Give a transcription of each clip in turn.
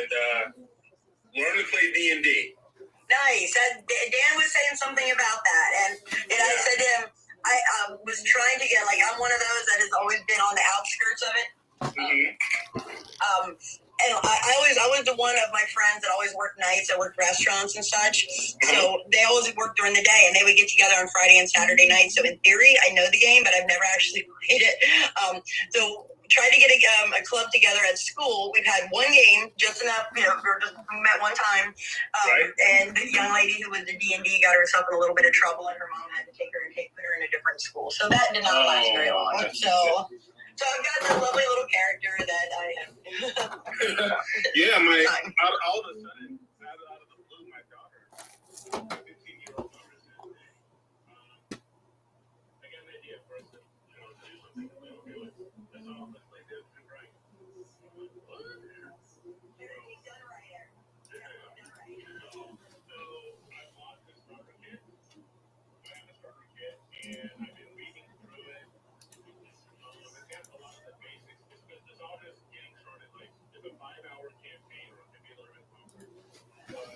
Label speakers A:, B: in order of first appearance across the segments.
A: and learn to play D&D.
B: Nice. Dan was saying something about that, and I said to him, I was trying to get, like, I'm one of those that has always been on the outskirts of it. And I was the one of my friends that always worked nights. I worked restaurants and such. So they always worked during the day, and they would get together on Friday and Saturday nights. So in theory, I know the game, but I've never actually played it. So tried to get a club together at school. We've had one game, just enough, we met one time. And the young lady who was the D&D got herself in a little bit of trouble, and her mom had to take her and put her in a different school. So that did not last very long. So I've got this lovely little character that I have.
A: Yeah, all of a sudden, out of the blue, my daughter, 15-year-old daughter, said, I got an idea for us to do something. We'll do it. That's all. Let's play this and right.
B: He's done right here. So
A: I bought the starter kit. I have a starter kit, and I've been reading through it. It's got a lot of the basics. It's all just getting started. Like, it's a 5-hour campaign, or it could be a little bit longer. But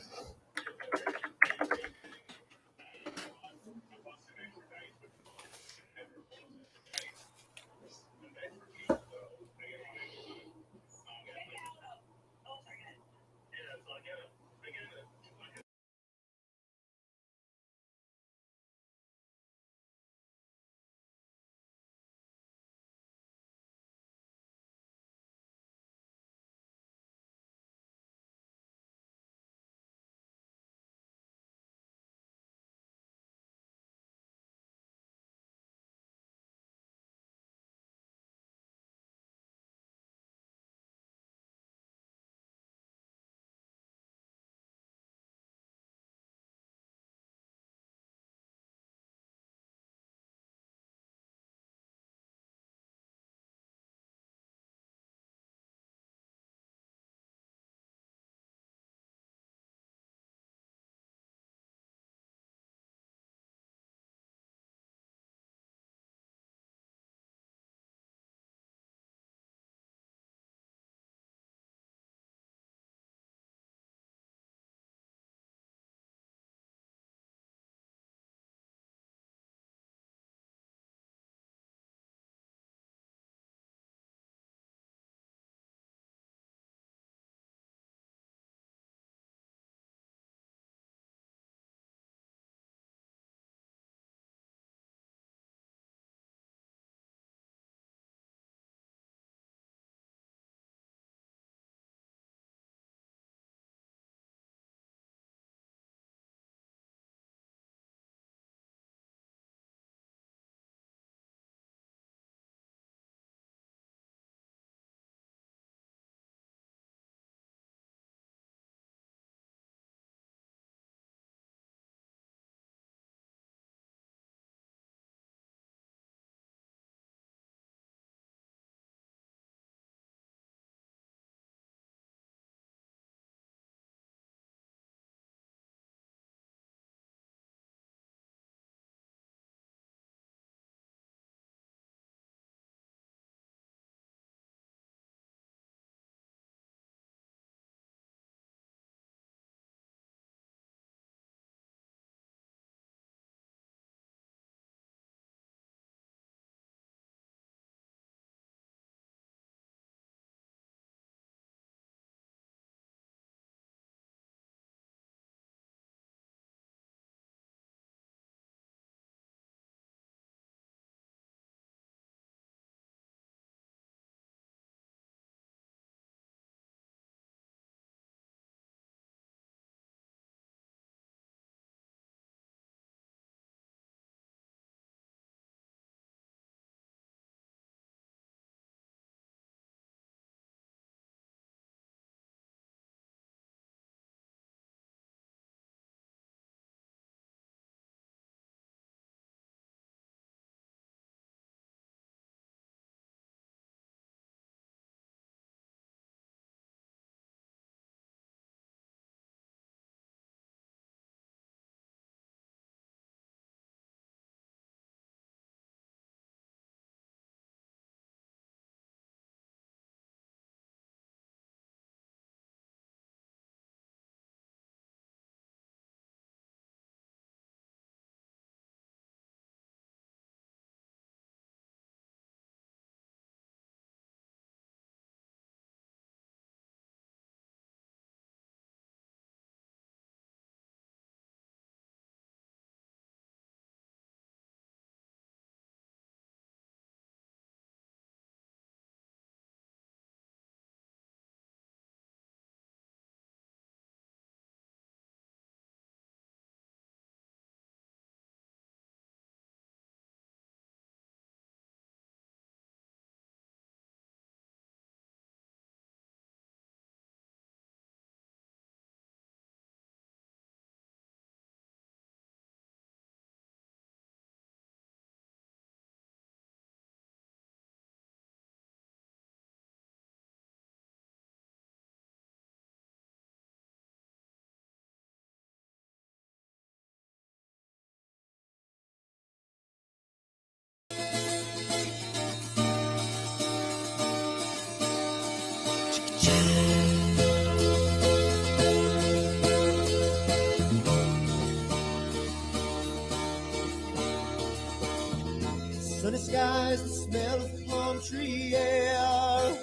C: Sunny skies, the smell of palm tree air.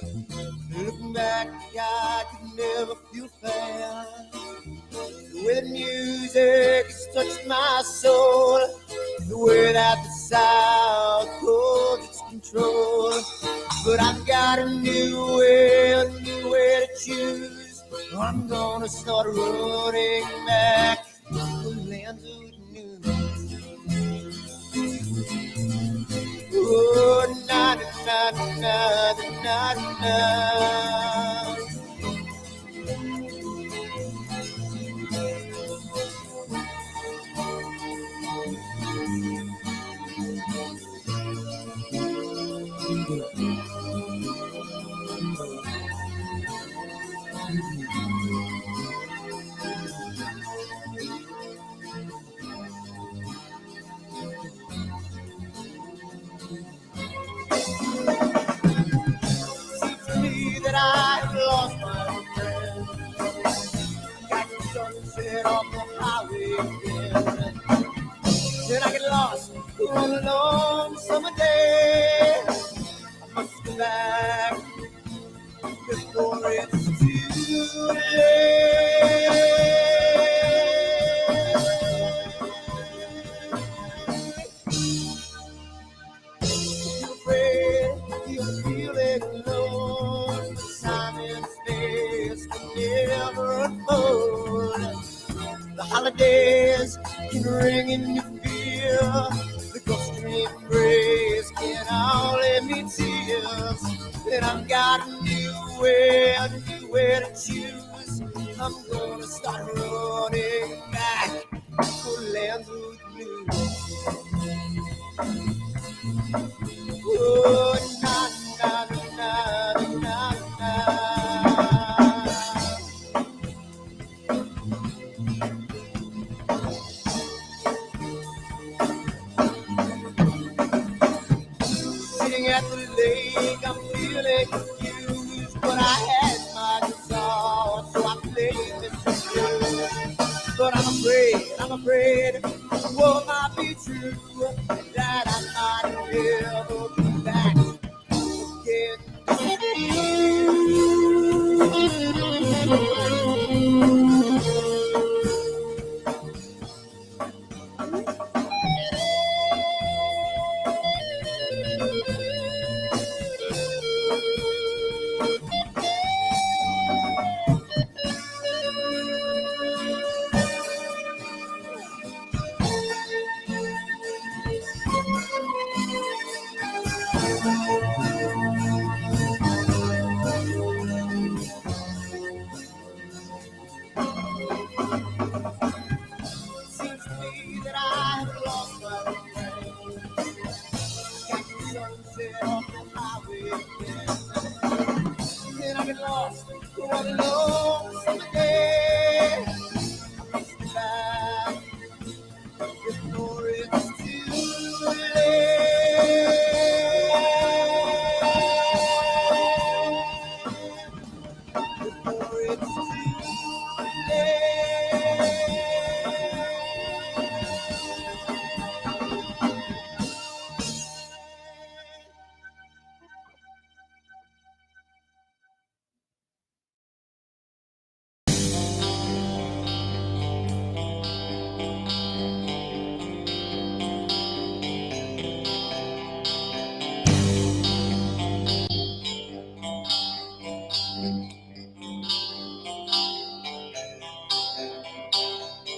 C: Looking back, I could never feel fair. The way the music has touched my soul, the way that the South holds its control. But I've got a new way to choose. I'm gonna start running back to the lands of the new. Oh, na na na na na na. That I have lost my friend. Got the sunset off the highway again. Then I get lost on a long summer day. I must go back before it's too late. You're afraid, you're feeling alone. Time and space can never unfold. The holidays can ring in your fear. The ghost-stream embrace can only mean tears. And I've got a new way to choose. I'm gonna start running back for lands of blue. Oh, na na na na na na. Sitting at the lake, I'm feeling confused, but I had my guitar, so I played this blues. But I'm afraid, what might be true, that I might never be back again. Seems to me that I have lost my friend. Got the sunset off the highway again. Then I get lost on a long summer day. I must be back before it's too late. Before it's too late.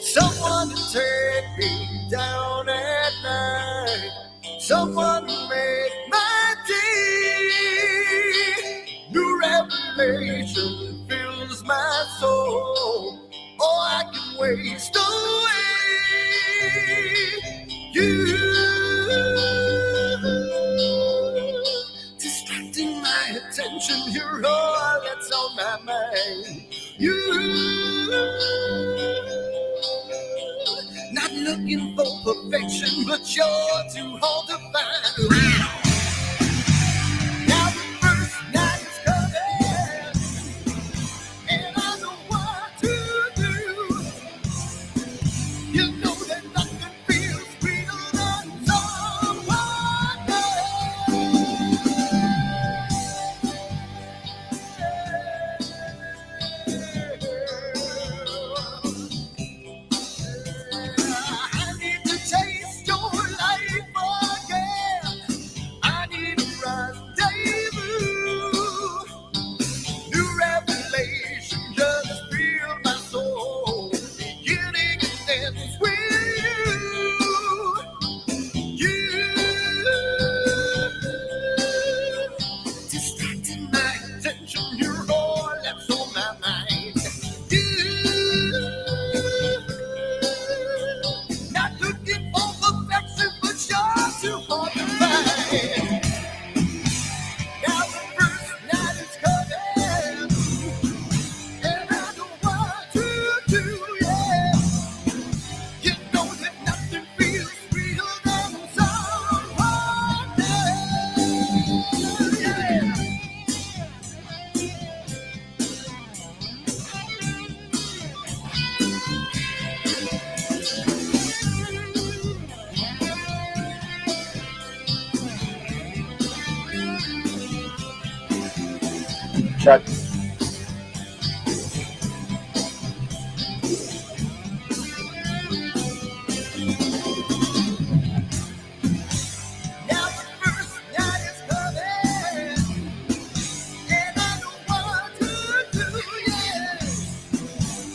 C: Someone to take me down at night. Someone to make my day. New revelation fills my soul. Oh, I can waste away. You distracting my attention. You're all that's on my mind. Not looking for perfection, but you're too hard to find. Now the first night is coming, and I know what to do. You know that nothing feels sweeter than someone else. hands with you. Distracting my attention, you're all that's on my mind. You, not looking for perfection, but you're too hard to find. Now the first night is coming, and I know what to do, yeah. You know that nothing feels sweeter than someone else, yeah.
D: Check.
C: Now the first night is coming, and I know what to do, yeah.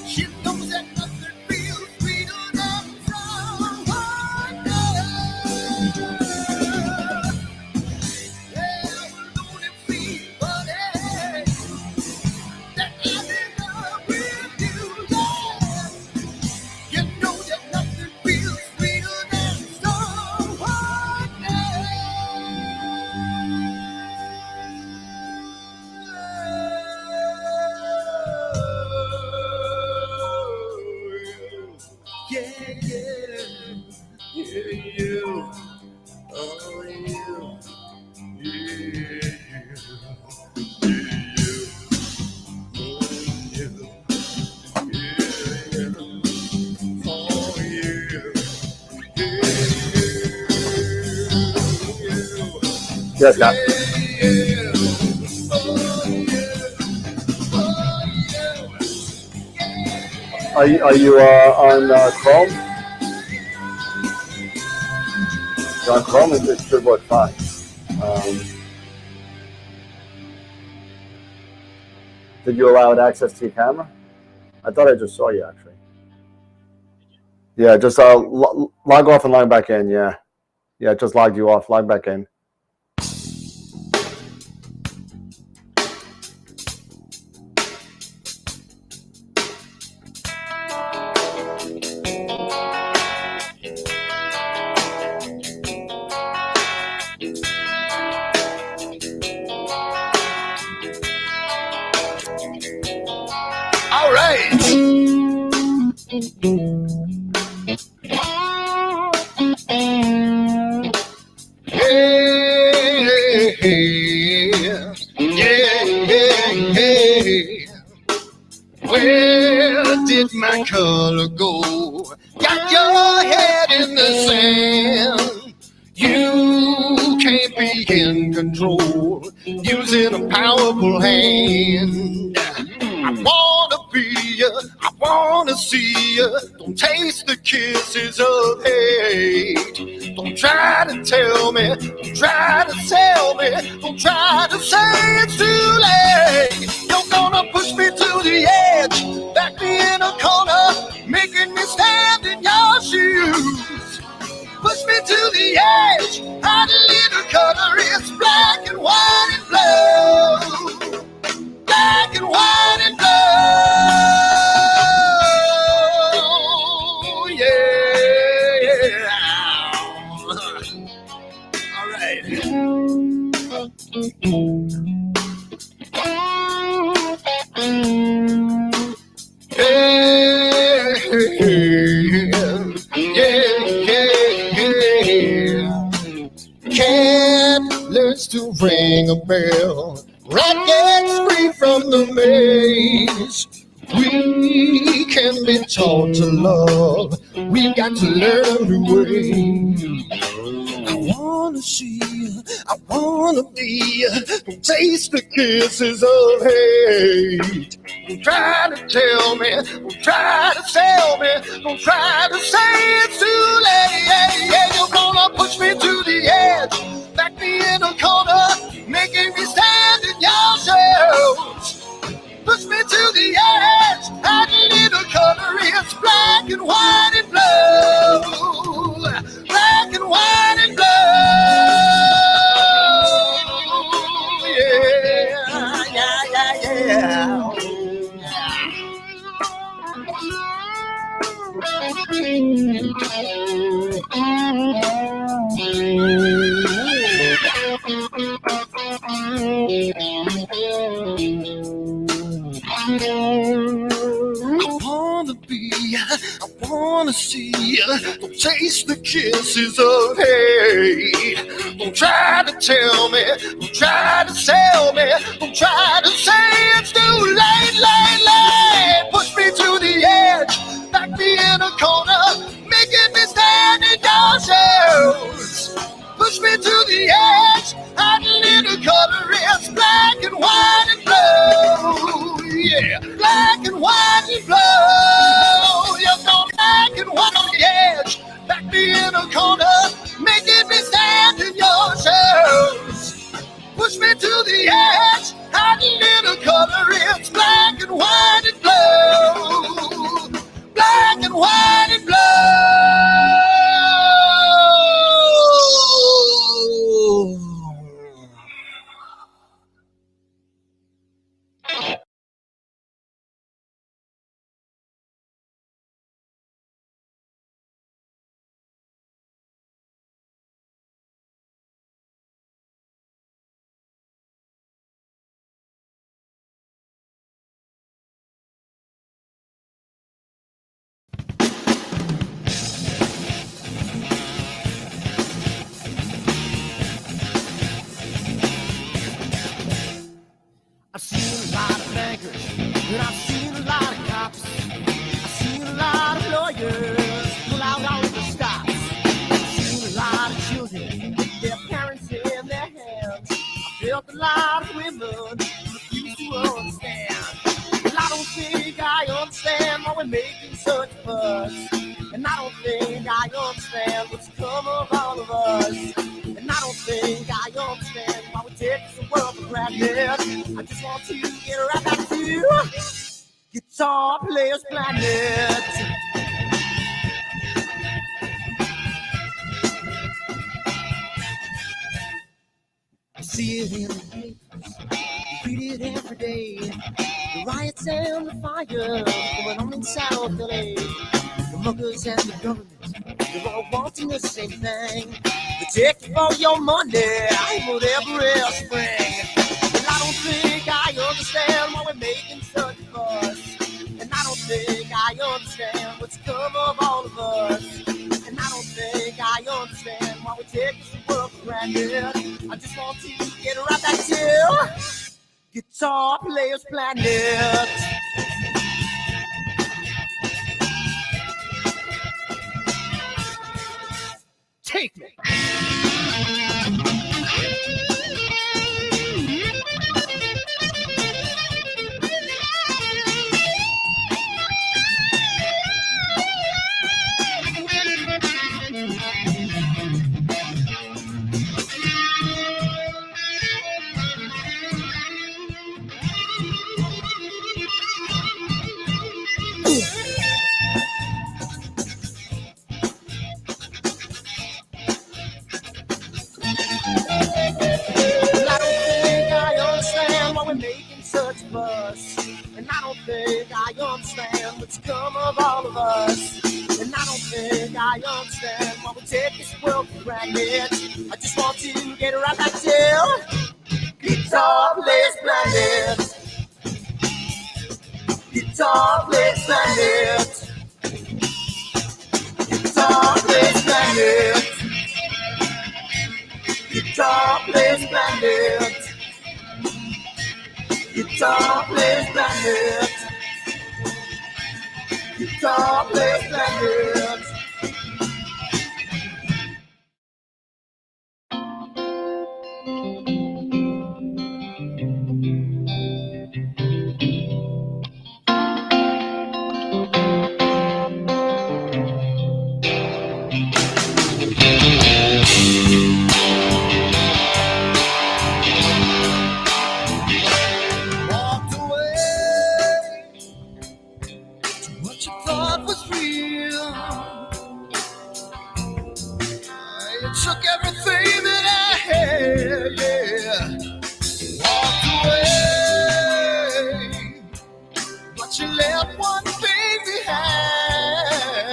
C: She knows that nothing feels sweeter than someone else. Yeah, alone it seems funny that I'm in love with you, yeah. You know that nothing feels sweeter than someone else. Yeah, yeah, yeah, you. Oh, you. Yeah,
D: Yes, Scott. Are you on Chrome? You're on Chrome, it should work fine. Did you allow it access to your camera? I thought I just saw you actually. Yeah, just log off and log back in. Yeah, just logged you off. Log back in.
C: all right. Where did my color go? Got your head in the sand. You can't be in control, using a powerful hand. I wanna be you, I wanna see you. Don't taste the kisses of hate. Don't try to tell me, don't try to sell me, don't try to say it's too late. You're gonna push me to the edge, back me in a corner, making me stand in your shoes. Push me to the edge, hide a little color, it's black and white and blue. Black and white and blue, yeah. All right. Cat learns to ring a bell. Rat gets free from the maze. We can be taught to love. We've got to learn a new way. I wanna see you, I wanna be you. Don't taste the kisses of hate. Don't try to tell me, don't try to sell me, don't try to say it's too late. Yeah, you're gonna push me to the edge, back me in a corner, making me stand in your shoes. Push me to the edge, add a little color, it's black and white and blue. I wanna see, don't taste the kisses of hate. Don't try to tell me, don't try to sell me, don't try to say it's too late, Push me to the edge, back me in a corner, making me stand in your shoes. Push me to the edge, hiding in a color, it's black and white and blue. Yeah, black and white and blue. You're gone black and white on the edge, back me in a corner, making me stand in your shoes. Push me to the edge, hiding in a color, it's black and white and blue. Black and white and blue. I've seen a lot of bankers, and I've seen a lot of cops. I've seen a lot of lawyers pull out all of the stops. I've seen a lot of children with their parents in their hands. I felt a lot of women who refuse to understand. Well, I don't think I understand why we're making such a fuss. And I don't think I understand what's come of all of us. And I don't think I understand why we take the world for granted. I just want to get right back to Guitar Players Planet. I see it in the papers, read it every day. The riots and the fires going on in South LA. The muggers and the government, they're all wanting the same thing. They take you for your money, whatever else spring. And I don't think I understand why we're making such a fuss. And I don't think I understand what's come of all of us. And I don't think I understand why we take this world for granted. I just want to get right back to Guitar Players Planet. Take me. And I don't think I understand what's come of all of us. And I don't think I understand why we take this world for granted. I just want to get right back to Guitar Players Planet. Guitar Players Planet. Guitar Players Planet. Guitar Players Planet. Guitar Players Planet. Guitar Players Planet. You left one thing behind.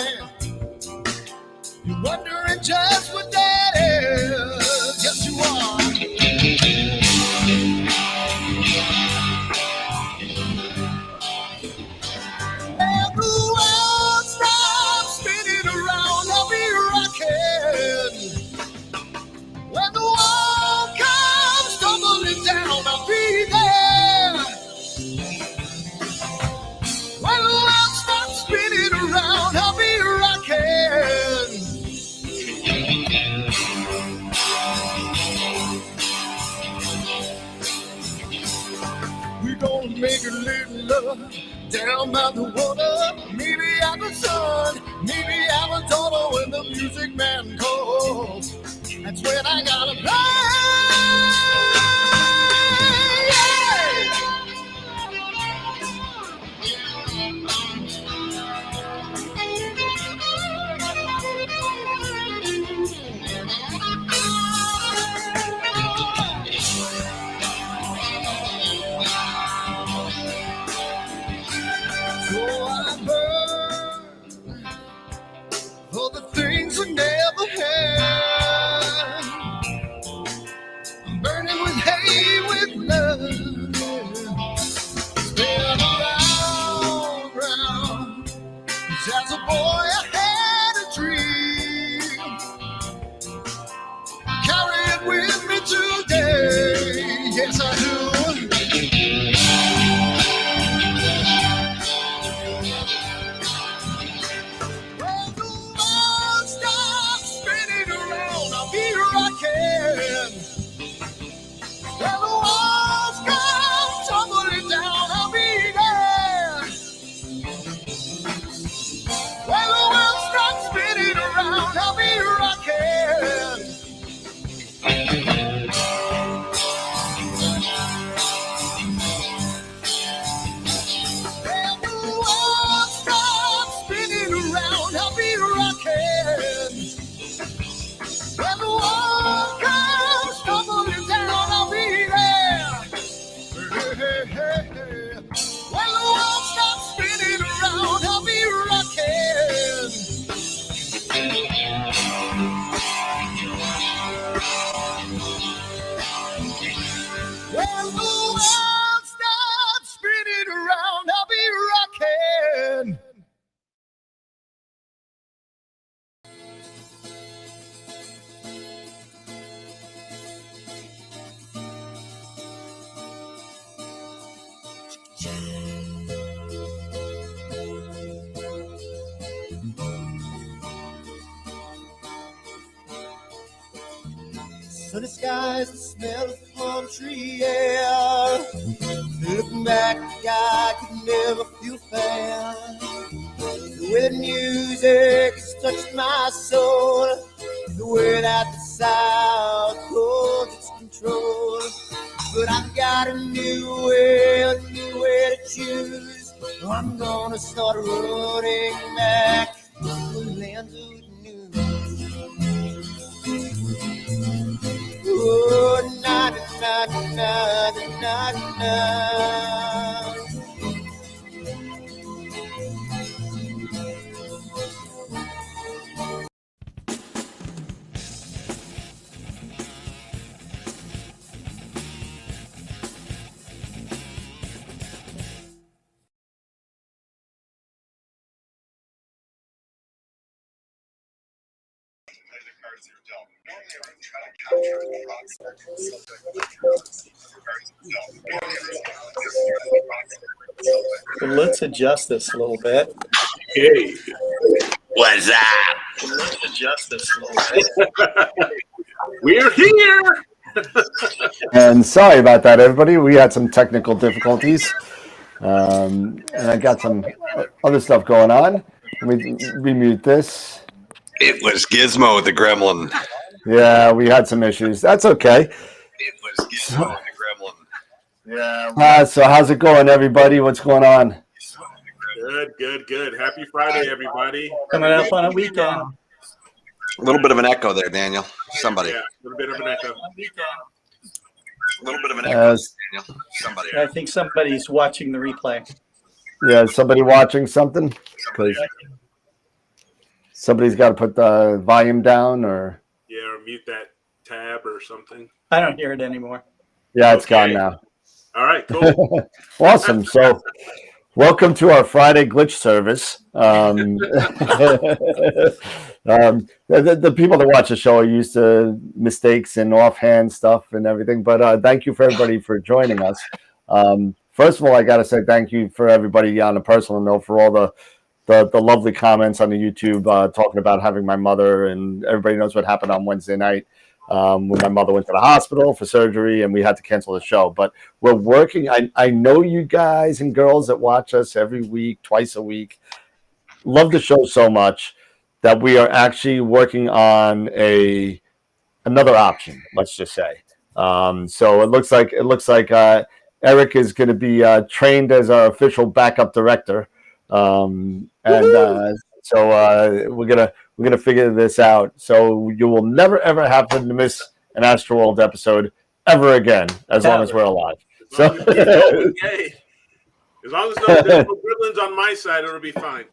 C: down by the water, maybe I'm the sun, maybe I'm a daughter when the music man calls. That's when I gotta play. So I burn for the things I never had. I'm burning with hate, with love. Spin round. 'Cause as a boy I had a dream. Carry it with me today. Yes, I do. When the world stops spinning around, I'll be rocking. When the walls come tumbling down, I'll be there. When the world stops spinning around, I'll be rocking. When the world stops spinning around, I'll be rocking. When the world comes tumbling down, I'll be there. Hey, hey, hey, hey. When the world stops spinning around, I'll be rocking. When the world stops spinning around, I'll be rocking. Sunny skies, the smell of palm tree air. Looking back, I could never feel fair. The way the music has touched my soul, the way that the South holds its control. But I've got a new way to choose. I'm gonna start running back to the lands of new. Oh, na na na na na na.
E: Let's adjust this a little bit.
A: Hey,
F: What's up?
E: Let's adjust this a little bit.
A: we're here.
D: And sorry about that, everybody. We had some technical difficulties. And I got some other stuff going on. Let me remute this.
F: It was Gizmo the Gremlin.
D: Yeah, we had some issues. That's okay.
F: It was Gizmo the Gremlin.
D: Yeah. So how's it going, everybody? What's going on?
A: Good. Happy Friday, everybody.
E: Coming up on a weekend.
F: A little bit of an echo there, Daniel. Somebody.
A: Yeah, a little bit of an echo.
F: A little bit of an echo, Daniel. Somebody.
E: I think somebody's watching the replay.
D: Yeah, somebody watching something? Because somebody's got to put the volume down, or
A: Yeah, or mute that tab or something.
E: I don't hear it anymore.
D: yeah, it's
A: Okay.
D: gone now.
A: All right, cool.
D: Awesome. So, welcome to our Friday glitch service. The people that watch the show are used to mistakes and offhand stuff and everything, but thank you for everybody for joining us. First of all, I got to say thank you for everybody on a personal note for all the lovely comments on the YouTube talking about having my mother, and everybody knows what happened on Wednesday night. when my mother went to the hospital for surgery and we had to cancel the show. But we're working. I know you guys and girls that watch us every week, twice a week, love the show so much that we are actually working on another option, let's just say. So it looks like Eric is going to be trained as our official backup director, so we're gonna figure this out. So you will never ever happen to miss an AstroWorld episode ever again, as long as we're alive.
A: As long as there's no gremlins on my side, it'll be fine.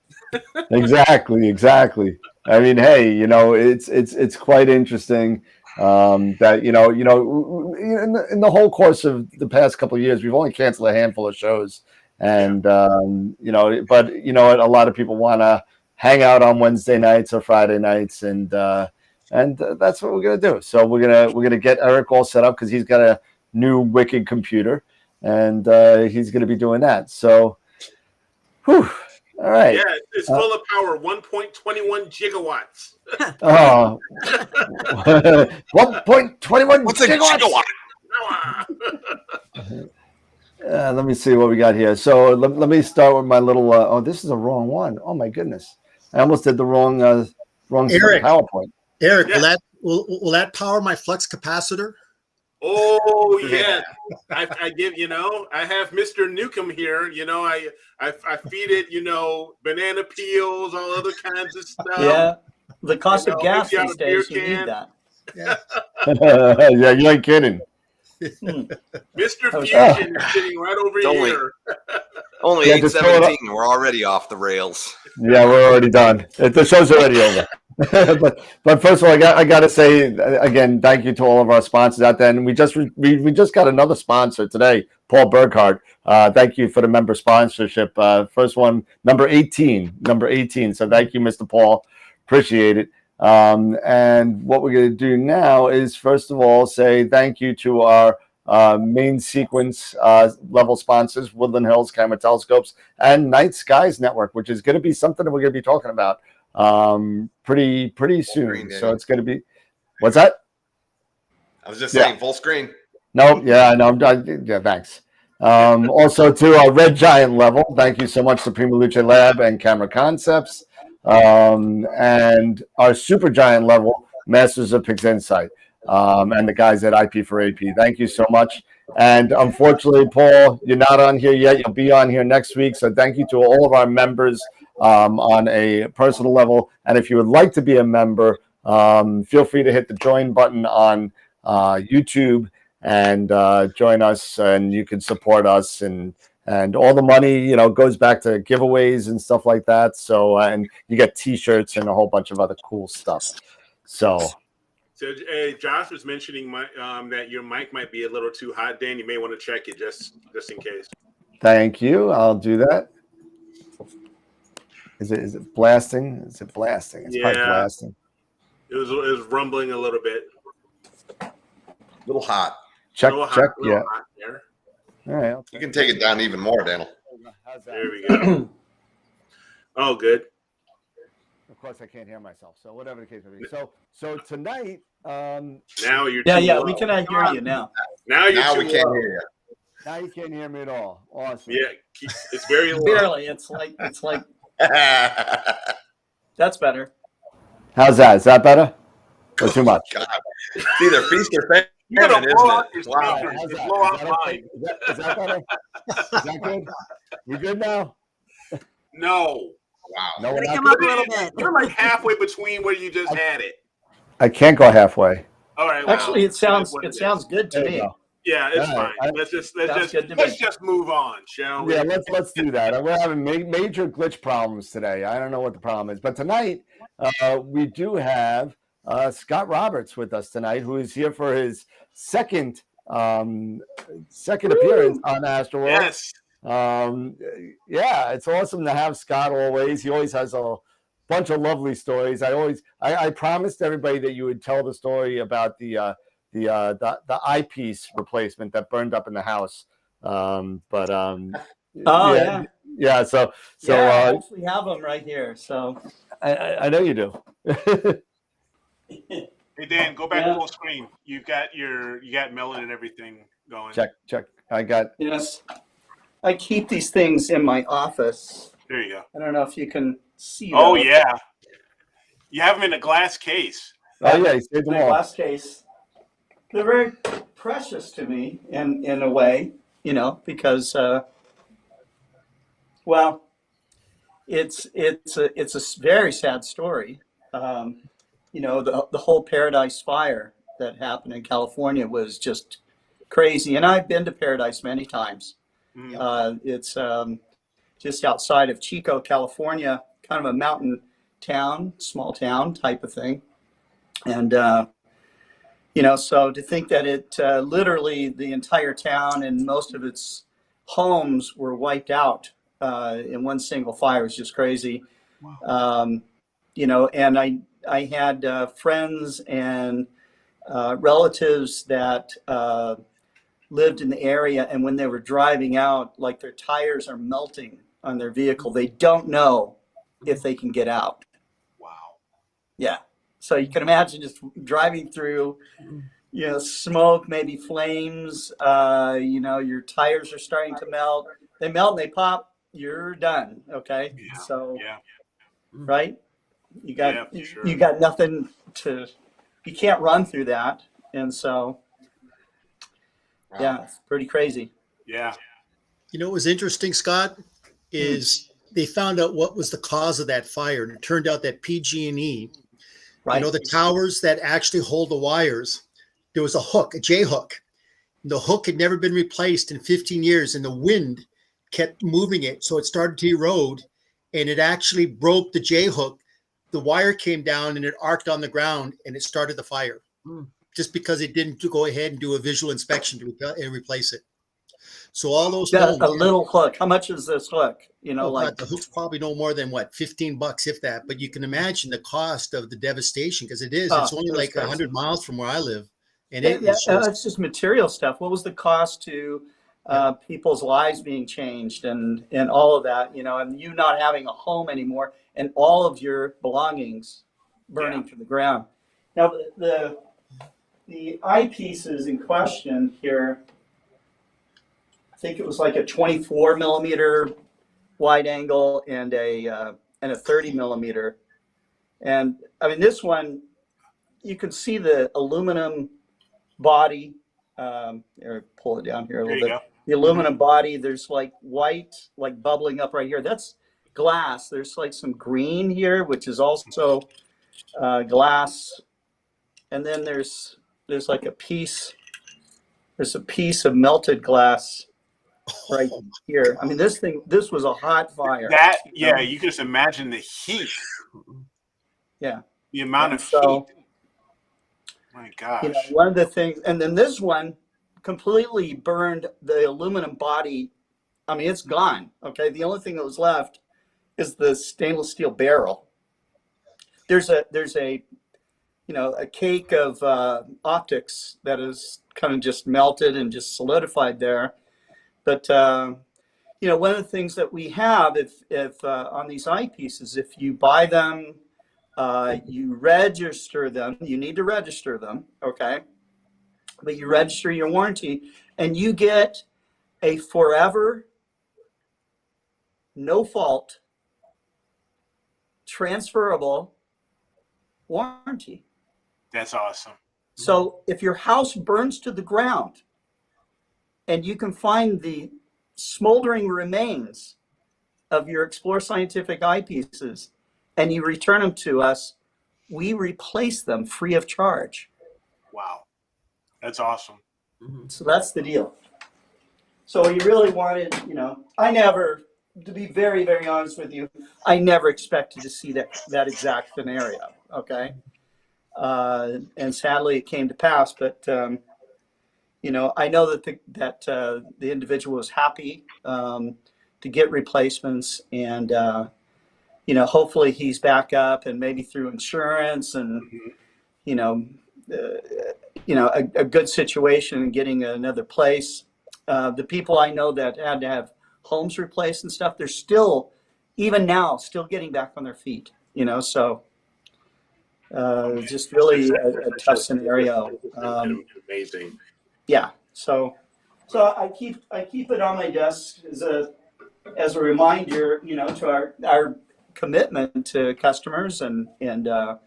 D: Exactly. I mean, hey, it's quite interesting. That in the whole course of the past couple of years, we've only canceled a handful of shows, and but a lot of people want to hang out on Wednesday nights or Friday nights, and that's what we're gonna do. So we're gonna get Eric all set up because he's got a new wicked computer, and he's gonna be doing that. So, whew. All right.
A: Yeah, it's full of power, 1.21 gigawatts.
D: Oh, 1.21
F: What's a gigawatt?
D: Let me see what we got here. So let me start with my little. This is the wrong one. Oh my goodness! I almost did the wrong
G: Eric,
D: PowerPoint.
G: Eric, yeah. will that power my flux capacitor?
A: Oh yeah, I give I have Mr. Newcomb here. I feed it banana peels, all other kinds of stuff.
H: Yeah, the cost of gas these days, you need that.
G: Yeah,
D: yeah, you ain't kidding.
A: Mr. Fusion is sitting right over here.
F: Only 8:17. We're already off the rails.
D: Yeah, we're already done. The show's already over. but first of all, I got to say again, thank you to all of our sponsors out there. And we just got another sponsor today, Paul Burkhardt. Thank you for the member sponsorship. First one, number 18. So thank you, Mr. Paul. Appreciate it. And what we're going to do now is, first of all, say thank you to our main sequence level sponsors, Woodland Hills Camera Telescopes and Night Skies Network, which is going to be something that we're going to be talking about pretty soon. So it's going to be, what's that?
F: I was just saying full screen.
D: No, yeah, I know. Yeah, thanks. Also to our Red Giant level, thank you so much to Prima Luce Lab and Camera Concepts. And our Super Giant level, Masters of Pix Insight, and the guys at IP for AP. Thank you so much. And unfortunately, Paul, you're not on here yet. You'll be on here next week. So thank you to all of our members on a personal level. And if you would like to be a member, feel free to hit the join button on YouTube and join us, and you can support us, and all the money goes back to giveaways and stuff like that. So and you get t-shirts and a whole bunch of other cool stuff. So
A: Josh was mentioning that your mic might be a little too hot. Dan, you may want to check it just in case.
D: Thank you. I'll do that. Is it blasting? Is it blasting? It's probably blasting.
A: It was rumbling a little bit.
F: A little hot.
D: Check.
A: Hot
D: Yeah.
A: there.
D: All right.
F: You can take it down even more, Daniel.
A: There we go. Oh, good.
D: Of course, I can't hear myself. So whatever the case may be. So tonight.
A: Now you're.
H: We cannot hear you now.
A: Now
F: we can't hear you.
D: Now you can't hear me at all. Awesome.
A: Yeah, it's very low.
H: Barely. It's like. That's better.
D: How's that? Is that better? Or too much?
F: God. It's either feast or famine,
A: You're gonna blow out your
F: Wow.
A: speakers. Blow out mine.
D: Is that better? Is that good? We good now?
A: No.
F: Wow.
D: No, we're
B: Come
D: not.
B: up a little bit.
A: You're like halfway between where you just had it.
D: I can't go halfway.
A: All right. Well,
H: Actually, it sounds
A: is.
H: good to
D: There you
H: me.
D: go.
A: Yeah, it's
D: All right.
A: fine. Let's
H: Sounds good to me.
A: just move on, shall we?
D: Yeah, let's do that. We're having major glitch problems today. I don't know what the problem is, but tonight we do have Scott Roberts with us tonight, who is here for his second appearance on AstroWorld.
A: Yes.
D: Yeah, it's awesome to have Scott always. He always has a bunch of lovely stories. I promised everybody that you would tell the story about the eyepiece replacement that burned up in the house.
H: Yeah.
D: So
H: I actually have them right here. So
D: I know you do.
A: Hey Dan, go back
H: Yeah.
A: full screen. You got Melon and everything going.
D: Check. I got.
H: Yes. I keep these things in my office.
A: There you go.
H: I don't know if you can see
A: Oh
H: those.
A: yeah. You have them in a glass case.
D: Oh yeah, he saved them
H: The
D: all.
H: glass case. They're very precious to me in a way, because well, it's a very sad story. The whole Paradise Fire that happened in California was just crazy, and I've been to Paradise many times.
A: Mhm.
H: It's just outside of Chico, California, kind of a mountain town, small town type of thing, and so to think that it literally the entire town and most of its homes were wiped out in one single fire is just crazy.
A: Wow.
H: And I had friends and relatives that lived in the area, and when they were driving out, like their tires are melting on their vehicle. They don't know if they can get out.
A: Wow.
H: Yeah. So you can imagine just driving through, smoke, maybe flames, your tires are starting to melt. They melt and they pop, you're done. Okay.
A: Yeah.
H: So,
A: Yeah.
H: right. You got,
A: Yeah, for sure.
H: you got nothing you can't run through that. And so, yeah, it's pretty crazy.
A: Yeah.
G: What was interesting, Scott, is they found out what was the cause of that fire. And it turned out that PG&E,
H: Right.
G: the towers that actually hold the wires, there was a hook, a J hook. The hook had never been replaced in 15 years, and the wind kept moving it. So it started to erode, and it actually broke the J hook. The wire came down and it arced on the ground, and it started the fire. Just because it didn't go ahead and do a visual inspection to replace it. So all those homes,
H: a little hook. How much is this hook?
G: God, the hook's probably no more than $15, if that. But you can imagine the cost of the devastation, because it's only like 100 miles from where I live, and
H: it's just material stuff. What was the cost to people's lives being changed and all of that? And you not having a home anymore, and all of your belongings burning to the ground. Now the eyepieces in question here, I think it was like a 24 millimeter wide angle and a 30 millimeter. And I mean, this one, you can see the aluminum body. Pull it down here a little bit.
A: Go.
H: The aluminum body, there's like white, like bubbling up right here. That's glass. There's like some green here, which is also glass. And then there's like a piece of melted glass right here. I mean, this was a hot fire.
A: You can just imagine the heat.
H: Yeah.
A: The amount of heat. My gosh.
H: One of the things, and then this one completely burned the aluminum body. I mean, it's gone. Okay. The only thing that was left is the stainless steel barrel. There's a cake of optics that is kind of just melted and just solidified there. But, one of the things that we have, if on these eyepieces, if you buy them, you register them, you need to register them, okay? But you register your warranty, and you get a forever, no fault, transferable warranty.
A: That's awesome.
H: So if your house burns to the ground and you can find the smoldering remains of your Explore Scientific eyepieces and you return them to us, we replace them free of charge.
A: Wow. That's awesome.
H: So that's the deal. So you really wanted, I never, to be very, very honest with you, I never expected to see that exact scenario, okay? And sadly it came to pass, but I know that the individual was happy to get replacements, and hopefully he's back up, and maybe through insurance and a good situation and getting another place. The people I know that had to have homes replaced and stuff, they're still, even now, still getting back on their feet. So just really a tough scenario.
A: Amazing.
H: Yeah. So I keep it on my desk as a reminder, to our commitment to customers and a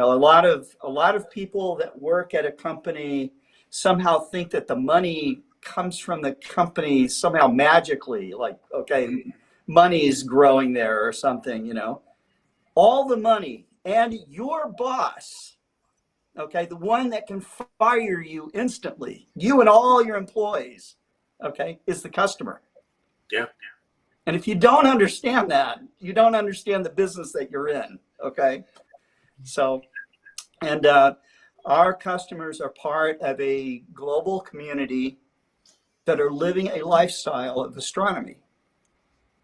H: lot of people that work at a company somehow think that the money comes from the company somehow magically, like, okay, money's growing there or something, all the money and your boss, okay, the one that can fire you instantly, you and all your employees, okay, is the customer.
A: Yeah.
H: And if you don't understand that, you don't understand the business that you're in, okay? So, and our customers are part of a global community that are living a lifestyle of astronomy.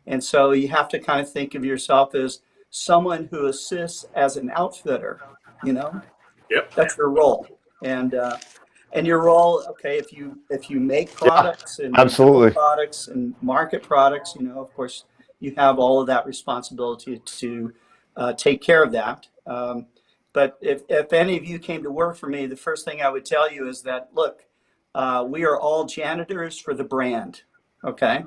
H: And so you have to kind of think of yourself as someone who assists as an outfitter,
A: Yep.
H: That's your role. And your role, okay, if you make products and
D: absolutely
H: products and market products, of course, you have all of that responsibility to take care of that. But if any of you came to work for me, the first thing I would tell you is that, look, we are all janitors for the brand, okay?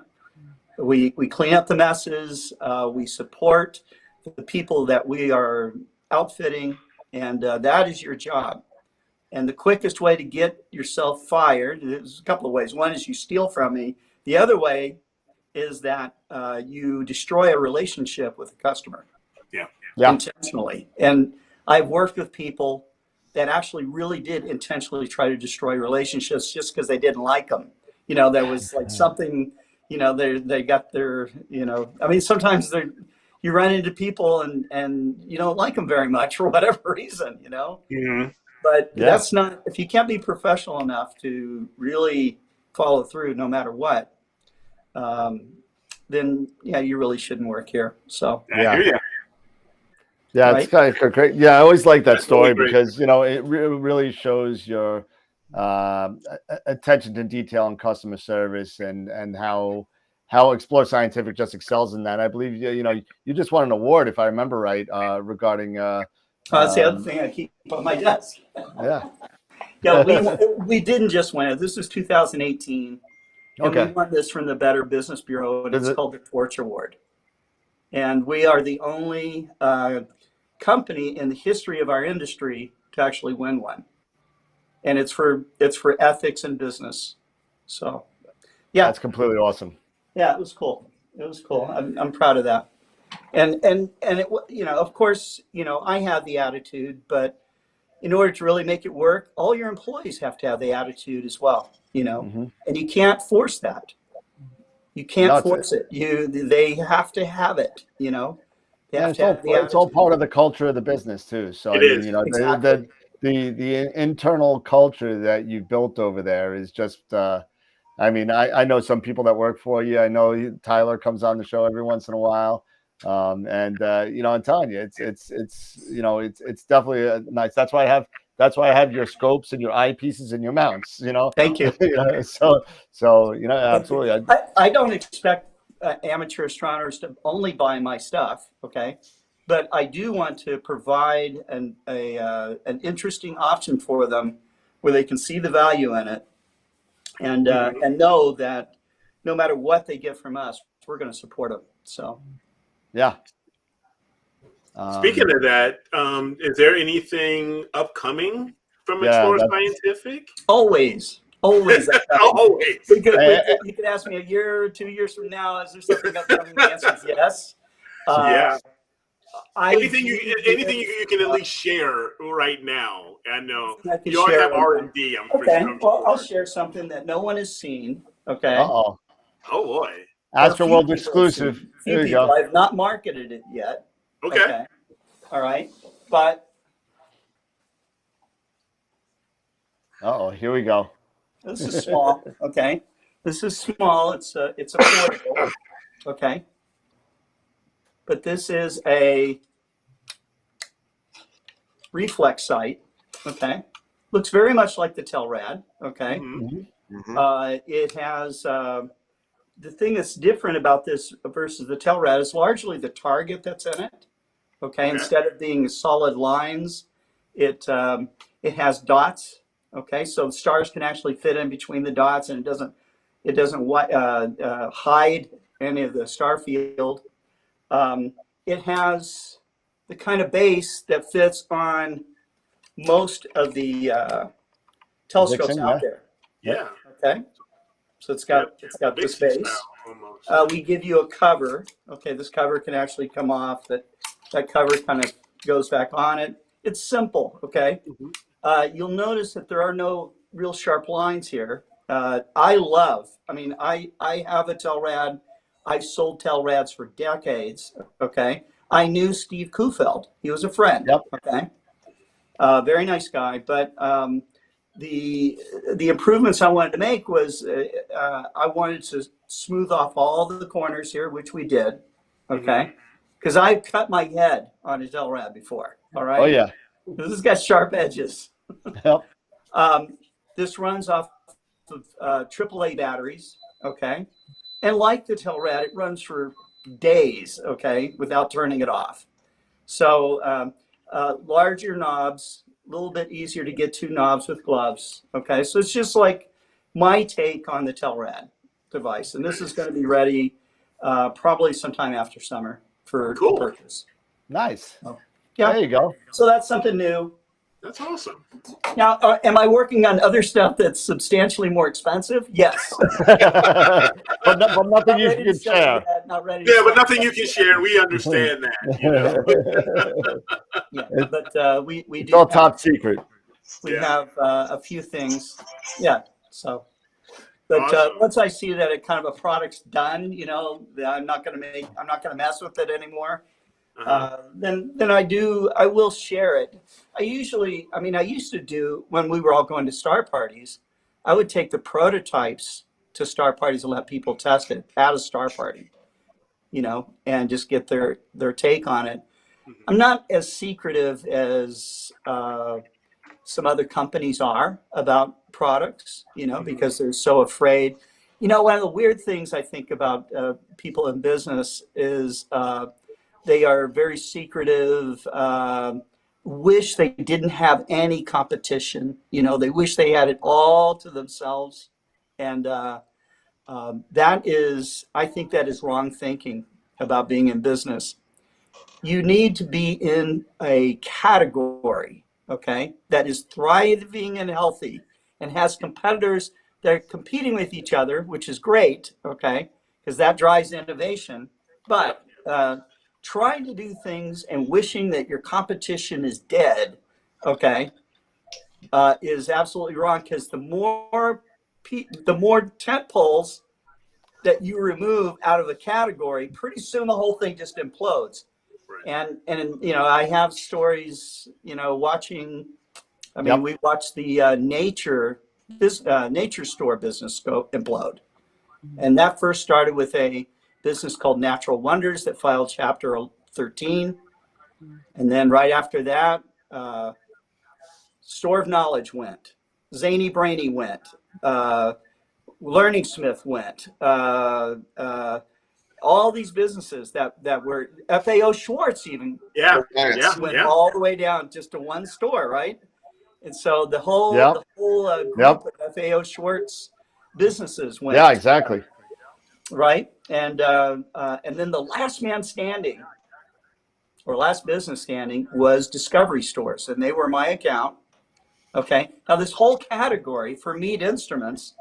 H: We clean up the messes, we support the people that we are outfitting, and that is your job. And the quickest way to get yourself fired, there's a couple of ways. One is you steal from me. The other way is that you destroy a relationship with the customer.
D: Yeah.
H: Intentionally. And I've worked with people that actually really did intentionally try to destroy relationships just because they didn't like them. There was like something, they got their, I mean, sometimes you run into people and you don't like them very much for whatever reason,
A: Mm-hmm.
H: But that's not, if you can't be professional enough to really follow through no matter what, then you really shouldn't work here. So
D: yeah,
H: right?
D: it's kind of great. Yeah, I always like that
A: That's
D: story
A: really
D: because it really shows your attention to detail and customer service and how Explore Scientific just excels in that. I believe you just won an award, if I remember right, regarding.
H: That's the other thing I keep on my desk.
D: Yeah.
H: We didn't just win it. This is 2018. And
D: Okay.
H: we won this from the Better Business Bureau, and
D: Is
H: it's
D: it?
H: called the Torch Award. And we are the only company in the history of our industry to actually win one. And it's for ethics and business. So,
D: That's completely awesome.
H: Yeah, it was cool. I'm proud of that. And it, of course, I have the attitude, but in order to really make it work, all your employees have to have the attitude as well,
D: Mm-hmm.
H: and you can't force that. You can't force it. They have to have it, They have to have the attitude.
D: It's all part of the culture of the business too. So
A: It is.
H: Exactly.
D: the internal culture that you built over there is just. I mean, I know some people that work for you. I know Tyler comes on the show every once in a while. I'm telling you, it's definitely nice. That's why I have your scopes and your eyepieces and your mounts.
H: Thank you.
D: Absolutely.
H: I don't expect amateur astronomers to only buy my stuff, okay? But I do want to provide an interesting option for them where they can see the value in it and know that no matter what they get from us, we're going to support them. So.
D: Yeah.
A: Speaking of that, is there anything upcoming from Explore Scientific?
H: Always.
A: Always.
H: You could ask me a year or 2 years from now, is there something upcoming? The answer is yes.
A: Anything you can at least share right now. I know you all have R&D.
H: Well, I'll share something that no one has seen. Okay.
D: Oh
A: boy.
D: AstroWorld exclusive. There you go.
H: I've not marketed it yet.
A: Okay.
H: All right. But.
D: Here we go.
H: This is small. Okay. This is small. It's a portable. Okay. But this is a Reflex Sight. Okay. Looks very much like the Telrad. Okay.
A: Mm-hmm.
H: It has the thing that's different about this versus the Telrad is largely the target that's in it. Okay, instead of being solid lines, it has dots. Okay, so the stars can actually fit in between the dots, and it doesn't hide any of the star field. It has the kind of base that fits on most of the telescopes
D: Dixon,
H: out there.
A: Yeah.
H: Okay, so it's got this
A: Dixie
H: base.
A: style, almost.
H: We give you a cover. Okay, this cover can actually come off. That cover kind of goes back on it. It's simple. Okay, you'll notice that there are no real sharp lines here. I have a Telrad. I've sold Telrads for decades. Okay, I knew Steve Kufeld. He was a friend.
D: Yep.
H: Okay, very nice guy. But the improvements I wanted to make was I wanted to smooth off all the corners here, which we did. Okay, because I've cut my head on a Telrad before. All right.
D: Oh yeah.
H: This has got sharp edges.
D: Yep.
H: This runs off of AAA batteries, okay? And like the Telrad, it runs for days, okay, without turning it off. So larger knobs, a little bit easier to get to knobs with gloves, okay? So it's just like my take on the Telrad device. And this is going to be ready probably sometime after summer for purchase.
D: Nice.
H: Yeah.
D: There you go.
H: So that's something new.
A: That's awesome.
H: Now, am I working on other stuff that's substantially more expensive? Yes.
D: but nothing you can share.
H: Not ready.
A: Yeah, but nothing you can share. We understand that.
H: Yeah, but we do.
D: It's all top secret.
H: We have a few things. Yeah. So, but
A: Awesome.
H: once I see that it kind of a product's done, that I'm not going to mess with it anymore. Then I will share it. I used to do, when we were all going to star parties, I would take the prototypes to star parties and let people test it at a star party, and just get their take on it. I'm not as secretive as some other companies are about products, because they're so afraid. One of the weird things I think about people in business is they are very secretive, wish they didn't have any competition. They wish they had it all to themselves. And I think that is wrong thinking about being in business. You need to be in a category, okay, that is thriving and healthy and has competitors that are competing with each other, which is great, okay, because that drives innovation. But trying to do things and wishing that your competition is dead, okay, is absolutely wrong, because the more tent poles that you remove out of a category, pretty soon the whole thing just implodes. Right. And I have stories, watching. We watched the nature store business go implode, and that first started with a business called Natural Wonders that filed Chapter 13. And then right after that, Store of Knowledge went. Zany Brainy went. Learning Smith went. All these businesses that were, FAO Schwartz even went all the way down just to one store, right? And so the whole group of FAO Schwartz businesses went.
D: Yeah, exactly.
H: Right, and then the last man standing, or last business standing, was Discovery Stores, and they were my account. Okay, now this whole category for Mead Instruments.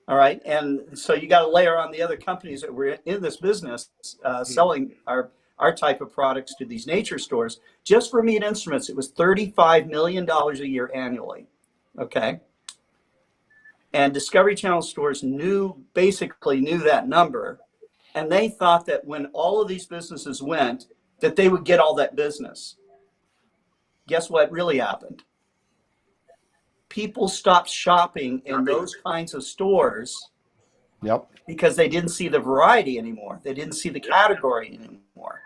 H: All right, and so you got to layer on the other companies that were in this business selling our type of products to these nature stores. Just for Mead Instruments, it was $35 million a year annually. Okay. And Discovery Channel stores basically knew that number. And they thought that when all of these businesses went, that they would get all that business. Guess what really happened? People stopped shopping in those kinds of stores because they didn't see the variety anymore. They didn't see the category anymore.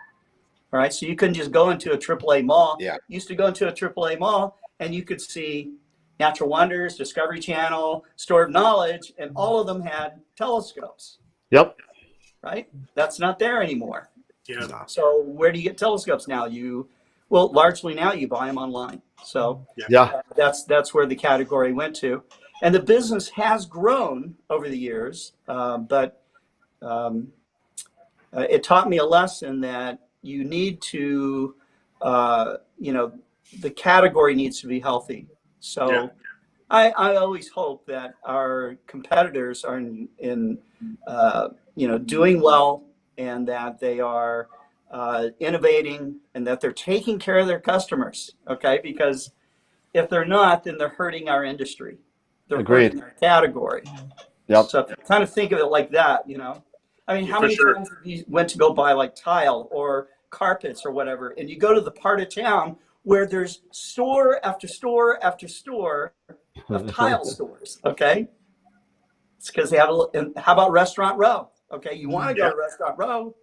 H: All right. So you couldn't just go into a AAA mall. Yeah. You used to go into a AAA mall and you could see Natural Wonders, Discovery Channel, Store of Knowledge, and all of them had telescopes.
D: Yep.
H: Right? That's not there anymore.
I: Yeah.
H: So where do you get telescopes now? Largely now you buy them online. So
D: Yeah.
H: that's where the category went to. And the business has grown over the years, but it taught me a lesson that you need to, the category needs to be healthy. So I always hope that our competitors are in doing well, and that they are innovating, and that they're taking care of their customers. Okay, because if they're not, then they're hurting our industry. They're
D: Agreed.
H: hurting our category.
D: Yep.
H: So kind of think of it like that, I mean, how many times have you went to go buy like tile or carpets or whatever, and you go to the part of town where there's store after store after store of tile stores, okay? It's because they have and how about Restaurant Row? Okay, you want to go to Restaurant Row,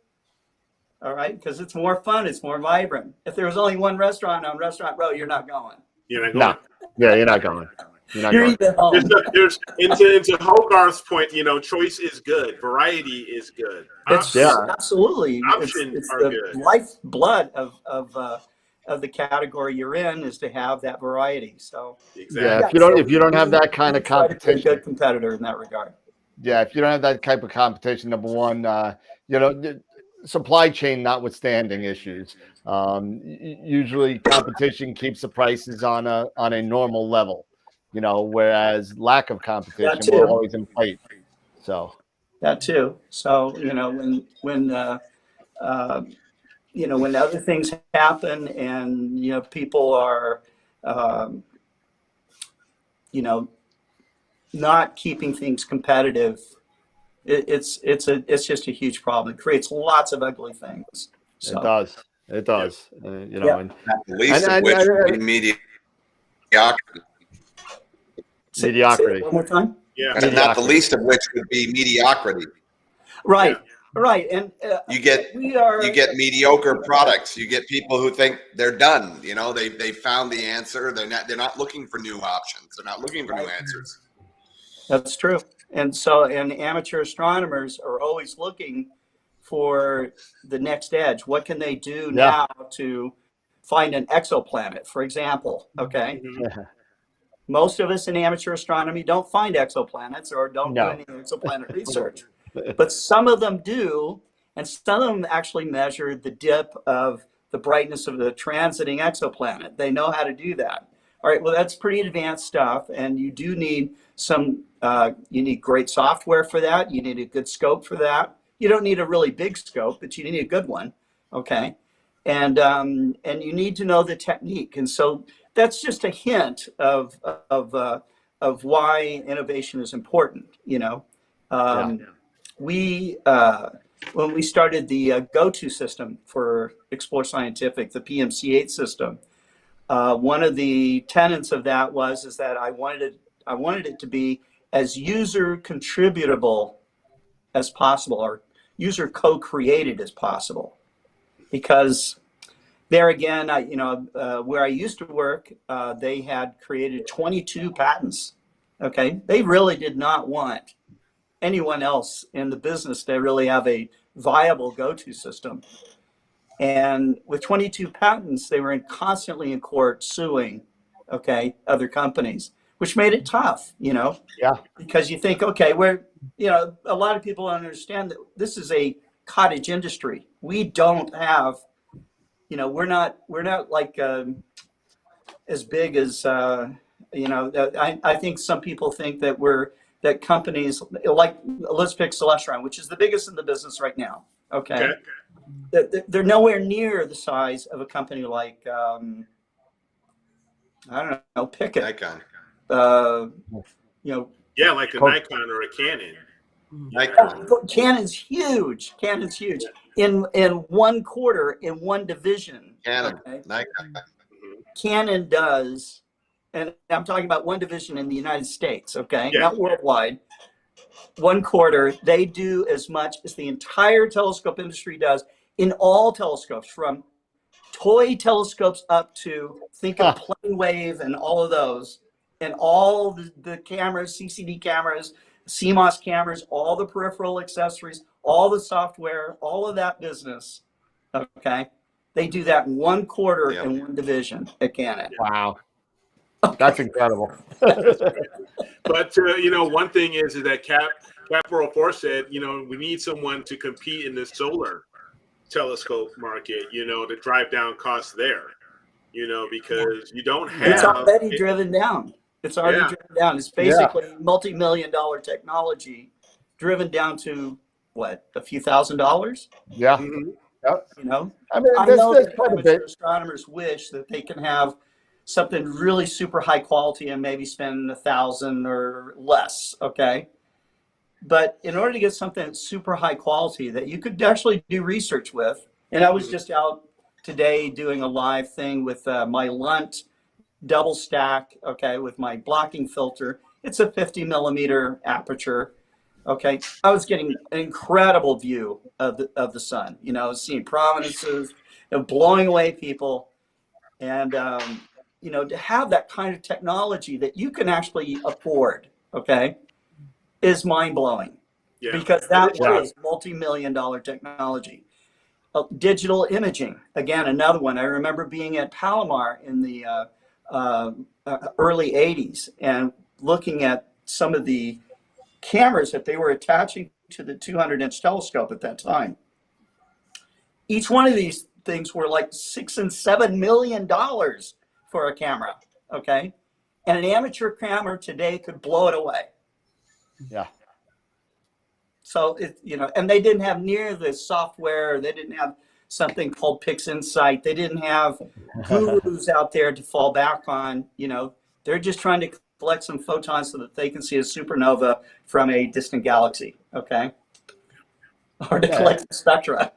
H: all right, because it's more fun, it's more vibrant. If there was only one restaurant on Restaurant Row, you're not going.
I: You're not going.
D: No. Yeah, you're not going.
H: You're eating at home.
I: There's into Hogarth's point, choice is good, variety is good.
H: Absolutely.
I: Options
H: it's
I: are
H: the
I: good.
H: lifeblood of the category you're in is to have that variety. So
I: exactly.
D: Yeah, if you don't have that kind of competition,
H: a good competitor in that regard.
D: Yeah, if you don't have that type of competition, number one, supply chain notwithstanding issues. Usually, competition keeps the prices on a normal level. Whereas lack of competition will always inflate. So
H: that too. So when other things happen, and people are not keeping things competitive, it's just a huge problem. It creates lots of ugly things. So.
D: It does.
F: And not the least of which would be mediocrity.
H: Say it one more time.
F: Yeah. And not the least of which would be mediocrity.
H: Right. Right. And
F: you get mediocre products. You get people who think they're done. They found the answer. They're not looking for new options. They're not looking for new answers.
H: That's true. And amateur astronomers are always looking for the next edge. What can they do now to find an exoplanet, for example? Okay. Most of us in amateur astronomy don't find exoplanets or don't do any exoplanet research. But some of them do, and some of them actually measure the dip of the brightness of the transiting exoplanet. They know how to do that. All right, well, that's pretty advanced stuff, and you do need you need great software for that. You need a good scope for that. You don't need a really big scope, but you need a good one, okay? And you need to know the technique. And so that's just a hint of why innovation is important, when we started the go-to system for Explore Scientific, the PMC8 system, one of the tenets of that is that I wanted it to be as user contributable as possible, or user co-created as possible, because there again, where I used to work, they had created 22 patents. Okay, they really did not want anyone else in the business to really have a viable go-to system. And with 22 patents, they were constantly in court suing, other companies, which made it tough, because you think, okay, a lot of people understand that this is a cottage industry. We don't have, we're not like as big as, I think some people think that companies like, let's pick Celestron, which is the biggest in the business right now. Okay. They're nowhere near the size of a company like, I don't know, pick it.
F: Nikon.
I: Like a Nikon or a Canon.
H: Canon's huge. In one quarter, in one division.
F: Canon, Nikon.
H: Canon does, and I'm talking about one division in the United States, not worldwide. One quarter, they do as much as the entire telescope industry does in all telescopes, from toy telescopes up to, think of plane wave and all of those, and all the cameras, CCD cameras, CMOS cameras, all the peripheral accessories, all the software, all of that business. Okay. They do that in 1 quarter
F: Yep.
H: in one division at Canon.
D: Wow. That's incredible.
I: But one thing is that Cap World 4 said, we need someone to compete in the solar telescope market, to drive down costs there, because you don't have.
H: It's already driven down. It's already driven down. It's basically multi-million-dollar technology driven down to what, a few $1,000s?
D: Yeah.
I: Mm-hmm.
D: Yep.
H: I
D: mean,
H: I
D: there's
H: know that
D: quite a
H: amateur
D: bit.
H: astronomers wish that they can have something really super high quality and maybe spend $1,000 or less. Okay. But in order to get something that's super high quality that you could actually do research with, and I was just out today doing a live thing with my Lunt double stack, okay, with my blocking filter. It's a 50 millimeter aperture. Okay, I was getting an incredible view of the sun. Seeing prominences, blowing away people, and to have that kind of technology that you can actually afford, okay, is mind blowing. Yeah. Because that was multi-million-dollar technology. Digital imaging, again, another one. I remember being at Palomar in the early 80s and looking at some of the cameras that they were attaching to the 200-inch telescope at that time. Each one of these things were like $6 and $7 million for a camera, okay? And an amateur camera today could blow it away.
D: Yeah.
H: So, and they didn't have near the software. They didn't have something called PixInsight. They didn't have gurus out there to fall back on. They're just trying to collect some photons so that they can see a supernova from a distant galaxy, okay? Or to collect the spectra.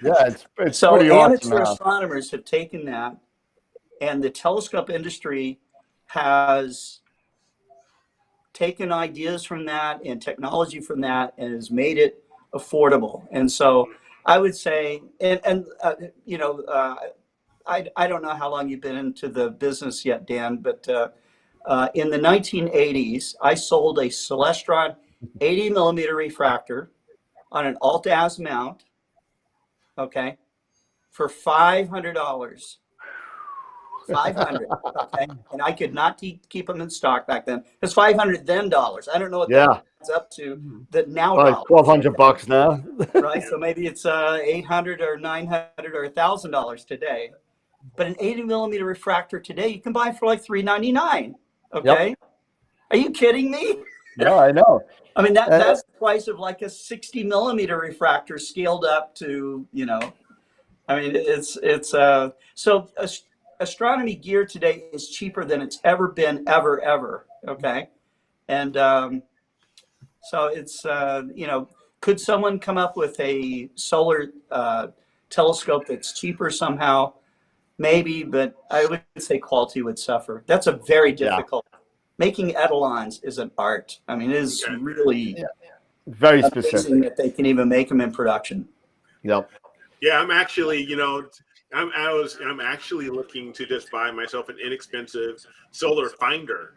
D: It's
H: so
D: pretty
H: amateur
D: awesome.
H: Astronomers have taken that, and the telescope industry has taken ideas from that and technology from that and has made it affordable. And so I would say, I don't know how long you've been into the business yet, Dan, but in the 1980s, I sold a Celestron 80 millimeter refractor on an Alt-Az mount, okay, for $500. 500, okay, and I could not keep them in stock back then. It's $500 then dollars. I don't know what that's up to. That now
D: $1,200 now,
H: right? So maybe it's $800 or $900 or $1,000 today. But an 80 millimeter refractor today you can buy for like $399. Okay, are you kidding me?
D: No, I know.
H: I mean that's the price of like a 60 millimeter refractor scaled up to I mean it's so. Astronomy gear today is cheaper than it's ever been, ever. Okay. And so it's, could someone come up with a solar telescope that's cheaper somehow? Maybe, but I would say quality would suffer. That's a very difficult. Making etalons is an art. I mean, it is really
D: very specific
H: that they can even make them in production.
D: Yep.
I: Yeah, I'm actually, I'm actually looking to just buy myself an inexpensive solar finder,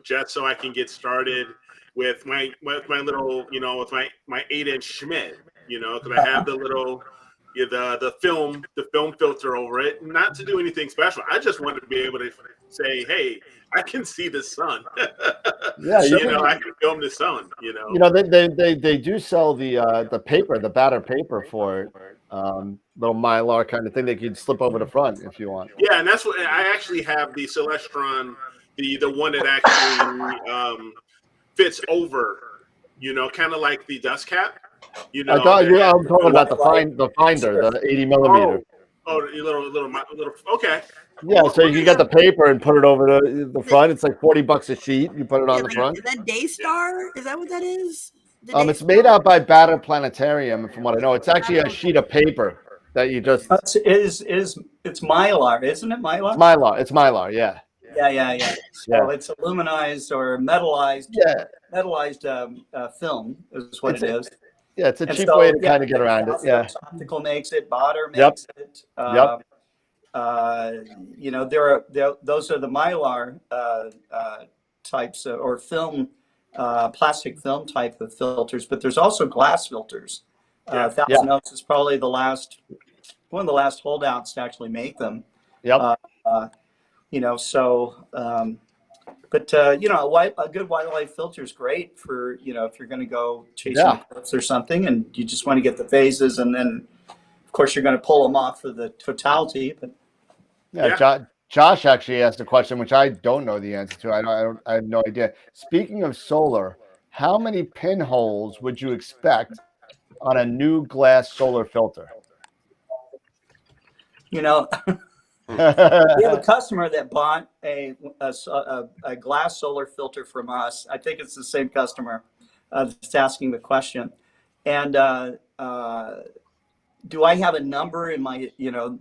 I: just so I can get started with my little, with my 8-inch Schmidt, because I have the little, the film filter over it, not to do anything special. I just wanted to be able to say, hey, I can see the sun. I can film the sun.
D: They do sell the paper, the batter paper for it. Little Mylar kind of thing that you can slip over the front if you want.
I: Yeah, and that's what I actually have, the Celestron, the one that actually fits over, kind of like the dust cap. I'm
D: talking about the finder, the 80 millimeter.
I: Oh, little. Okay.
D: Yeah, so you can get the paper and put it over the front. It's like $40 a sheet. You put it on the front.
J: Is that Daystar? Is that what that is?
D: It's made out by Batter Planetarium, from what I know. It's actually a sheet of paper that you just.
H: It's Mylar, isn't it? Mylar.
D: It's Mylar. Yeah.
H: Yeah. So it's aluminized or metallized.
D: Yeah.
H: Metallized film is what it is.
D: Yeah, it's a cheap way to kind of get around it. Yeah.
H: Optical makes it. Batter makes it. Those are the Mylar types or film, plastic film type of filters, but there's also glass filters Thousand Oaks is probably one of the last holdouts to actually make them.
D: Yep.
H: But a good wildlife filter is great for, if you're going to go chasing cliffs or something and you just want to get the phases, and then of course you're going to pull them off for the totality. But
D: Josh actually asked a question which I don't know the answer to. I have no idea. Speaking of solar, how many pinholes would you expect on a new glass solar filter?
H: We have a customer that bought a glass solar filter from us. I think it's the same customer that's asking the question. And do I have a number in my,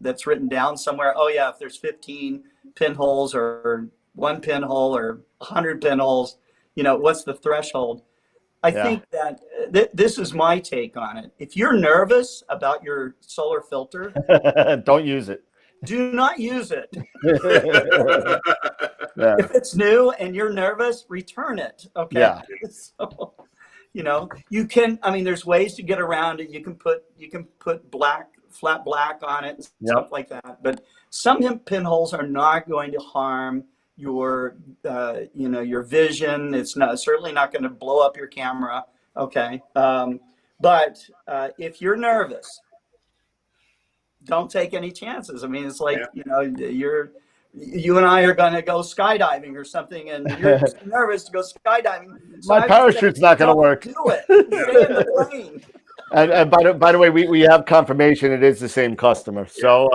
H: that's written down somewhere? Oh yeah, if there's 15 pinholes or 1 pinhole or 100 pinholes, what's the threshold? I think that this is my take on it. If you're nervous about your solar filter,
D: don't use it.
H: Do not use it. If it's new and you're nervous, return it. Okay.
D: Yeah.
H: So, you can. I mean, there's ways to get around it. You can put flat black on it, and stuff like that. But some pinholes are not going to harm your vision. It's certainly not going to blow up your camera. Okay. But if you're nervous, don't take any chances. I mean, it's like, you and I are going to go skydiving or something, and you're just nervous to go skydiving. So
D: my parachute's not going to work.
H: Do it. Stay in the plane.
D: And by the way, we have confirmation it is the same customer. So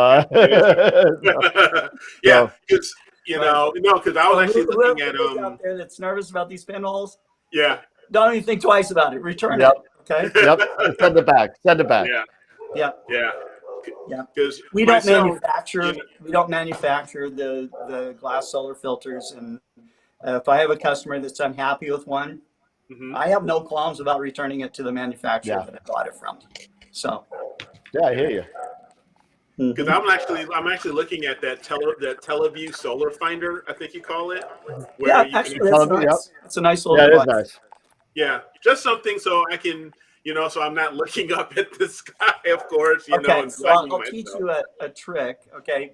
I: yeah, because because I was actually looking at
H: out there that's nervous about these pinholes.
I: Yeah.
H: Don't even think twice about it. Return it. Okay.
D: Yep. Send it back.
I: Yeah.
H: Yeah.
I: Yeah.
H: Yeah,
I: because
H: we don't manufacture the glass solar filters, and if I have a customer that's unhappy with one, I have no qualms about returning it to the manufacturer that I bought it from. So,
D: I hear you.
I: Because I'm actually looking at that Teleview solar finder, I think you call it.
H: It's a nice little device.
D: It is nice.
I: Yeah, just something so I can. So I'm not looking up at the sky, of course.
H: Okay, so I'll teach you a trick. Okay,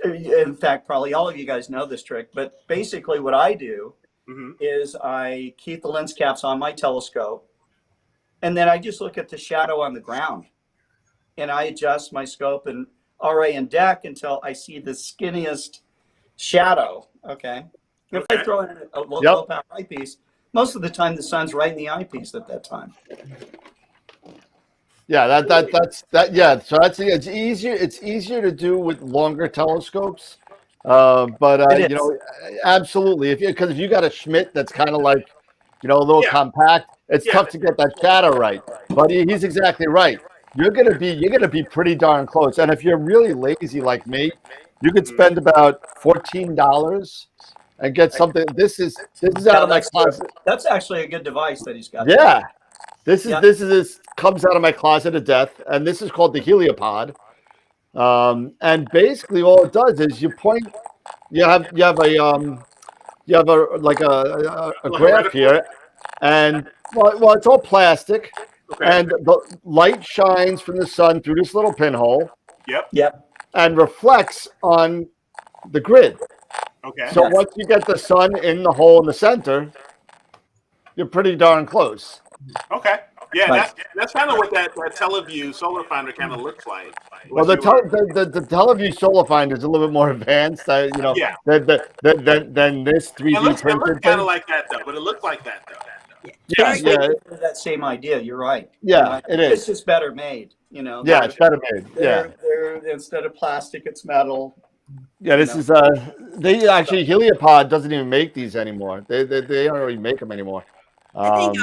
H: in fact, probably all of you guys know this trick. But basically, what I do is I keep the lens caps on my telescope, and then I just look at the shadow on the ground, and I adjust my scope and RA and deck until I see the skinniest shadow. Okay, if I throw in a low power eyepiece, most of the time the sun's right in the eyepiece at that time.
D: Yeah, So it's easier. It's easier to do with longer telescopes, but absolutely. Because if you got a Schmidt that's kind of like, a little compact, it's tough to get that shadow right. But he's exactly right. You're gonna be pretty darn close. And if you're really lazy like me, you could spend about $14 and get something. This is out of my closet.
H: That's actually a good device that he's got.
D: Yeah. This comes out of my closet of death, and this is called the Heliopod. And basically all it does is you point, you have a graph here, and well it's all plastic, and the light shines from the sun through this little pinhole.
H: Yep.
D: And reflects on the grid.
I: Okay.
D: So once you get the sun in the hole in the center, you're pretty darn close.
I: Okay. Yeah, that's kind of what that Teleview solar finder kind of looks like.
D: Well, the Teleview solar finder is a little bit more advanced, than this 3D
I: printed. It looks kind of like that though, but it looks like that though.
H: Yeah. That same idea. You're right.
D: Yeah, it is.
H: It's just better made.
D: Yeah, it's better made.
H: They're instead of plastic, it's metal.
D: Yeah, this is they actually Heliopod doesn't even make these anymore. They don't really make them anymore.
J: I think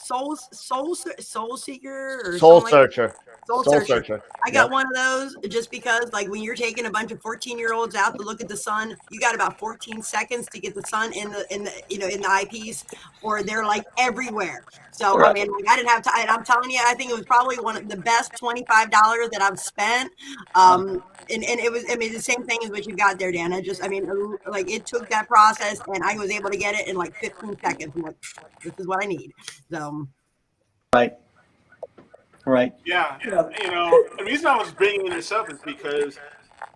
J: Soul Seeker or
D: Soul Searcher.
J: Soul Searcher. I got one of those just because, like, when you're taking a bunch of 14-year-olds out to look at the sun, you got about 14 seconds to get the sun in the eyepiece, or they're like everywhere. So I mean, I didn't have time. I'm telling you, I think it was probably one of the best $25 that I've spent. And it was, I mean, the same thing as what you got there, Dan. It took that process, and I was able to get it in like 15 seconds. I'm like, this is what I need. So.
H: Right. Right.
I: Yeah, you know, the reason I was bringing this up is because,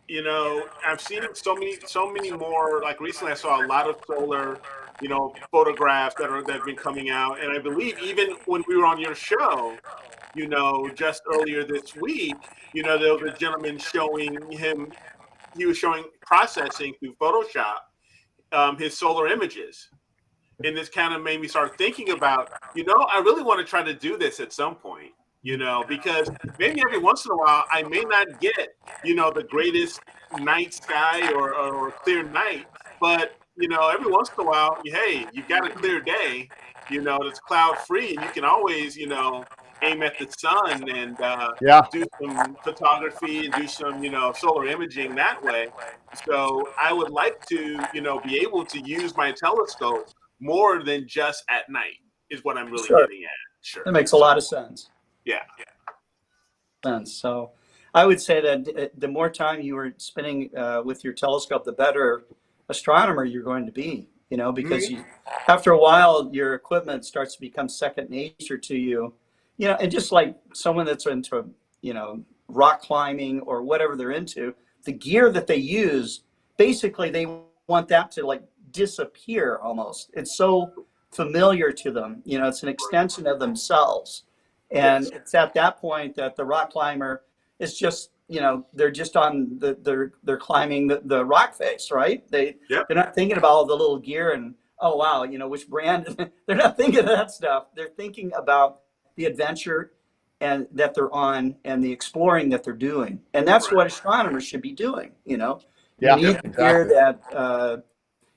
I: you know, I've seen so many more. Like recently, I saw a lot of solar, you know, photographs that have been coming out, and I believe even when we were on your show, you know, just earlier this week, you know, there was a gentleman showing him. He was showing processing through Photoshop his solar images. And this kind of made me start thinking about, you know, I really want to try to do this at some point, you know, because maybe every once in a while I may not get, you know, the greatest night sky or clear night, but, you know, every once in a while, hey, you've got a clear day, you know, that's cloud free, and you can always, you know, aim at the sun and do some photography and do some, you know, solar imaging that way. So I would like to, you know, be able to use my telescope more than just at night is what I'm really getting at. Sure.
H: That makes a lot of sense.
I: Yeah.
H: So I would say that the more time you are spending with your telescope, the better astronomer you're going to be, you know, because after a while, your equipment starts to become second nature to you, you know, and just like someone that's into, you know, rock climbing or whatever they're into, the gear that they use, basically they want that to like disappear almost. It's so familiar to them, you know, it's an extension of themselves. And it's at that point that the rock climber is just, you know, they're just on they're climbing the rock face, right? They're not thinking about all the little gear and, oh wow, you know, which brand. They're not thinking of that stuff. They're thinking about the adventure and that they're on and the exploring that they're doing. And that's what astronomers should be doing, you know. You need gear that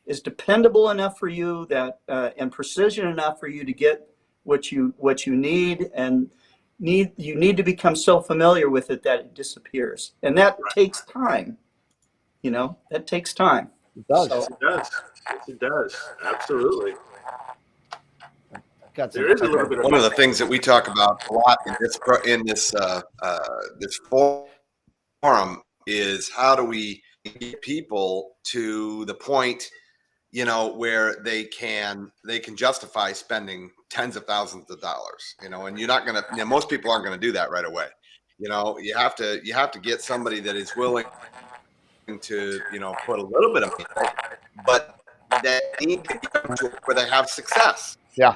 H: is dependable enough for you, that and precision enough for you to get what you need, and you need to become so familiar with it that it disappears, and that takes time. You know, that takes time.
D: It does.
I: So, it does. Yes, it does. Absolutely.
F: There is a little bit of one of the things that we talk about a lot in this forum is how do we get people to the point, you know, where they can justify spending tens of thousands of dollars, you know, and you're not going to, you know, most people aren't going to do that right away. You know, you have to get somebody that is willing to, you know, put a little bit of money, but they need to get to where they have success.
D: Yeah.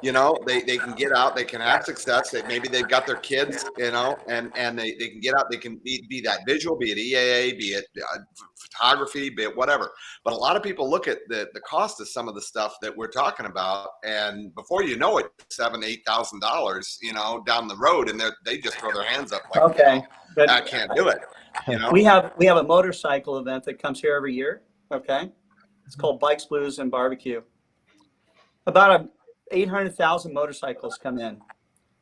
F: You know, they can get out, they can have success. Maybe they've got their kids, you know, and they can get out, they can be that visual, be it EAA, be it photography, be it whatever. But a lot of people look at the cost of some of the stuff that we're talking about, and before you know it, $7,000-8,000, you know, down the road, and they just throw their hands up like,
H: okay, but
F: I can't do it. You know,
H: we have a motorcycle event that comes here every year. Okay, it's called Bikes, Blues, and Barbecue. About 800,000 motorcycles come in.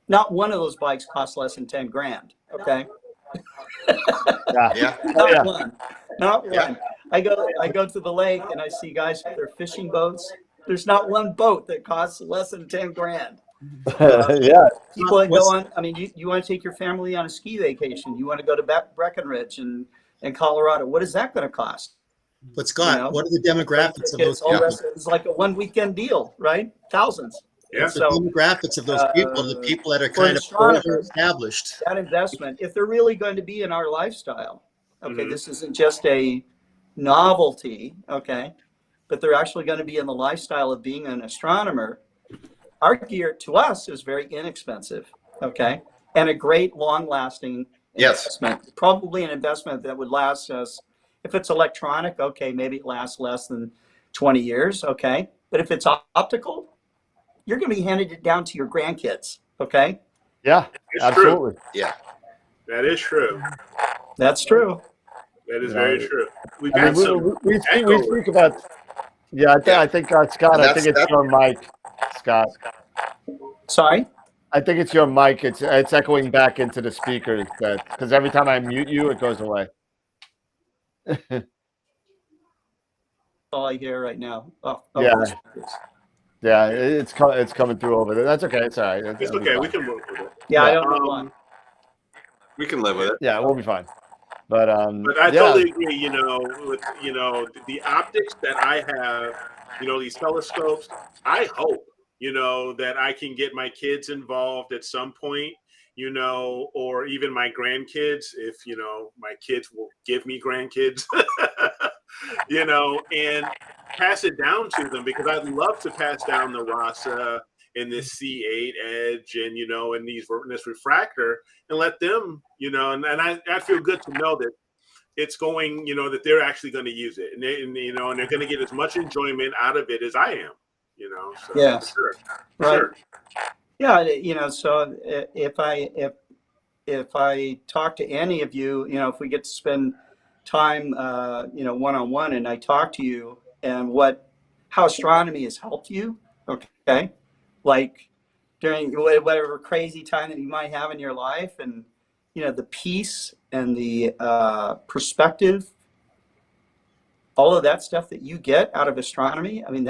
H: Not one of those bikes costs less than 10 grand. Okay. Not one. I go to the lake and I see guys with their fishing boats. There's not one boat that costs less than 10 grand. People that go on. I mean, you want to take your family on a ski vacation. You want to go to Breckenridge in Colorado. What is that going to cost?
G: But Scott, you know, what are the demographics of those people?
H: It's like a one weekend deal, right? Thousands.
G: Yeah. So, the demographics of those people, the people that are kind of older established.
H: That investment, if they're really going to be in our lifestyle, okay, this isn't just a novelty, okay, but they're actually going to be in the lifestyle of being an astronomer. Our gear to us is very inexpensive, okay, and a great long-lasting investment. Probably an investment that would last us. If it's electronic, okay, maybe it lasts less than 20 years, okay? But if it's optical, you're going to be handing it down to your grandkids, okay?
D: Yeah,
I: it's
D: absolutely.
I: True. Yeah. That is true.
H: That's true.
I: That is very true.
D: We speak about, I think Scott, I think it's your mic, Scott.
H: Sorry?
D: I think it's your mic. It's echoing back into the speakers, because every time I mute you, it goes away.
H: All I hear right now.
D: Yeah, it's coming through over there. That's okay. It's all right.
I: It's okay. We can work with it.
H: Yeah, I don't know why.
F: We can live with it.
D: Yeah, we'll be fine. But
I: I totally agree. You know, with the optics that I have, you know, these telescopes. I hope you know, that I can get my kids involved at some point, you know, or even my grandkids, if, you know, my kids will give me grandkids, you know, and pass it down to them, because I'd love to pass down the RASA and this C8 edge and, you know, and this refractor, and let them, you know, and I feel good to know that it's going, you know, that they're actually going to use it, and you know, and they're going to get as much enjoyment out of it as I am, you know. So,
H: Yes.
I: sure.
H: Right.
I: Sure.
H: Yeah, you know, so if I talk to any of you, you know, if we get to spend time, you know, one-on-one, and I talk to you and how astronomy has helped you, okay, like during whatever crazy time that you might have in your life, and, you know, the peace and the perspective, all of that stuff that you get out of astronomy. I mean,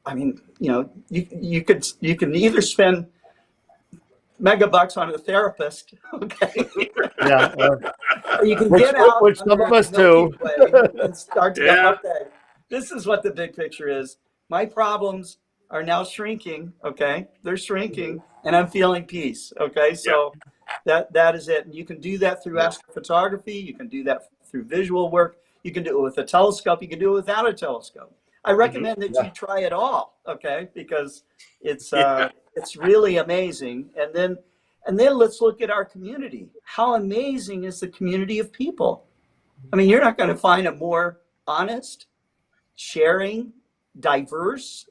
H: I mean, you know, you can either spend megabucks on a therapist, okay?
D: Yeah.
H: Or you can
D: Which-
H: get out
D: which some
H: under
D: of us
H: the Milky
D: do.
H: Way and start to
I: Yeah.
H: go, okay, this is what the big picture is. My problems are now shrinking, okay? They're shrinking, and I'm feeling peace, okay? So that is it. And you can do that through astrophotography. You can do that through visual work. You can do it with a telescope. You can do it without a telescope. I recommend that you try it all, okay? Because it's really amazing. And then let's look at our community. How amazing is the community of people? I mean, you're not going to find a more honest, sharing, diverse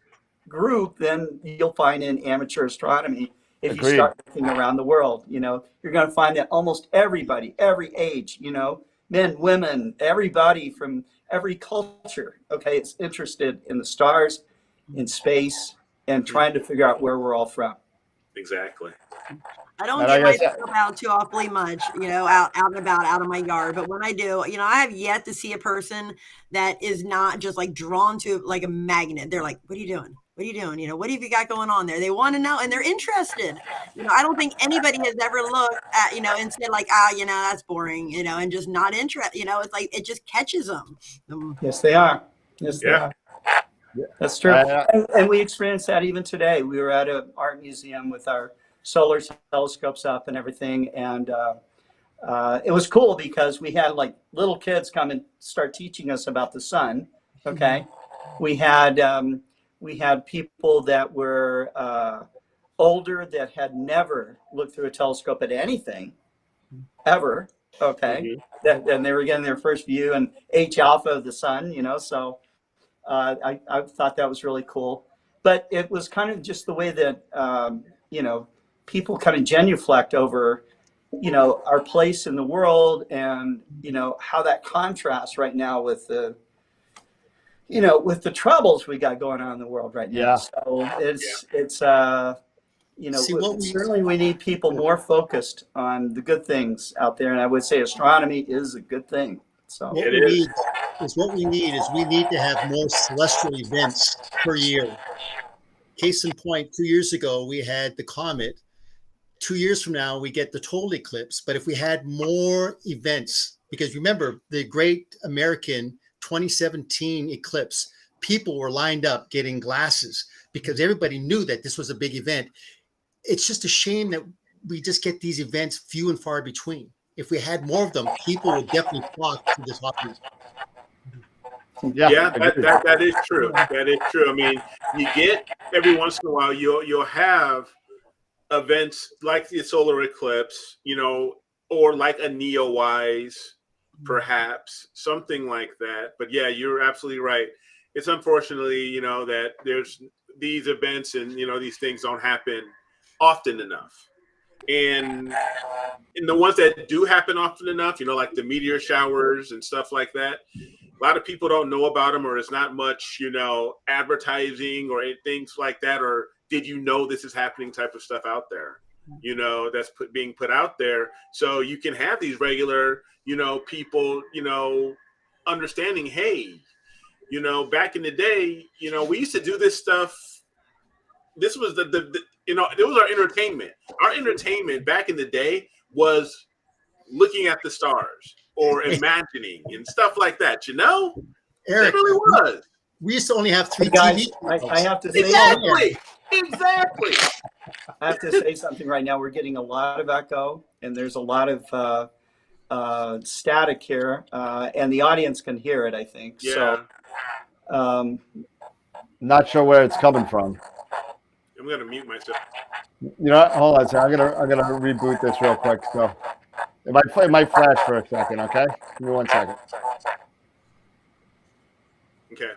H: group than you'll find in amateur astronomy if
D: Agreed.
H: you start looking around the world. You know, you're going to find that almost everybody, every age, you know, men, women, everybody from every culture, okay, is interested in the stars, in space, and trying to figure out where we're all from.
I: Exactly.
J: I don't
D: And I
J: get
D: guess-
J: myself out too awfully much, you know, out and about, out of my yard. But when I do, you know, I have yet to see a person that is not just like drawn to like a magnet. They're like, what are you doing? What are you doing? You know, what have you got going on there? They want to know, and they're interested. You know, I don't think anybody has ever looked at, you know, and said like, you know, that's boring, you know, and just not interested. You know, it's like, it just catches them.
H: Yes, they are. Yes, they are. That's true. And we experienced that even today. We were at an art museum with our solar telescopes up and everything. And it was cool because we had like little kids come and start teaching us about the sun. Okay. We had people that were older that had never looked through a telescope at anything ever. Okay. And they were getting their first view and H alpha of the sun, you know, so I thought that was really cool. But it was kind of just the way that, you know, people kind of genuflect over, you know, our place in the world, and, you know, how that contrasts right now with the, you know, with the troubles we got going on in the world right now.
D: Yeah.
H: So it's you know, certainly we need people more focused on the good things out there. And I would say astronomy is a good thing. So
G: What we need is we need to have more celestial events per year. Case in point, 2 years ago, we had the comet. 2 years from now, we get the total eclipse. But if we had more events, because remember the great American 2017 eclipse, people were lined up getting glasses because everybody knew that this was a big event. It's just a shame that we just get these events few and far between. If we had more of them, people would definitely flock to this hobby.
I: Yeah, that is true. That is true. I mean, you get every once in a while you'll have events like the solar eclipse, you know, or like a Neowise, perhaps something like that. But yeah, you're absolutely right. It's unfortunately, you know, that there's these events and, you know, these things don't happen often enough. And the ones that do happen often enough, you know, like the meteor showers and stuff like that, a lot of people don't know about them, or there's not much, you know, advertising or things like that, or did you know this is happening type of stuff out there, you know, that's being put out there. So you can have these regular, you know, people, you know, understanding, hey, you know, back in the day, you know, we used to do this stuff. This was the you know, it was our entertainment. Our entertainment back in the day was looking at the stars or imagining and stuff like that, you know?
G: Eric,
I: It really was.
G: We used to only have 3
H: Guys,
G: TV.
H: I have to say
I: Exactly.
H: I have to say something right now. We're getting a lot of echo, and there's a lot of static here, and the audience can hear it, I think.
I: Yeah.
H: So,
D: Not sure where it's coming from.
I: I'm gonna mute myself.
D: You know what? Hold on a second. I'm gonna reboot this real quick. So it might flash for a second, okay? Give me 1 second.
I: Okay.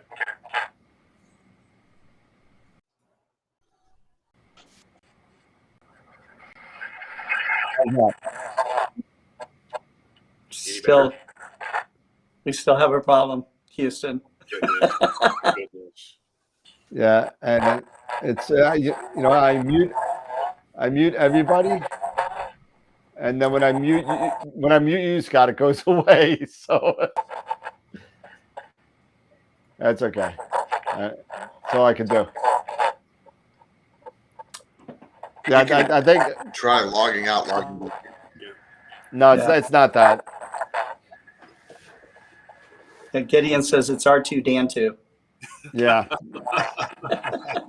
H: still, we still have a problem, Houston.
I: Goodness.
D: Yeah, and it's you know, I mute everybody, and then when I mute you, Scott, it goes away. So that's okay. That's all I can do. Yeah, I think
F: Try logging out, logging in.
D: no,
H: Yeah.
D: it's not that.
H: And Gideon says it's R2 Dan2.
D: Yeah.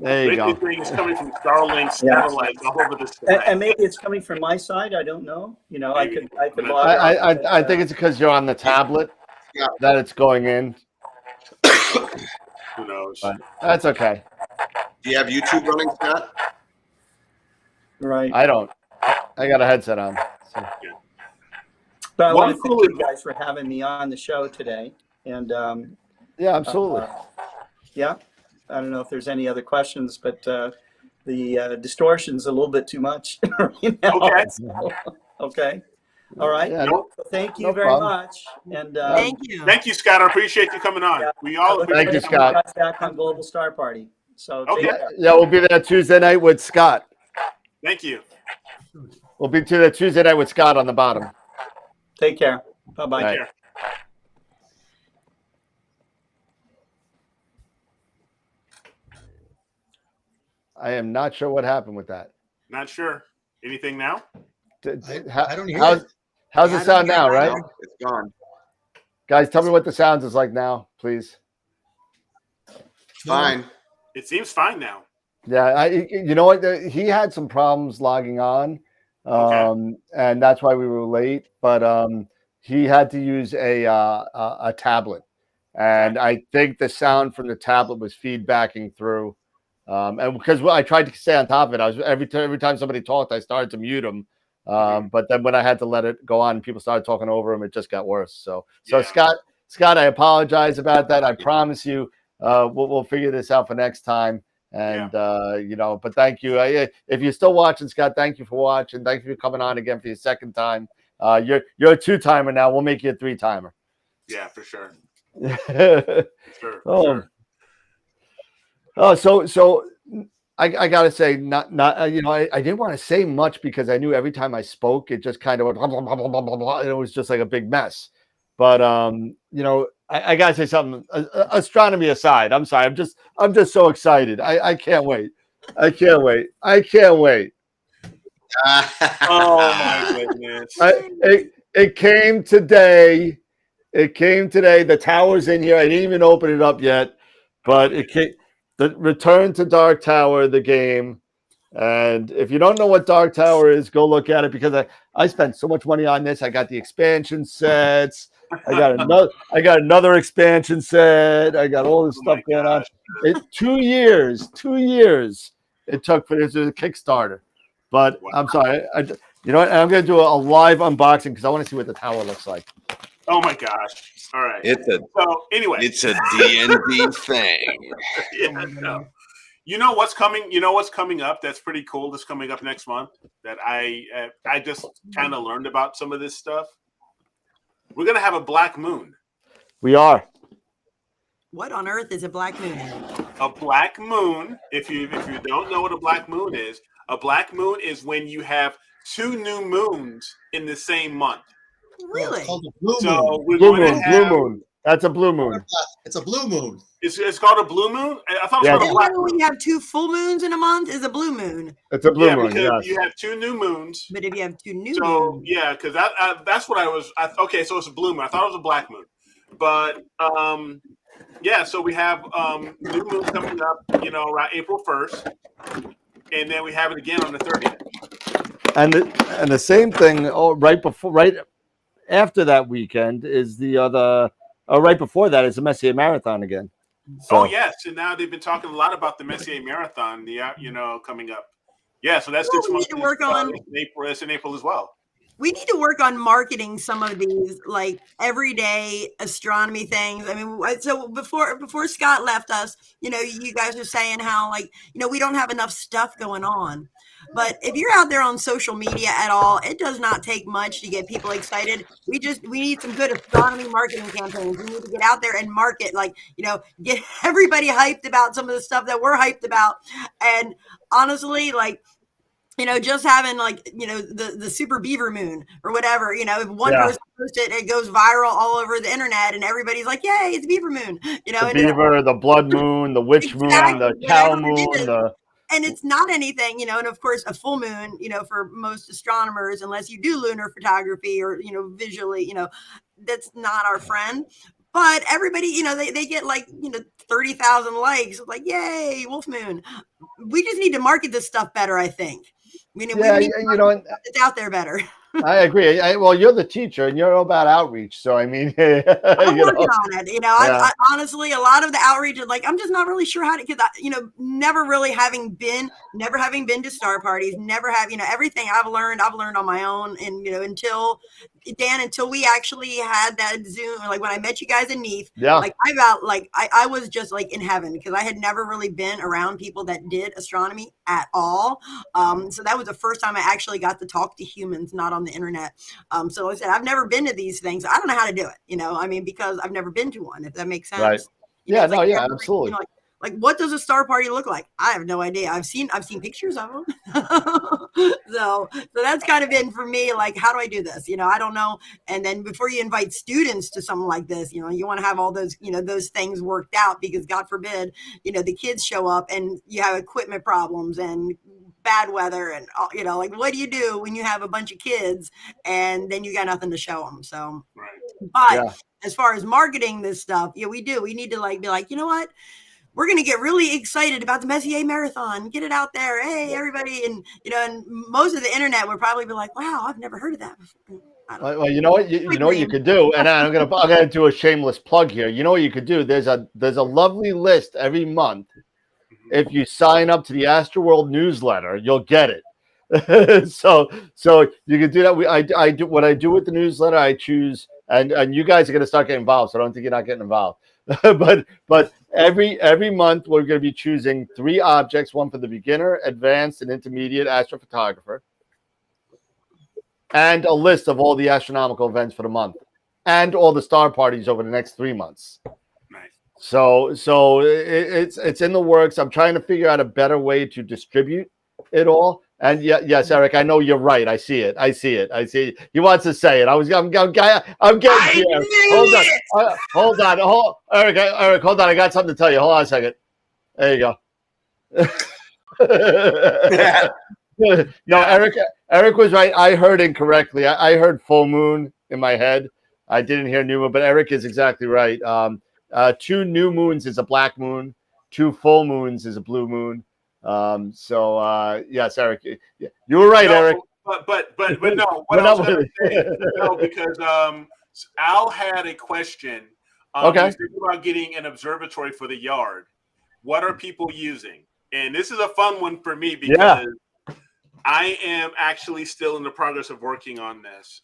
D: There you go.
I: Everything is coming from Starlink
H: Yeah.
I: satellites all over the sky.
H: And maybe it's coming from my side. I don't know. You know, I could log
D: I think it's because you're on the tablet that it's going in.
I: Who knows?
D: But that's okay.
F: Do you have YouTube running, Scott?
H: right.
D: I don't. I got a headset on. So.
H: But I want to
I: One
H: thank you guys for having me on the show today. And
D: Yeah, absolutely.
H: yeah, I don't know if there's any other questions, but the distortion's a little bit too much right now.
I: Okay.
H: So, okay. All right.
D: Yeah,
H: Well, thank you
D: no
H: very
D: problem.
H: much. And
J: Thank you.
I: Thank you, Scott. I appreciate you coming on.
H: Yeah.
I: We all
D: Thank you,
I: appreciate
D: Scott.
H: Guys back on Global Star Party. So
I: Okay.
H: take care.
D: Yeah, we'll be there Tuesday night with Scott.
I: Thank you.
D: We'll be to the Tuesday night with Scott on the bottom.
H: Take care. Bye-bye.
D: Right.
I: Care.
D: I am not sure what happened with that.
I: Not sure. Anything now?
G: I don't hear
D: how's,
G: it.
D: how's
J: Yeah,
D: it
J: I
D: sound
J: don't
D: now,
J: hear it
D: right?
J: either.
F: It's gone.
D: Guys, tell me what the sound is like now, please.
F: Fine.
I: It seems fine now.
D: Yeah, you know what? He had some problems logging on, and that's why we were late. But he had to use a tablet, and I think the sound from the tablet was feedbacking through. And because I tried to stay on top of it, I was every time somebody talked, I started to mute them. But then when I had to let it go on, people started talking over him. It just got worse. So
I: Yeah.
D: Scott, I apologize about that. I promise you, we'll figure this out for next time. And you know, but thank you. If you're still watching, Scott, thank you for watching. Thank you for coming on again for your second time. You're a 2-timer now. We'll make you a 3-timer.
I: Yeah, for sure.
D: Sure. Oh, so I gotta say, not you know, I didn't want to say much because I knew every time I spoke, it just kind of went blah, blah, blah, blah, blah, blah, and it was just like a big mess. But you know, I gotta say something. Astronomy aside, I'm sorry. I'm just so excited. I can't wait. I can't wait.
I: Oh my goodness.
D: It came today. The tower's in here. I didn't even open it up yet, but it came. The Return to Dark Tower, the game. And if you don't know what Dark Tower is, go look at it because I spent so much money on this. I got the expansion sets. I got another expansion set. I got all this stuff going on. 2 years it took for this as a Kickstarter. But I'm sorry. You know what? I'm going to do a live unboxing because I want to see what the tower looks like.
I: Oh my gosh. All right. So anyway.
F: It's a D&D thing.
I: Yeah, no. You know what's coming up that's pretty cool that's coming up next month that I just kind of learned about some of this stuff. We're going to have a black moon.
D: We are.
J: What on earth is a black moon?
I: A black moon, if you don't know what a black moon is when you have 2 new moons in the same month.
J: Really?
G: It's called a blue
I: So
G: moon.
I: we're
D: Blue
I: going
D: moon.
I: to have,
D: Blue moon. That's a blue moon.
G: It's a blue moon.
I: It's called a blue moon? I thought it
D: Yeah.
I: was called a black moon.
J: When you have 2 full moons in a month is a blue moon.
D: It's a blue
I: Yeah,
D: moon.
I: because
D: Yes.
I: you have 2 new moons.
J: But if you have 2 new
I: So
J: moons,
I: yeah, because that's what okay, so it's a blue moon. I thought it was a black moon, but Yeah, so we have new moon coming up, around April 1st, and then we have it again on the 30th.
D: And the same thing. Oh, right after that weekend is the other. Oh, right before that is the Messier Marathon again. So,
I: oh yes, and now they've been talking a lot about the Messier Marathon, coming up. Yeah, so that's this month.
J: To work on
I: in April. It's in April as well.
J: We need to work on marketing some of these like everyday astronomy things. I mean, so before Scott left us, you guys are saying how we don't have enough stuff going on. But if you're out there on social media at all, it does not take much to get people excited. We need some good astronomy marketing campaigns. We need to get out there and market, get everybody hyped about some of the stuff that we're hyped about. And honestly, just having the super beaver moon or whatever, if one person posts it, it goes viral all over the internet and everybody's like, yay, it's beaver moon,
D: the beaver, the blood moon, the witch moon, the cow moon,
J: and it's not anything, and of course a full moon, for most astronomers, unless you do lunar photography or, visually, that's not our friend. But everybody, they get 30,000 likes, like, yay, wolf moon. We just need to market this stuff better, I think. We need it's out there better.
D: I agree. Well, you're the teacher and you're all about outreach. So, I mean,
J: I'm working on it. I honestly, a lot of the outreach is I'm just not really sure how to, because never having been to star parties, never have, everything I've learned on my own. And, until we actually had that Zoom, when I met you guys in Neath, I was just in heaven because I had never really been around people that did astronomy at all. So that was the first time I actually got to talk to humans, not on the internet. So like I said, I've never been to these things. I don't know how to do it, because I've never been to one, if that makes sense.
D: Right. Absolutely.
J: What does a star party look like? I have no idea. I've seen pictures of them. so that's kind of been for me, how do I do this? I don't know. And then before you invite students to something like this, you want to have all those, those things worked out, because God forbid, the kids show up and you have equipment problems and bad weather and what do you do when you have a bunch of kids and then you got nothing to show them? So, but as far as marketing this stuff, we need to be like, you know what? We're going to get really excited about the Messier Marathon, get it out there. Hey, everybody. And, and most of the internet would probably be like, wow, I've never heard of that before.
D: Well, you know what you could do, and I'm gonna do a shameless plug here. You know what you could do? There's a lovely list every month. If you sign up to the AstroWorld newsletter, you'll get it. so you can do that. I do what I do with the newsletter. I choose, and you guys are gonna start getting involved. So I don't think you're not getting involved. but every month we're going to be choosing 3 objects: one for the beginner, advanced, and intermediate astrophotographer, and a list of all the astronomical events for the month, and all the star parties over the next 3 months.
I: Nice.
D: So it's in the works. I'm trying to figure out a better way to distribute it all. And yes, Eric, I know you're right. I see it. He wants to say it. I'm getting here. Hold on. Eric, hold on. I got something to tell you. Hold on a second. There you go. No, Eric was right. I heard incorrectly. I heard full moon in my head. I didn't hear new moon, but Eric is exactly right. 2 new moons is a black moon. 2 full moons is a blue moon. Yes, Eric, you were right, Eric.
I: But no, what I was going to say, no, because Al had a question.
D: Okay.
I: He's thinking about getting an observatory for the yard. What are people using? And this is a fun one for me because I am actually still in the progress of working on this.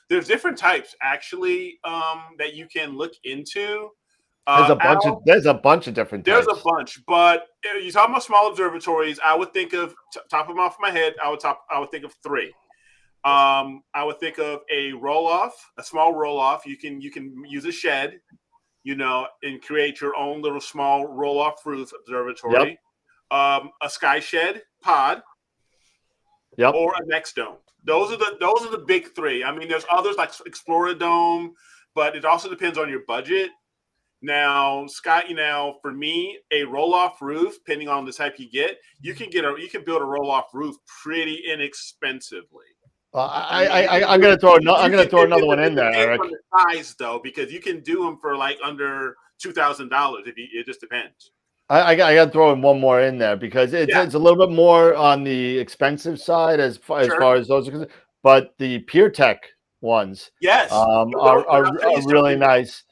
I: There's different types actually that you can look into.
D: There's a bunch of different types.
I: There's a bunch, but you're talking about small observatories. I would think of top them off my head. I would think of 3. I would think of a small roll-off. You can use a shed, and create your own little small roll-off roof observatory. Yep. A sky shed pod.
D: Yep.
I: Or a next dome. Those are the big 3. I mean, there's others like Exploradome, but it also depends on your budget. Now, Scott, for me, a roll-off roof, depending on the type you get, you can build a roll-off roof pretty inexpensively.
D: I'm gonna throw another one in there, Eric.
I: On the size though, because you can do them for like under $2,000 it just depends.
D: I got to throw in one more in there because it's a little bit more on the expensive side as far as those are concerned. But the PureTech ones,
I: yes,
D: are really nice.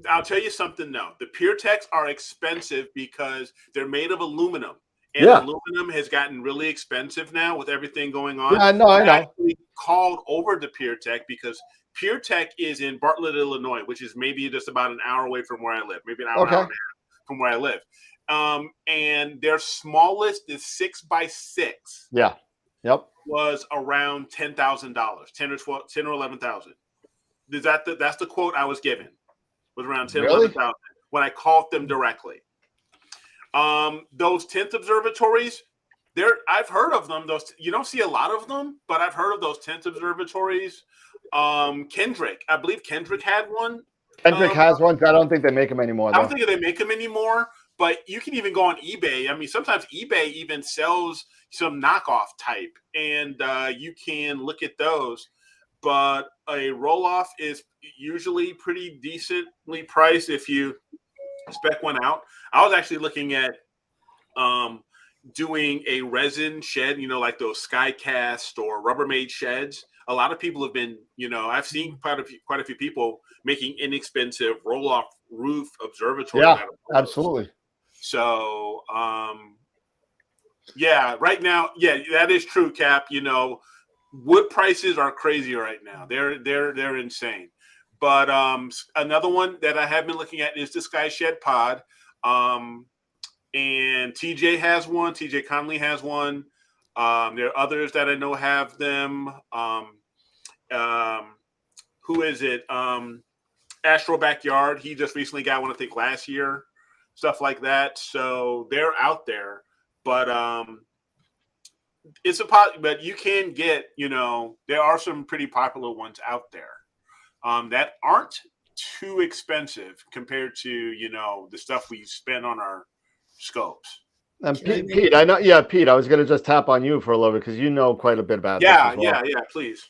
I: I'll tell you something though. The PureTechs are expensive because they're made of aluminum. And aluminum has gotten really expensive now with everything going on.
D: Yeah, I know.
I: Actually called over to PureTech because PureTech is in Bartlett, Illinois, which is maybe just about an hour away from where I live, maybe an hour and a half from where I live. And their smallest is 6x6.
D: Yeah. Yep.
I: Was around $10,000, 10 or 11,000. That's the quote I was given. Was around 10 or 11,000 when I called them directly. Those 10th observatories, I've heard of them. Those you don't see a lot of them, but I've heard of those 10th observatories. Kendrick, I believe Kendrick had one.
D: Kendrick has one. I don't think they make them anymore.
I: I don't think they make them anymore. But you can even go on eBay. I mean, sometimes eBay even sells some knockoff type, and you can look at those. But a roll-off is usually pretty decently priced if you spec one out. I was actually looking at doing a resin shed, like those Skycast or Rubbermaid sheds. A lot of people have been, I've seen quite a few people making inexpensive roll-off roof observatories.
D: Yeah, absolutely.
I: So, right now, that is true, Cap. Wood prices are crazy right now. They're insane. But another one that I have been looking at is the Sky Shed Pod. And TJ has one. TJ Conley has one. There are others that I know have them. Who is it? Astro Backyard. He just recently got one, I think, last year. Stuff like that. So they're out there, but but you can get, there are some pretty popular ones out there that aren't too expensive compared to, the stuff we spend on our scopes.
D: And Pete, I know. Yeah, Pete, I was going to just tap on you for a little bit because you know quite a bit about this as well.
I: Yeah, please.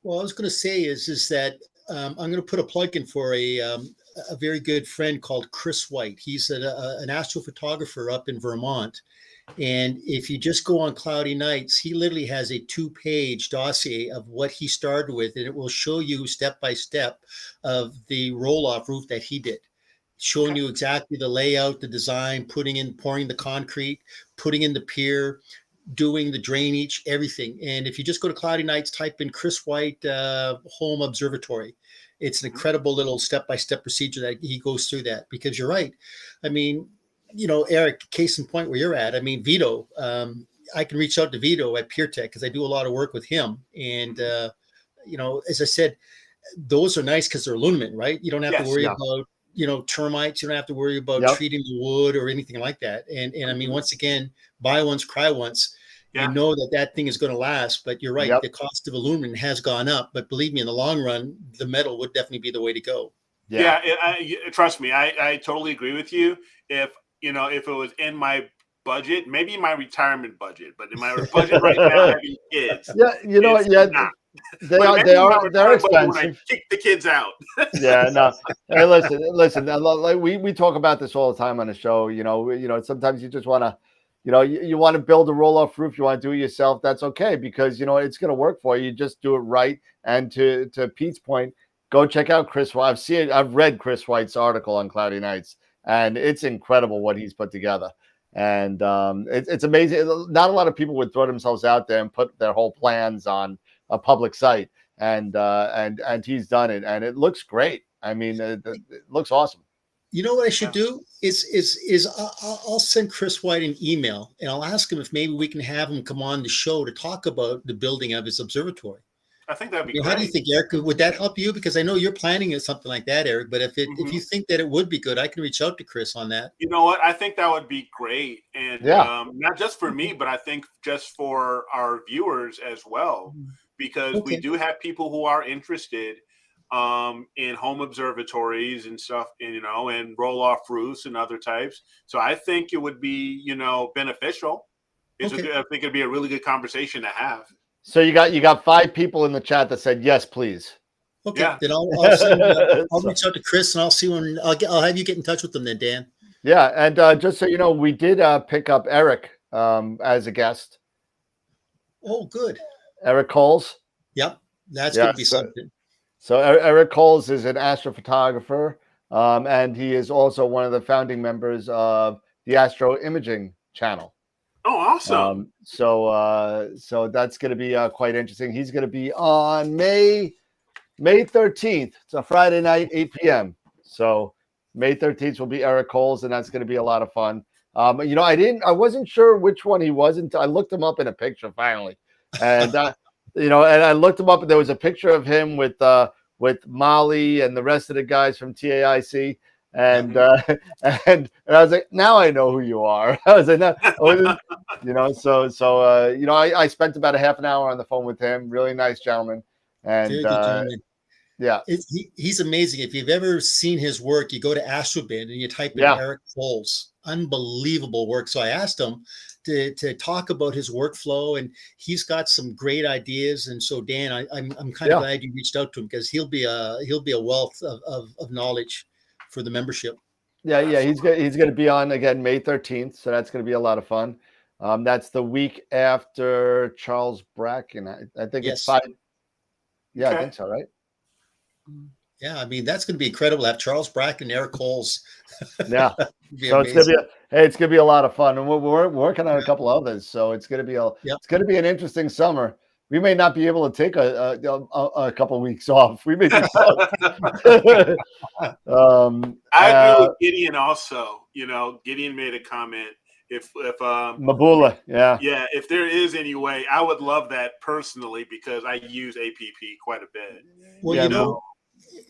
G: Well, I was going to say is that I'm going to put a plug in for a very good friend called Chris White. He's an astrophotographer up in Vermont. And if you just go on Cloudy Nights, he literally has a 2-page dossier of what he started with, and it will show you step by step of the roll-off roof that he did, showing you exactly the layout, the design, pouring the concrete, putting in the pier, doing the drainage, everything. And if you just go to Cloudy Nights, type in Chris White home observatory. It's an incredible little step-by-step procedure that he goes through that, because you're right. I mean, Eric, case in point where you're at, I mean, Vito, I can reach out to Vito at PureTech because I do a lot of work with him. And, as I said, those are nice because they're aluminum, right? You don't have to worry about, termites. You don't have to worry about treating the wood or anything like that. And I mean, once again, buy once, cry once. You know that thing is going to last, but you're right. The cost of aluminum has gone up, but believe me, in the long run, the metal would definitely be the way to go.
I: Trust me, I totally agree with you. If it was in my budget, maybe my retirement budget, but in my budget right now, having kids.
D: They're expensive.
I: When I kick the kids out.
D: Hey, listen. Like we talk about this all the time on the show. Sometimes you just want to. You want to build a roll-off roof, you want to do it yourself, that's okay, because, it's going to work for you. You just do it right. And to Pete's point, go check out Chris White. I've read Chris White's article on Cloudy Nights, and it's incredible what he's put together. And it's amazing. Not a lot of people would throw themselves out there and put their whole plans on a public site. And he's done it, and it looks great. I mean, it looks awesome.
G: You know what I should do is I'll send Chris White an email, and I'll ask him if maybe we can have him come on the show to talk about the building of his observatory.
I: I think that'd be great.
G: How do you think, Eric? Would that help you? Because I know you're planning something like that, Eric. But if you think that it would be good, I can reach out to Chris on that.
I: You know what? I think that would be great, and not just for me, but I think just for our viewers as well, because we do have people who are interested in home observatories and stuff, and roll-off roofs and other types. So I think it would be, beneficial. I think it'd be a really good conversation to have.
D: So you got 5 people in the chat that said yes, please.
G: Okay,
I: Yeah.
G: then I'll reach out to Chris and I'll see when I'll have you get in touch with them then, Dan.
D: Yeah, and just so you know, we did pick up Eric as a guest.
G: Oh, good.
D: Eric Coles.
G: Yep, that's gonna be something.
D: So Eric Coles is an astrophotographer, and he is also one of the founding members of the Astro Imaging channel.
I: Oh, awesome.
D: So that's going to be quite interesting. He's going to be on May 13th. It's a Friday night, 8 p.m. So May 13th will be Eric Coles, and that's going to be a lot of fun. I wasn't sure which one he was until I looked him up in a picture finally, and and I looked him up, and there was a picture of him with Molly and the rest of the guys from TAIC. And and I was like, now I know who you are. I was like, I spent about a half an hour on the phone with him. Really nice gentleman, and yeah,
G: he's amazing. If you've ever seen his work, you go to AstroBin and you type in Eric Coles. Unbelievable work. So I asked him to talk about his workflow, and he's got some great ideas. And so Dan, I'm kind of glad you reached out to him, because he'll be a wealth of knowledge for the membership.
D: Yeah, he's going to be on again May 13th, so that's going to be a lot of fun. That's the week after Charles Bracken. I think it's 5. Yeah, okay. I think so, right?
G: Yeah, I mean, that's going to be incredible. Have Charles Bracken and Eric Coles.
D: Yeah, so it's going to be a lot of fun, and we're working on a couple others. So it's going to be it's going to be an interesting summer. We may not be able to take a couple of weeks off. We may be
I: I agree with Gideon also. Gideon made a comment. If
D: Mabula,
I: if there is any way, I would love that personally, because I use APP quite a bit.
G: Well,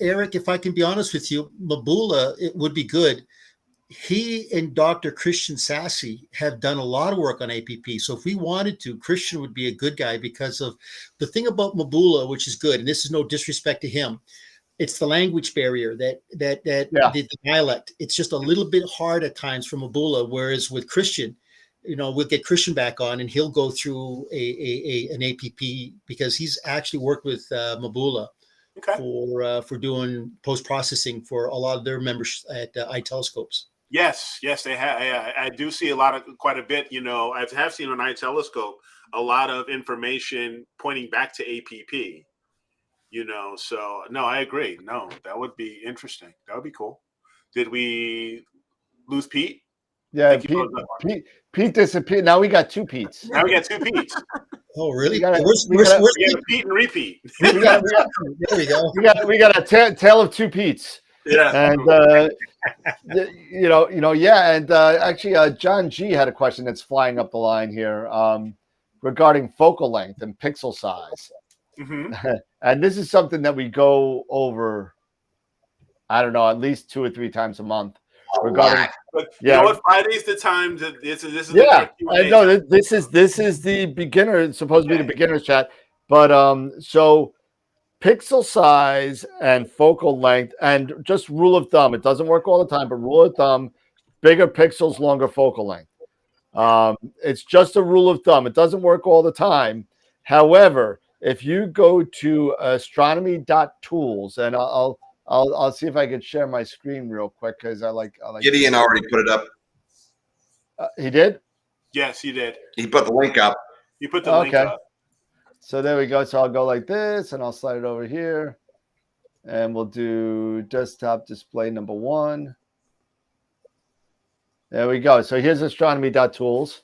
G: Eric, if I can be honest with you, Mabula, it would be good. He and Dr. Christian Sassy have done a lot of work on APP. So if we wanted to, Christian would be a good guy, because of the thing about Mabula, which is good, and this is no disrespect to him, it's the language barrier that the dialect. It's just a little bit hard at times for Mabula, whereas with Christian, we'll get Christian back on and he'll go through an APP, because he's actually worked with Mabula for doing post-processing for a lot of their members at iTelescopes.
I: Yes, they have. I do see quite a bit. I have seen on iTelescope a lot of information pointing back to APP. So no, I agree. No, that would be interesting. That would be cool. Did we lose Pete?
D: Yeah, Pete disappeared. Now we got 2 Petes.
I: Now we got 2 Petes.
G: Oh, really?
I: We got a Pete and repeat.
G: There we go.
D: We got a tale of 2 Petes.
I: Yeah,
D: and and actually, John G had a question that's flying up the line here regarding focal length and pixel size.
I: Mm-hmm.
D: And this is something that we go over, I don't know, at least 2 or 3 times a month. Regarding,
I: you know what? Friday's the time to this is
D: I know this is the beginner. It's supposed to be the beginner's chat, but so pixel size and focal length, and just rule of thumb. It doesn't work all the time, but rule of thumb: bigger pixels, longer focal length. It's just a rule of thumb. It doesn't work all the time. However, if you go to astronomy.tools, and I'll see if I can share my screen real quick, because I like
F: Gideon already put it up.
D: He did?
I: Yes, he did.
F: He put the link up.
I: He put the link up.
D: So there we go. So I'll go like this, and I'll slide it over here, and we'll do desktop display number 1. There we go. So here's astronomy.tools.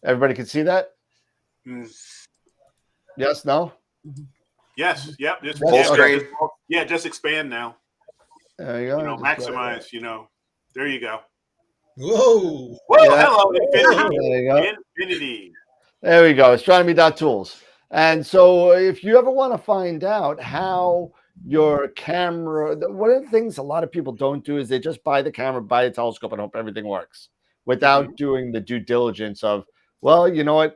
D: Everybody can see that? Yes, no?
I: Yes, yep. Just expand now.
D: There you go.
I: Maximize, there you go.
G: Whoa.
I: Hello, Infinity.
D: There you go.
I: Infinity.
D: There we go. Astronomy.tools. And so if you ever want to find out how your camera, one of the things a lot of people don't do is they just buy the camera, buy a telescope, and hope everything works without doing the due diligence of, well, you know what?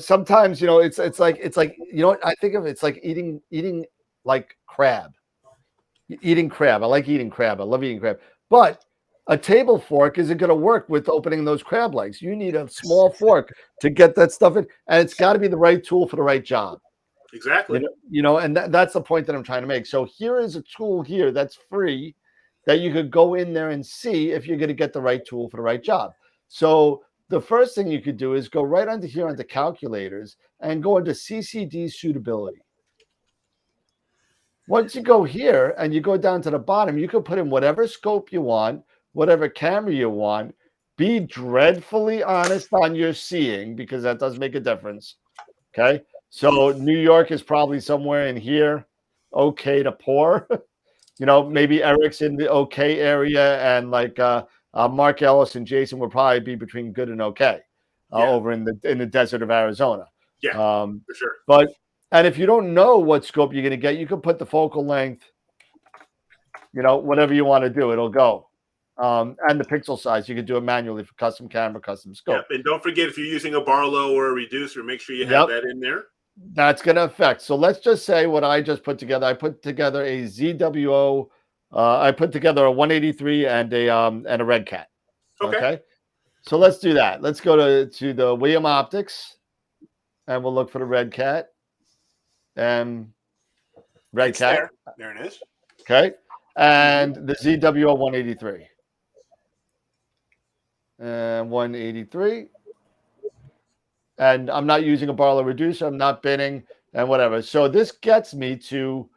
D: Sometimes, it's like, what I think of, it's like eating like crab. Eating crab. I like eating crab. I love eating crab. But A table fork isn't going to work with opening those crab legs. You need a small fork to get that stuff in, and it's got to be the right tool for the right job.
I: Exactly.
D: And that's the point that I'm trying to make. So here is a tool here that's free that you could go in there and see if you're going to get the right tool for the right job. So the first thing you could do is go right under here onto calculators and go into CCD suitability. Once you go here and you go down to the bottom, you can put in whatever scope you want, whatever camera you want. Be dreadfully honest on your seeing, because that does make a difference. Okay. So New York is probably somewhere in here, okay to poor. Maybe Eric's in the okay area, and like Mark Ellis and Jason would probably be between good and okay over in the desert of Arizona.
I: Yeah, for sure.
D: And if you don't know what scope you're going to get, you can put the focal length, whatever you want to do, it'll go. And the pixel size, you can do it manually for custom camera, custom scope.
I: Yep. And don't forget, if you're using a Barlow or a reducer, make sure you have that in there.
D: That's going to affect. So let's just say what I just put together. I put together a ZWO. I put together a 183 and a Red Cat. Okay. So let's do that. Let's go to the William Optics, and we'll look for the Red Cat. Red Cat.
I: There it is.
D: Okay. And the ZWO 183. And 183. And I'm not using a Barlow reducer. I'm not binning and whatever. So this gets me to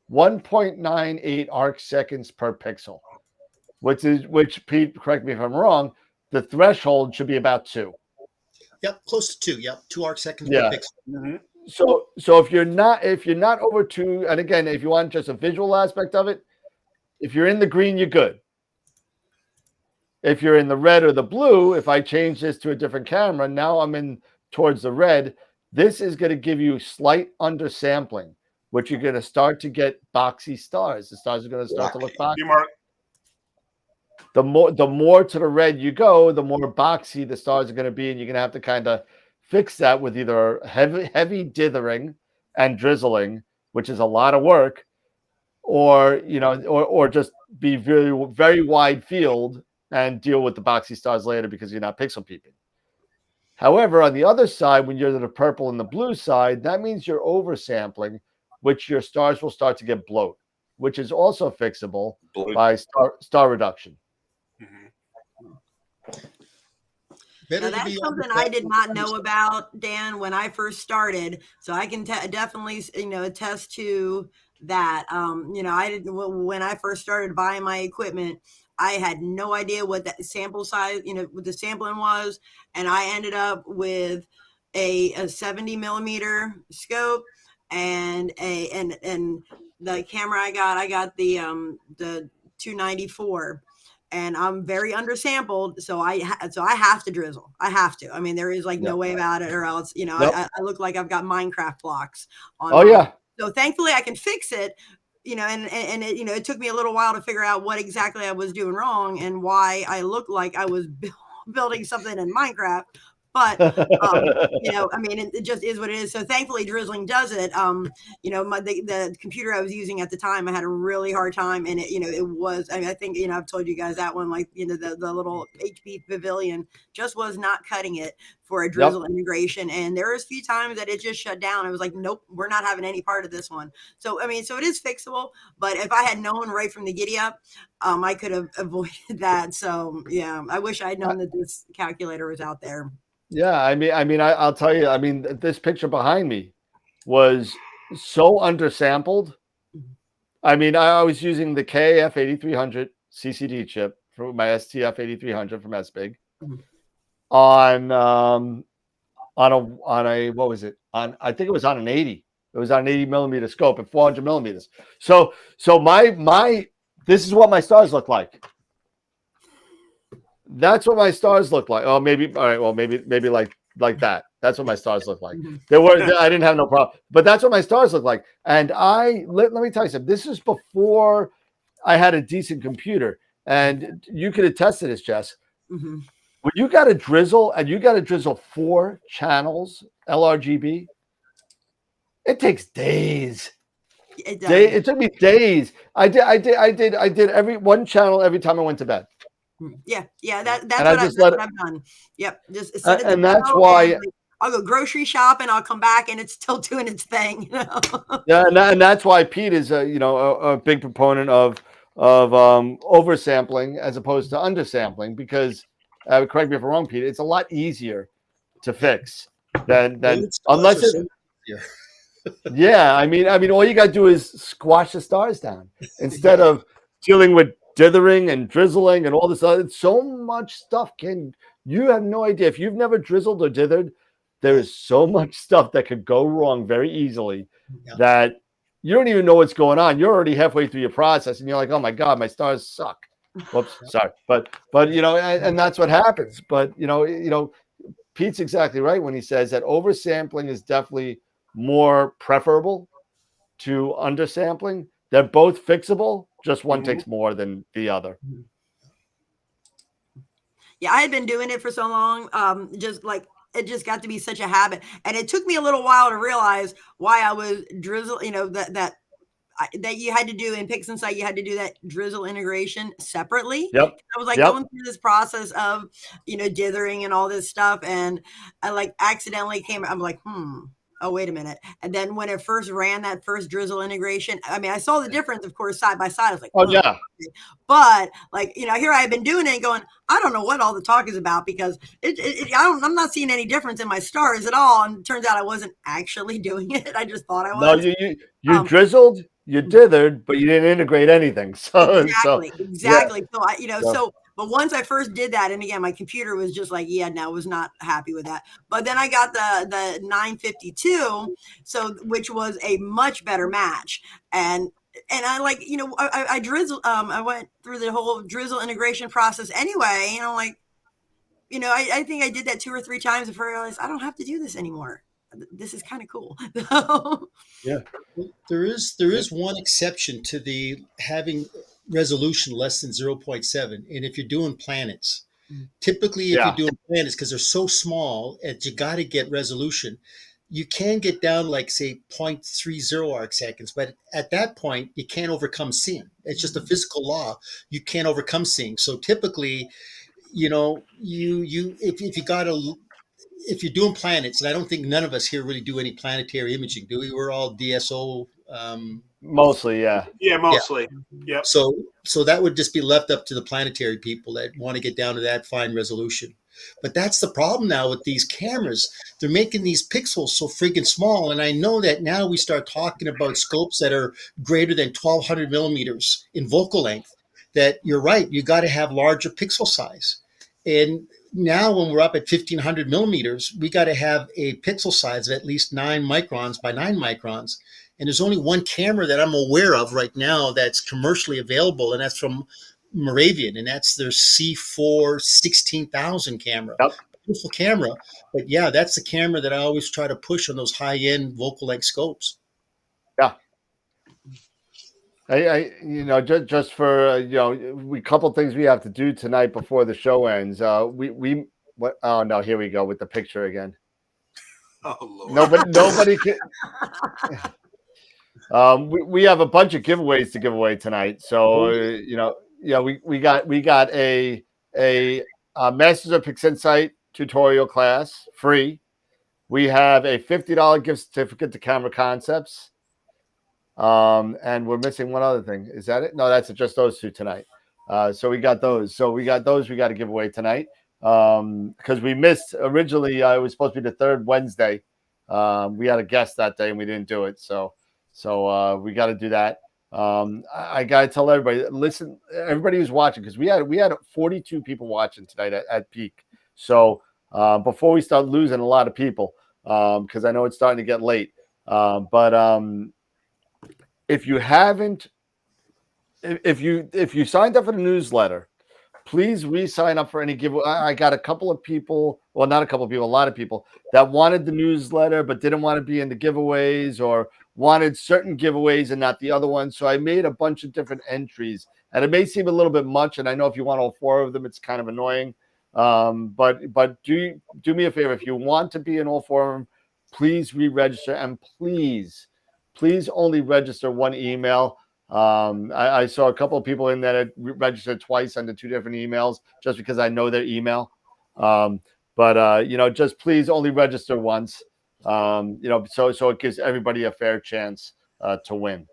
D: 1.98 arc seconds per pixel, which Pete, correct me if I'm wrong, the threshold should be about 2.
G: Yep, close to 2. Yep, 2 arc seconds per pixel.
I: Mm-hmm.
D: So if you're not over 2, and again, if you want just a visual aspect of it, if you're in the green, you're good. If you're in the red or the blue, if I change this to a different camera, now I'm in towards the red. This is going to give you slight undersampling, which you're going to start to get boxy stars. The stars are going to start to look boxy. The more to the red you go, the more boxy the stars are going to be, and you're going to have to kind of fix that with either heavy dithering and drizzling, which is a lot of work, or just be very, very wide field and deal with the boxy stars later because you're not pixel peeping. However, on the other side, when you're to the purple and the blue side, that means you're oversampling, which your stars will start to get bloat, which is also fixable by star reduction.
J: Now, that's something I did not know about, Dan, when I first started. So I can definitely, attest to that. I didn't, when I first started buying my equipment, I had no idea what that sample size, what the sampling was. And I ended up with a 70 millimeter scope and the camera I got the 294. And I'm very undersampled, so I have to drizzle. I have to. I mean, there is no way about it, or else, I look like I've got Minecraft blocks on.
D: Oh yeah.
J: So thankfully, I can fix it. And it, it took me a little while to figure out what exactly I was doing wrong and why I looked like I was building something in Minecraft. But, I mean, it just is what it is. So thankfully drizzling does it. The computer I was using at the time, I had a really hard time. And it was, I think, I've told you guys that one, the little HP Pavilion just was not cutting it for a drizzle integration. And there was a few times that it just shut down. I was like, nope, we're not having any part of this one. So, so it is fixable, but if I had known right from the giddy up, I could have avoided that. So yeah, I wish I'd known that this calculator was out there.
D: Yeah, I'll tell you, this picture behind me was so undersampled. I was using the KAF 8300 CCD chip for my STF 8300 from SBIG on a what was it? I think it was on an 80. It was on an 80 millimeter scope at 400 millimeters. So my this is what my stars look like. That's what my stars look like. Oh, maybe. All right. Well, maybe like that. That's what my stars look like. I didn't have no problem, but that's what my stars look like. And let me tell you something. This is before I had a decent computer, and you could attest to this, Jess.
J: Mm-hmm.
D: When you got to drizzle, and you got to drizzle 4 channels LRGB, it takes days. It took me days. I did every one channel every time I went to bed.
J: Yeah,
D: And
J: that's
D: I
J: what
D: just
J: that's
D: let
J: what I've done. Yep, just set it to
D: and that's
J: go,
D: why
J: and like, I'll go grocery shopping. I'll come back, and it's still doing its thing.
D: yeah, and that's why Pete is a big proponent of oversampling as opposed to undersampling because correct me if I'm wrong, Pete. It's a lot easier to fix than
G: Old stars
D: unless
G: are
D: it.
G: so easier.
D: Yeah, I mean, all you got to do is squash the stars down instead of dealing with dithering and drizzling and all this other. So much stuff you have no idea if you've never drizzled or dithered. There is so much stuff that could go wrong very easily
G: Yeah.
D: that you don't even know what's going on. You're already halfway through your process, and you're like, "Oh my god, my stars suck." Whoops, sorry, but and that's what happens. But Pete's exactly right when he says that oversampling is definitely more preferable to undersampling. They're both fixable, just one takes more than the other.
J: Yeah, I had been doing it for so long. Just like it just got to be such a habit, and it took me a little while to realize why I was drizzle. That you had to do in Pix and Sight, you had to do that drizzle integration separately.
D: Yep.
J: I was like
D: Yep.
J: going through this process of, dithering and all this stuff. And I like accidentally I'm like, oh, wait a minute. And then when it first ran that first drizzle integration, I mean, I saw the difference, of course, side by side. I was like,
D: Oh yeah.
J: But like, here I have been doing it and going, I don't know what all the talk is about because I'm not seeing any difference in my stars at all. And it turns out I wasn't actually doing it. I just thought I was.
D: No, you drizzled, you dithered, but you didn't integrate anything. So
J: exactly.
D: Yeah.
J: So but once I first did that, and again, my computer was just like, was not happy with that. But then I got the 952, which was a much better match. And I like, I drizzle, I went through the whole drizzle integration process anyway. Like, I think I did that 2 or 3 times before I realized I don't have to do this anymore. This is kind of cool.
D: Yeah.
G: There is one exception to the having resolution less than 0.7. And if you're doing planets, typically if you're doing planets, because they're so small and you got to get resolution, you can get down like say 0.30 arc seconds, but at that point you can't overcome seeing. It's just a physical law. You can't overcome seeing. So typically, if you're doing planets, and I don't think none of us here really do any planetary imaging, do we? We're all DSO.
D: Mostly, yeah.
I: Yeah, mostly.
G: Yeah.
I: Yep.
G: So that would just be left up to the planetary people that want to get down to that fine resolution. But that's the problem now with these cameras. They're making these pixels so friggin' small. And I know that now we start talking about scopes that are greater than 1200 millimeters in focal length, that you're right, you got to have larger pixel size. And now when we're up at 1500 millimeters, we got to have a pixel size of at least 9 microns by 9 microns. And there's only one camera that I'm aware of right now that's commercially available, and that's from Moravian, and that's their C4 16,000 camera.
D: Yep.
G: Beautiful camera. But yeah, that's the camera that I always try to push on those high-end focal length scopes.
D: Yeah. Just for a couple things we have to do tonight before the show ends. Oh no, here we go with the picture again.
I: Oh Lord.
D: Nobody can. We have a bunch of giveaways to give away tonight. So we got a Masters of Pix and Sight tutorial class free. We have a $50 gift certificate to Camera Concepts. And we're missing one other thing. Is that it? No, that's just those 2 tonight. So we got those. We got to give away tonight. Because we missed originally, it was supposed to be the 3rd Wednesday. We had a guest that day and we didn't do it. So we got to do that. I got to tell everybody, listen, everybody who's watching, because we had 42 people watching tonight at peak. So before we start losing a lot of people, because I know it's starting to get late. But if you haven't, if you signed up for the newsletter, please re-sign up for any giveaway. I got a couple of people, well, not a couple of people, a lot of people that wanted the newsletter but didn't want to be in the giveaways or wanted certain giveaways and not the other ones. So I made a bunch of different entries, and it may seem a little bit much. And I know if you want all 4 of them, it's kind of annoying. But do me a favor. If you want to be in all 4 of them, please re-register, and please only register 1 email. I saw a couple of people in that had registered twice under 2 different emails just because I know their email. But just please only register once. So it gives everybody a fair chance to win.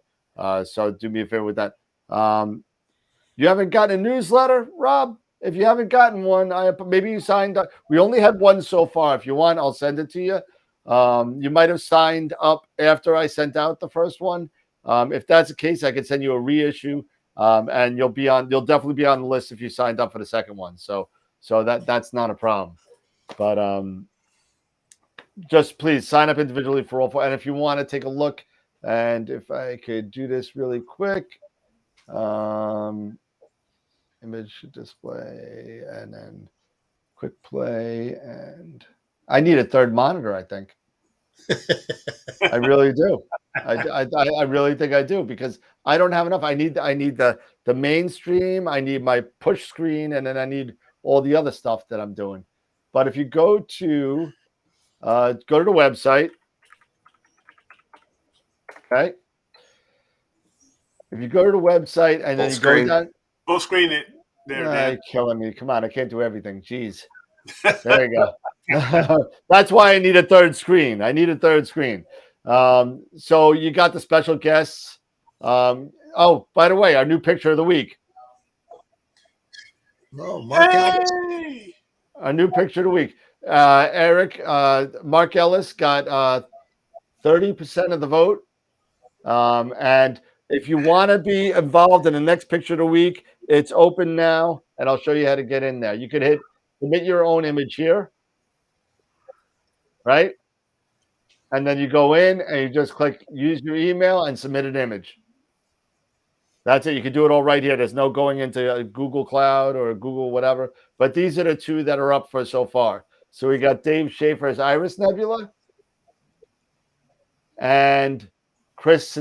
D: So do me a favor with that. You haven't gotten a newsletter, Rob? If you haven't gotten one, maybe you signed up. We only had one so far. If you want, I'll send it to you. You might have signed up after I sent out the first one. If that's the case, I could send you a reissue, and you'll definitely be on the list if you signed up for the second one. So that's not a problem. But just please sign up individually for all 4. And if you want to take a look, and if I could do this really quick, image display, and then quick play, and I need a third monitor, I think. I really do. I really think I do, because I don't have enough. I need the mainstream, I need my push screen, and then I need all the other stuff that I'm doing. But if you go to the website, okay. If you go to the website and then you go down,
I: full screen it. There,
D: you're killing me. Come on, I can't do everything. Jeez. There you go. That's why I need a third screen. So you got the special guests. Oh, by the way, our new picture of the week.
G: Oh, Mark Ellis.
D: Our new picture of the week. Eric, Mark Ellis got 30% of the vote. And if you want to be involved in the next picture of the week, it's open now, and I'll show you how to get in there. You could hit submit your own image here, right? And then you go in and you just click use your email and submit an image. That's it. You can do it all right here. There's no going into a Google Cloud or Google whatever. But these are the 2 that are up for so far. So we got Dave Schaefer's Iris Nebula and Chris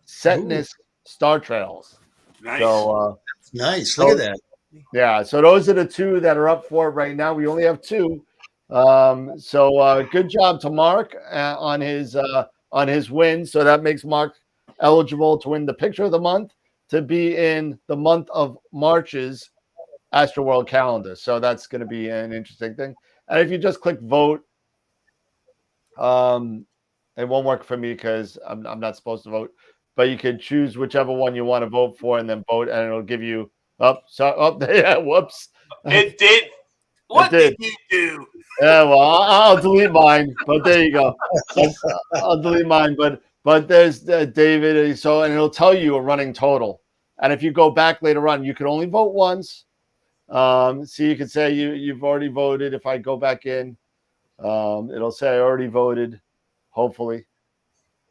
D: Setness Star Trails.
I: Nice.
D: So
G: nice. Look at that.
D: Yeah. So those are the 2 that are up for it right now. We only have 2. So good job to Mark on his win. So that makes Mark eligible to win the picture of the month, to be in the month of March's AstroWorld calendar. So that's going to be an interesting thing. And if you just click vote, it won't work for me because I'm not supposed to vote, but you can choose whichever one you want to vote for and then vote, and it'll give you yeah, whoops.
I: It did. What did you do?
D: Yeah, well, I'll delete mine, but there you go. I'll delete mine, but there's David. So, and it'll tell you a running total. And if you go back later on, you can only vote once. So you can say you've already voted. If I go back in, it'll say I already voted. Hopefully,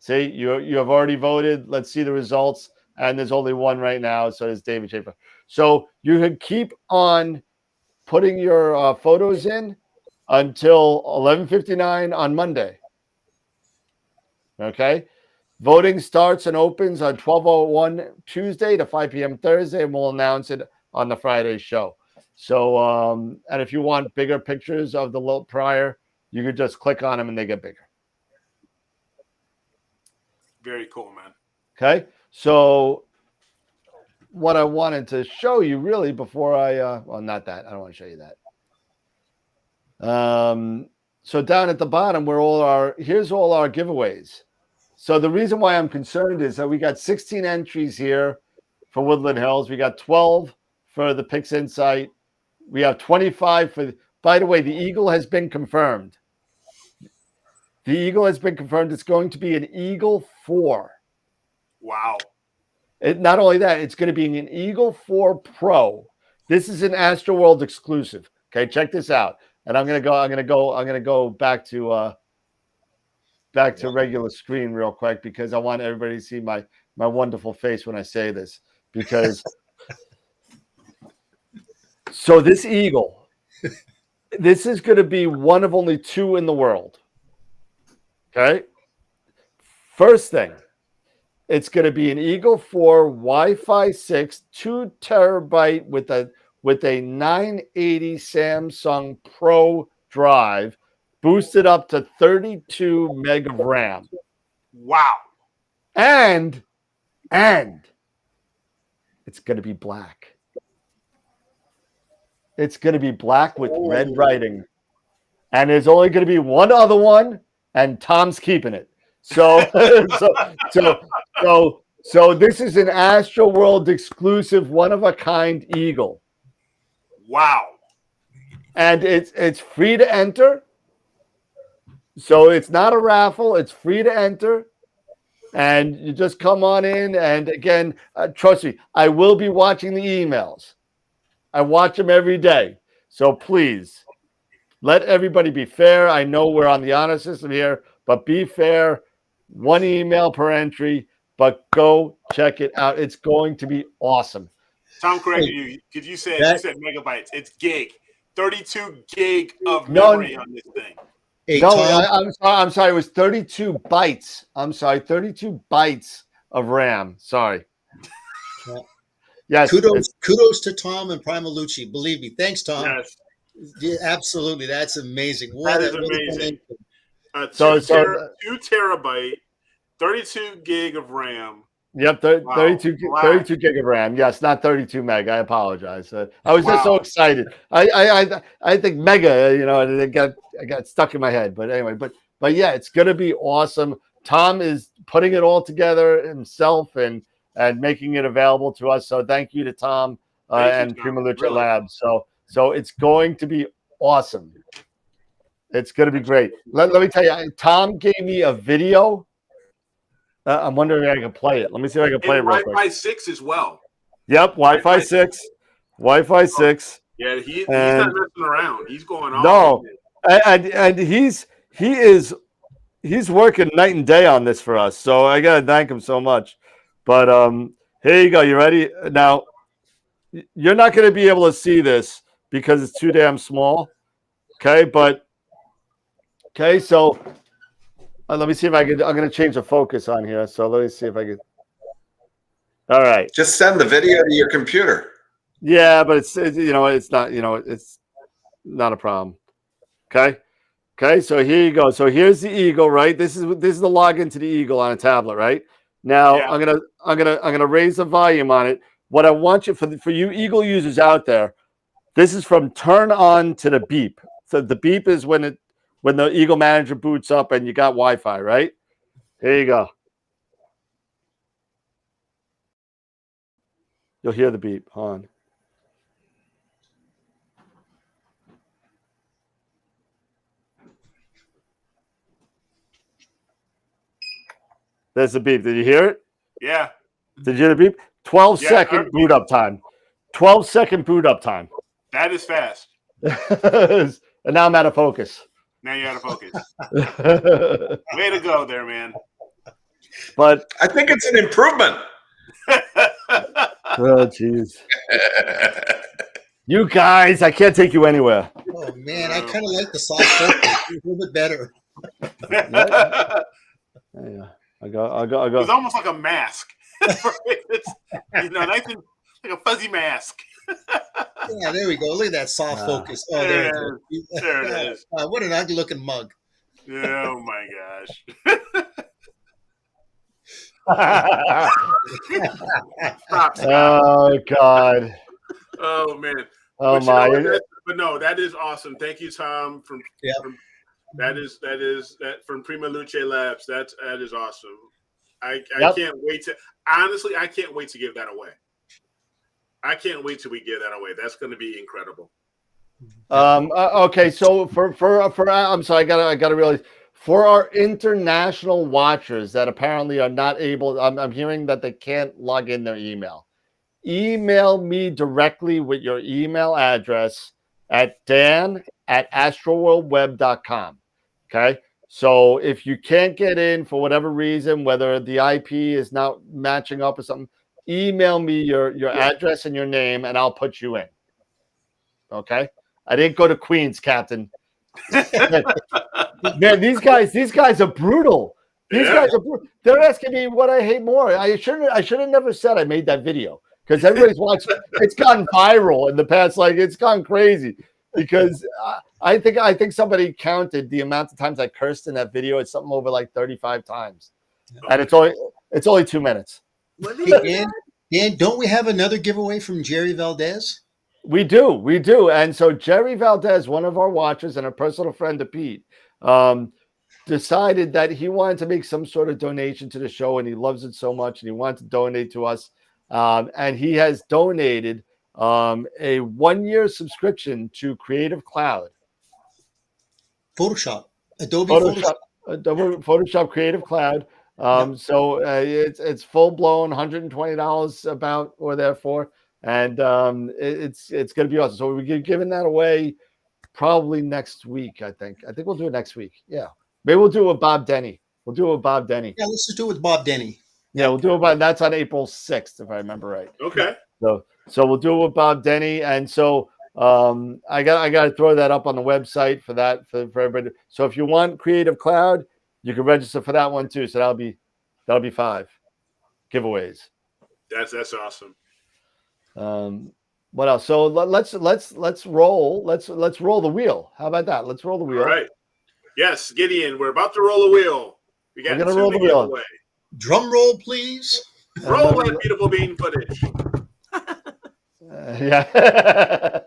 D: see you have already voted. Let's see the results. And there's only one right now. So it's David Schaefer. So you can keep on putting your photos in until 11:59 on Monday. Okay. Voting starts and opens on 12:01 Tuesday to 5 p.m. Thursday, and we'll announce it on the Friday show. So, and if you want bigger pictures of the little prior, you could just click on them and they get bigger.
I: Very cool, man.
D: Okay. So what I wanted to show you really before well, not that. I don't want to show you that. So down at the bottom, here's all our giveaways. So the reason why I'm concerned is that we got 16 entries here for Woodland Hills. We got 12 for the Pix Insight. We have 25 for, by the way, the Eagle has been confirmed. The Eagle has been confirmed. It's going to be an Eagle 4.
I: Wow.
D: Not only that, it's going to be an Eagle 4 Pro. This is an AstroWorld exclusive. Okay, check this out. And I'm gonna go back to regular screen real quick because I want everybody to see my wonderful face when I say this. Because so this Eagle, this is going to be one of only 2 in the world. Okay. First thing, it's going to be an Eagle 4 Wi-Fi 6, 2 terabyte with a 980 Samsung Pro drive, boosted up to 32 meg of RAM.
I: Wow.
D: And And it's going to be black. It's going to be black with red writing. And there's only going to be one other one, and Tom's keeping it. So, so this is an AstroWorld exclusive, one of a kind eagle.
I: Wow.
D: And it's free to enter. So it's not a raffle. It's free to enter. And you just come on in. And again, trust me, I will be watching the emails. I watch them every day. So please, let everybody be fair. I know we're on the honor system here, but be fair. One email per entry, but go check it out. It's going to be awesome.
I: Tom corrected you because you said megabytes. It's gig. 32 gig of memory on this thing.
G: Hey,
D: No,
G: Tom,
D: I'm sorry. It was 32 bytes. I'm sorry, 32 bytes of RAM. Sorry. Yes.
G: kudos to Tom and Primalucci. Believe me. Thanks, Tom.
I: Yes.
G: Yeah, absolutely. That's amazing.
I: That is amazing. 2 terabyte, 32 gig of RAM.
D: Yep, 32 gig of RAM. Yes, not 32 meg. I apologize. I was just so excited. I think mega, you know, and I got stuck in my head. But anyway, but yeah, it's gonna be awesome. Tom is putting it all together himself and making it available to us. So thank you to Tom and Primalucci Labs. So it's going to be awesome. It's going to be great. Let me tell you, Tom gave me a video. I'm wondering if I can play it. Let me see if I can play it real quick.
I: Wi-Fi 6 as well.
D: Yep, Wi-Fi 6. Wi-Fi 6.
I: Yeah, he's not messing around. He's going on.
D: No, and he's working night and day on this for us. So I gotta thank him so much. But here you go. You ready? Now, you're not going to be able to see this because it's too damn small. Okay, so let me see if I can. I'm going to change the focus on here. So let me see if I can. All right.
F: Just send the video to your computer.
D: Yeah, but it's not it's not a problem. Okay. So here you go. So here's the Eagle, right? This is the login to the Eagle on a tablet, right? Now I'm gonna raise the volume on it. What I want you for you Eagle users out there, this is from turn on to the beep. So the beep is when the Eagle Manager boots up and you got Wi-Fi, right? Here you go. You'll hear the beep. Hold on. There's the beep. Did you hear it?
I: Yeah.
D: Did you hear the beep? 12-second boot up time. 12-second boot up time.
I: That is fast.
D: And now I'm out of focus.
I: Now you're out of focus. Way to go there, man.
D: But
F: I think it's an improvement.
D: Oh, jeez. You guys, I can't take you anywhere.
G: Oh man, I kind of like the soft focus. It's a little bit better.
D: Yeah. I'll go.
I: It's almost like a mask. It's, nice and like a fuzzy mask.
G: Yeah, there we go. Look at that soft focus. Oh,
I: there it is. There it is.
G: What an ugly looking mug.
I: Oh my gosh.
D: Oh God.
I: Oh man.
D: Oh
I: but
D: my.
I: But no, that is awesome. Thank you, Tom. From that is from Primalucci Labs. That is awesome. I can't wait to honestly. I can't wait to give that away. I can't wait till we give that away. That's going to be incredible.
D: Okay, so for I'm sorry, I gotta realize for our international watchers that apparently are not able. I'm hearing that they can't log in their email. Email me directly with your email address at dan@astroworldweb.com. Okay. So if you can't get in for whatever reason, whether the IP is not matching up or something, email me your address and your name, and I'll put you in. Okay. I didn't go to Queens, Captain. Man, these guys are brutal. These guys are brutal. They're asking me what I hate more. I should have never said I made that video because everybody's watching. It's gone viral in the past. Like it's gone crazy because I think somebody counted the amount of times I cursed in that video. It's something over like 35 times, and it's only 2 minutes.
J: What did
G: Hey,
J: he say?
G: Dan, don't we have another giveaway from Jerry Valdez?
D: We do. And so Jerry Valdez, one of our watchers and a personal friend of Pete, decided that he wanted to make some sort of donation to the show, and he loves it so much, and he wanted to donate to us. And he has donated a 1-year subscription to Creative Cloud.
G: Photoshop. Adobe Photoshop.
D: Photoshop Creative Cloud. So it's full blown $120 about or therefore, and it's going to be awesome. So we'll be giving that away probably next week. I think we'll do it next week. Yeah, maybe we'll do it with Bob Denny.
G: Yeah, let's just do it with Bob Denny.
D: Yeah, we'll do it. That's on April 6th, if I remember right.
I: Okay.
D: So we'll do it with Bob Denny, and so I got to throw that up on the website for everybody. So if you want Creative Cloud, you can register for that one too. So that'll be 5 giveaways.
I: That's awesome.
D: What else? So let's roll. Let's roll the wheel. How about that? Let's roll the wheel.
I: All right. Yes, Gideon, we're about to roll the wheel.
D: We're gonna roll the wheel.
I: Away.
G: Drum roll, please.
I: Roll that beautiful bean footage.
D: Yeah.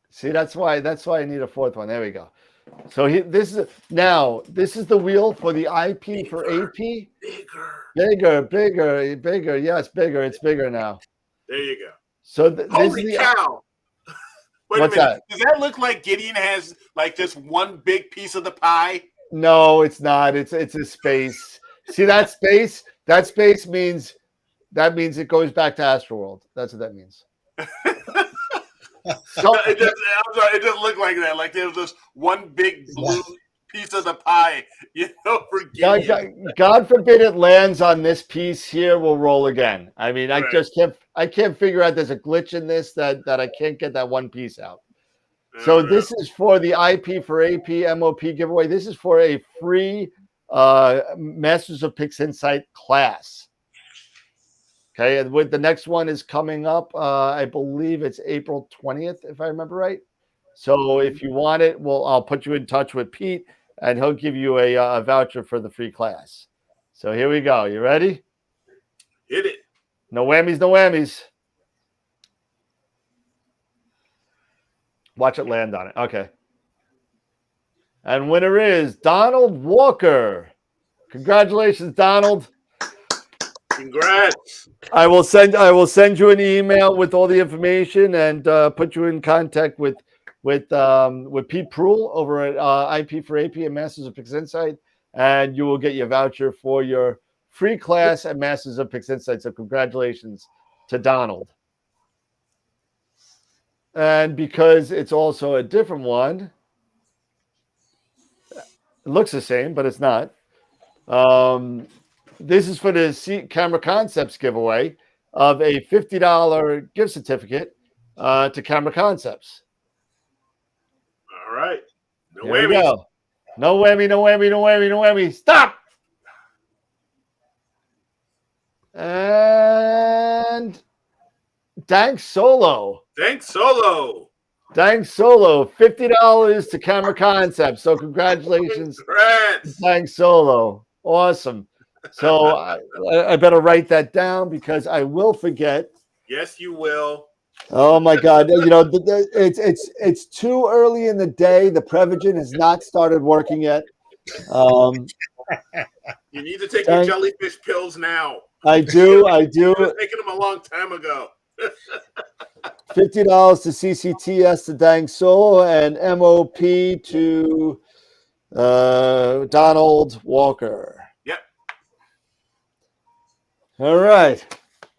D: See, that's why I need a 4th one. There we go. So this is the wheel for the IP for AP. Bigger. Yes, bigger. It's bigger now.
I: There you go.
D: So
I: holy cow! Wait
D: What's
I: a minute.
D: that?
I: Does that look like Gideon has like just one big piece of the pie?
D: No, it's not. It's a space. See that space? That space means it goes back to AstroWorld. That's what that means. So,
I: it doesn't look like that. Like there's just one big blue piece of the pie, for Gideon.
D: God forbid it lands on this piece here. We'll roll again. I mean,
I: right.
D: I can't figure out. There's a glitch in this that I can't get that one piece out. So this is for the IP for AP MOP giveaway. This is for a free Masters of Pix Insight class. Okay, and the next one is coming up. I believe it's April 20th, if I remember right. So if you want it, I'll put you in touch with Pete, and he'll give you a voucher for the free class. So here we go. You ready?
I: Hit it.
D: No whammies, no whammies. Watch it land on it. Okay. And winner is Donald Walker. Congratulations, Donald.
I: Congrats.
D: I will send you an email with all the information and put you in contact with Pete Proul over at IP for AP and Masters of Pix Insight, and you will get your voucher for your free class at Masters of Pix Insight. So congratulations to Donald. And because it's also a different one, it looks the same, but it's not. This is for the Camera Concepts giveaway of a $50 gift certificate to Camera Concepts.
I: All right. No
D: Here we
I: whammies.
D: go. No whammy, no whammy, no whammy, no whammy. Stop! And Dank Solo.
I: Thanks, Solo.
D: Dank Solo, $50 to Camera Concepts. So congratulations,
I: Congrats.
D: Dank Solo. Awesome. So I better write that down because I will forget.
I: Yes, you will.
D: Oh my God! It's too early in the day. The Prevagen has not started working yet.
I: You need to take your jellyfish pills now.
D: I do.
I: Taking them a long time ago.
D: $50 to CCTS to Dang Solo and MOP to Donald Walker.
I: Yep.
D: All right.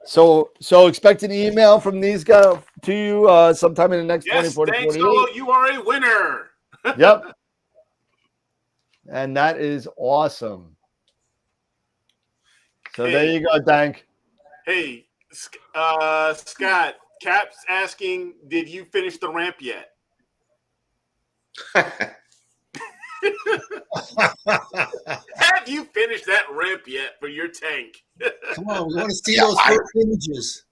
D: So expect an email from these guys to you sometime in the next 24 to 48.
I: Solo, you are a winner.
D: Yep. And that is awesome. So there you go, Dank.
I: Hey, Scott, Cap's asking, did you finish the ramp yet? Have you finished that ramp yet for your tank?
G: Come on, we want to see those first images.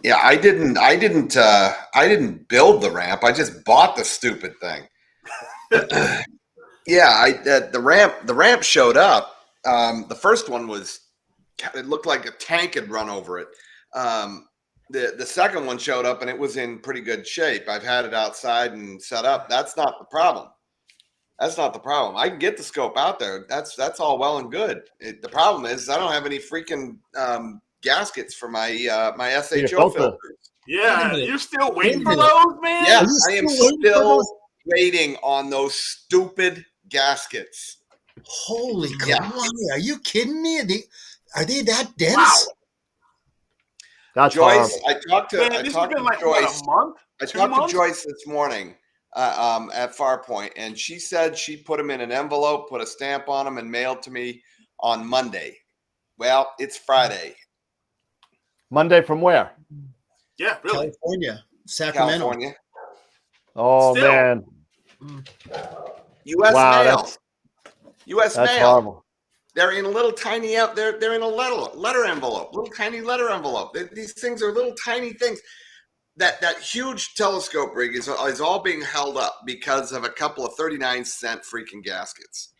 F: Yeah, I didn't build the ramp. I just bought the stupid thing. Yeah, the ramp showed up. The first one was it looked like a tank had run over it. The second one showed up and it was in pretty good shape. I've had it outside and set up. That's not the problem. That's not the problem. I can get the scope out there. That's all well and good. The problem is I don't have any freaking gaskets for my my SHO filters.
I: Yeah, you're still waiting for those, man?
F: Yeah, I am still waiting on those stupid gaskets.
G: Holy crap! Are you kidding me? Are they that dense? Wow.
D: That's
F: Joyce,
D: horrible.
F: I talked to
I: this has been like
F: Joyce.
I: What, a month?
F: I talked to Joyce this morning at Farpoint, and she said she put them in an envelope, put a stamp on them, and mailed to me on Monday. Well, it's Friday.
D: Monday from where?
I: Yeah, really.
G: California, Sacramento.
F: California.
D: Oh,
I: Still.
D: man.
F: U.S. mail. U.S.
D: That's
F: mail.
D: horrible.
F: They're in a little tiny. They're in a letter envelope, little tiny letter envelope. These things are little tiny things. That huge telescope rig is all being held up because of a couple of 39-cent freaking gaskets.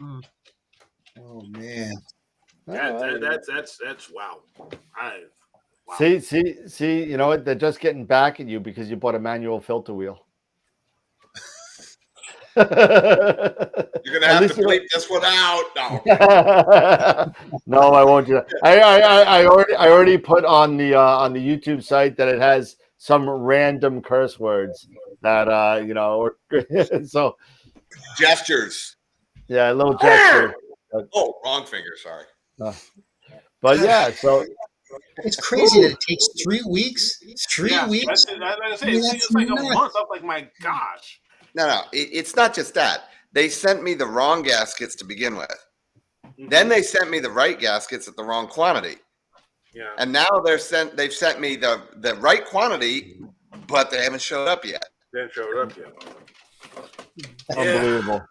G: Oh man.
I: That's wow. Wow.
D: See, you know what? They're just getting back at you because you bought a manual filter wheel.
F: You're gonna have to bleep this one out. No,
D: no, I won't do that. I already put on the YouTube site that it has some random curse words that you know, so
F: gestures.
D: Yeah, a little gesture.
F: Oh, wrong finger. Sorry.
D: But yeah, so.
G: It's crazy that it takes 3 weeks. 3 weeks.
I: It's like a month. I'm like, my gosh.
F: No, it's not just that. They sent me the wrong gaskets to begin with. Mm-hmm. Then they sent me the right gaskets at the wrong quantity. Yeah. And now they've sent me the right quantity, but they haven't showed up yet.
I: They haven't showed up yet.
D: Unbelievable.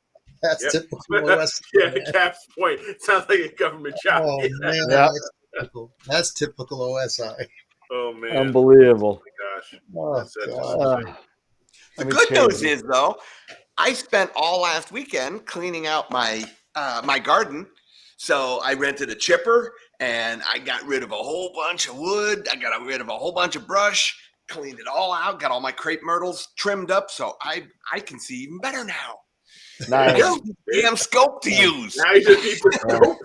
G: That's typical OS.
I: Yeah, Cap's point. It sounds like a government job.
G: Oh man,
D: yeah.
G: That's typical OSI.
I: Oh man.
D: Unbelievable.
I: Oh my gosh.
D: Oh, God.
F: The good news is, though, I spent all last weekend cleaning out my my garden. So I rented a chipper, and I got rid of a whole bunch of wood. I got rid of a whole bunch of brush, cleaned it all out, got all my crepe myrtles trimmed up, so I can see even better now.
D: Nice.
F: Damn scope to use.
I: Now you just need the
D: scope.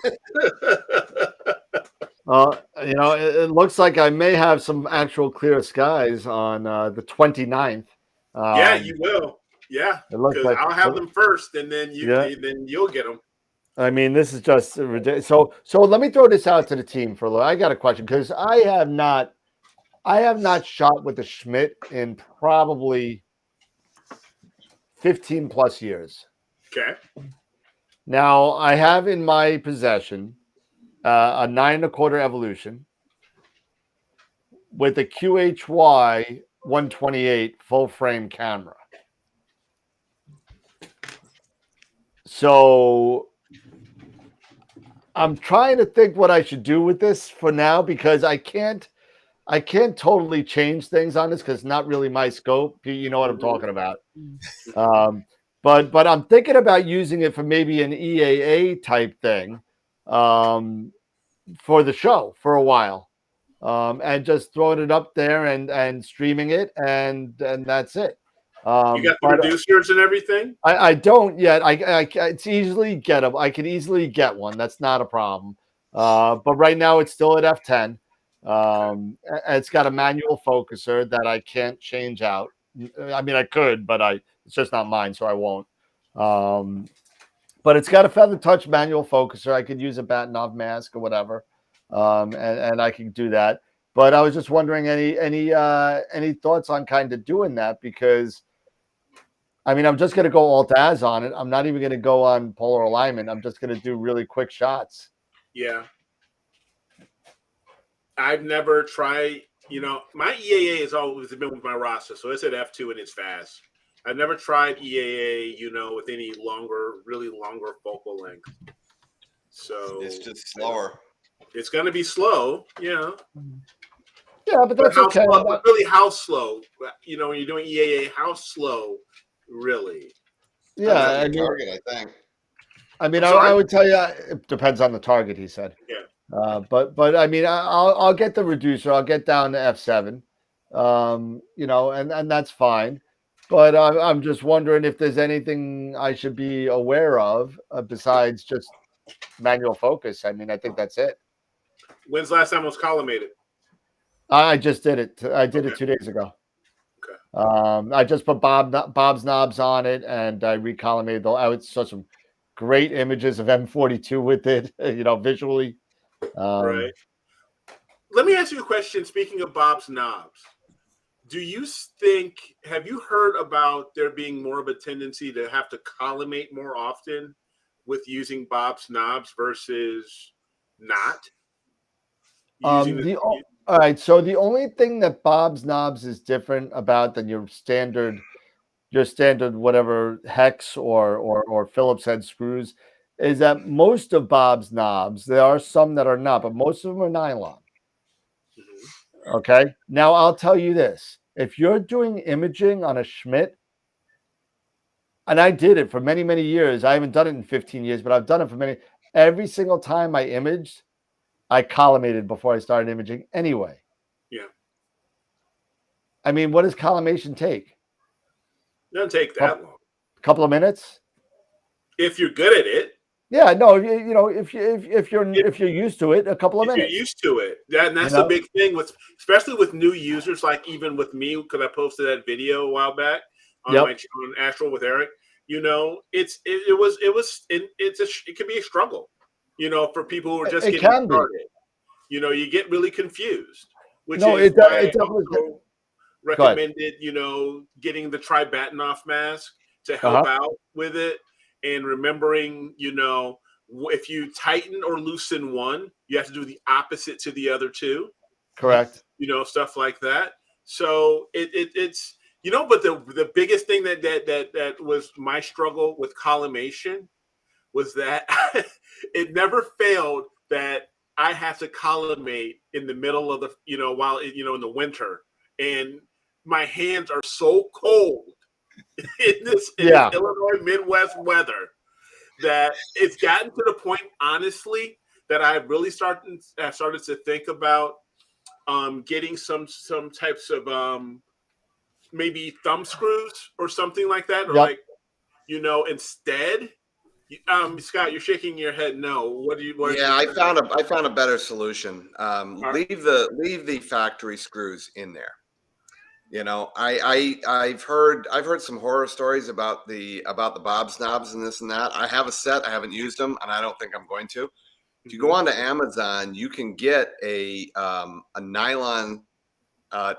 D: You know, it looks like I may have some actual clear skies on the 29th.
I: Yeah, you will. Yeah, because
D: like,
I: I'll have them first, and then you'll get them.
D: I mean, this is just ridiculous. So let me throw this out to the team for a little. I got a question because I have not shot with the Schmidt in probably 15 plus years.
I: Okay.
D: Now I have in my possession a 9 1/4 Evolution with a QHY 128 full frame camera. So I'm trying to think what I should do with this for now because I can't totally change things on this because it's not really my scope. You know what I'm talking about. But I'm thinking about using it for maybe an EAA type thing for the show for a while. And just throwing it up there and streaming it, and that's it.
I: You got the producers and everything?
D: I don't yet. It's easily gettable. I can easily get one. That's not a problem. But right now it's still at F10. It's got a manual focuser that I can't change out. I mean, I could, but it's just not mine, so I won't. But it's got a feather touch manual focuser. I could use a Batinov mask or whatever. And I can do that. But I was just wondering any thoughts on kind of doing that because I mean I'm just going to go alt as on it. I'm not even going to go on polar alignment. I'm just going to do really quick shots.
I: Yeah. I've never tried, my EAA has always been with my roster, so it's at F2 and it's fast. I've never tried EAA, with any really longer focal length. So
F: it's just slower.
I: It's going to be slow,
D: Yeah, but that's
I: how
D: okay.
I: Slow, but really, how slow? When you're doing EAA, how slow, really?
D: Yeah,
F: target, I think.
D: I mean, I would tell you it depends on the target. He said.
I: Yeah.
D: But I mean, I'll get the reducer. I'll get down to f7, and that's fine. But I'm just wondering if there's anything I should be aware of besides just manual focus. I mean, I think that's it.
I: When's the last time it was collimated?
D: I just did it. I did it
I: Okay.
D: 2 days ago.
I: Okay.
D: I just put Bob's knobs on it, and I recollimated. I saw some great images of M42 with it, visually.
I: Right. Let me ask you a question. Speaking of Bob's knobs, have you heard about there being more of a tendency to have to collimate more often with using Bob's knobs versus not using
D: All right. So the only thing that Bob's knobs is different about than your standard whatever hex or Phillips head screws is that most of Bob's knobs, there are some that are not, but most of them are nylon. Okay. Now I'll tell you this: if you're doing imaging on a Schmidt, and I did it for many, many years. I haven't done it in 15 years, but I've done it for many. Every single time I imaged, I collimated before I started imaging anyway.
I: Yeah.
D: I mean, what does collimation take?
I: It doesn't take that long.
D: A couple of minutes.
I: If you're good at it.
D: Yeah, no, if you're used to it, a couple of minutes.
I: You're used to it. That's the big thing especially with new users, like even with me, because I posted that video a while back on my channel on Astro with Eric. It can be a struggle, for people who are just getting started. You get really confused, which is why I also recommended, getting the Tribatanoff mask to help out with it. And remembering, if you tighten or loosen one, you have to do the opposite to the other two.
D: Correct.
I: Stuff like that. So it's but the biggest thing that was my struggle with collimation was that it never failed that I have to collimate in the middle of the while in the winter, and my hands are so cold in this Illinois Midwest weather that it's gotten to the point, honestly, that I've really started to think about getting some types of maybe thumb screws or something like that, or instead. Scott, you're shaking your head. No.
F: I found a better solution. Leave the factory screws in there. I've heard some horror stories about the Bob's knobs and this and that. I have a set. I haven't used them, and I don't think I'm going to. If you go onto Amazon, you can get a nylon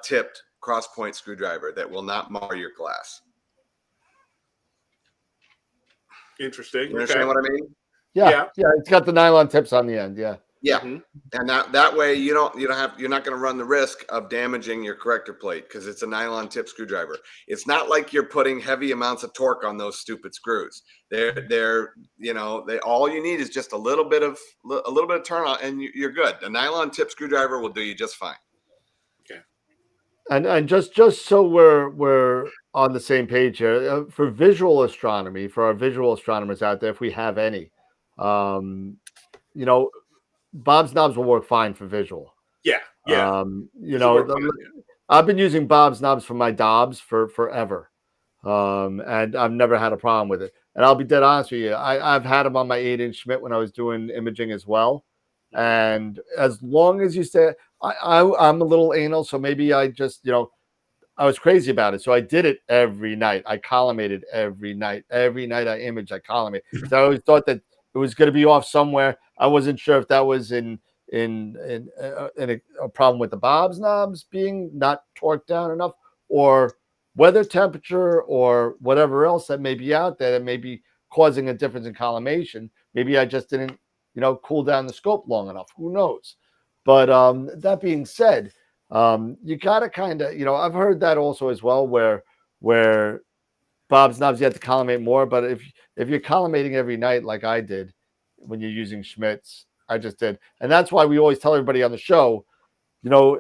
F: tipped cross point screwdriver that will not mar your glass.
I: Interesting.
F: You understand what I mean?
D: Yeah. It's got the nylon tips on the end. Yeah.
F: And that way you're not going to run the risk of damaging your corrector plate because it's a nylon tip screwdriver. It's not like you're putting heavy amounts of torque on those stupid screws. All you need is just a little bit of turn on and you're good. The nylon tip screwdriver will do you just fine.
I: Okay.
D: And just so we're on the same page here, for visual astronomy, for our visual astronomers out there, if we have any, Bob's knobs will work fine for visual.
I: Yeah.
D: I've been using Bob's knobs for my Dobbs for forever, and I've never had a problem with it. And I'll be dead honest with you, I've had them on my 8-inch Schmidt when I was doing imaging as well. And as long as you stay, I'm a little anal, so maybe I just I was crazy about it, so I did it every night. I collimated every night. Every night I imaged, I collimated. So I always thought that it was going to be off somewhere. I wasn't sure if that was in a problem with the Bob's knobs being not torqued down enough, or weather temperature, or whatever else that may be out there that may be causing a difference in collimation. Maybe I just didn't, cool down the scope long enough. Who knows? But that being said, you gotta kind of, I've heard that also as well, where Bob's knobs you have to collimate more. But if you're collimating every night like I did when you're using Schmidt's, I just did, and that's why we always tell everybody on the show, a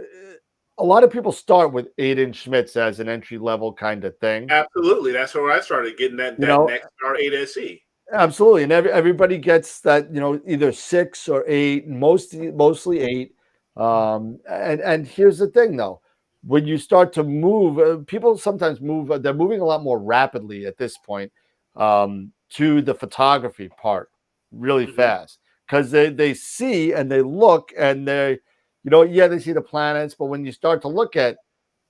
D: lot of people start with 8-inch Schmidt's as an entry level kind of thing.
I: Absolutely, that's where I started getting that Nexstar 8SE.
D: Absolutely, and everybody gets that, either 6 or 8, mostly 8. And here's the thing, though, when you start to move, people sometimes move. They're moving a lot more rapidly at this point to the photography part, really fast, because they see and they look and they see the planets, but when you start to look at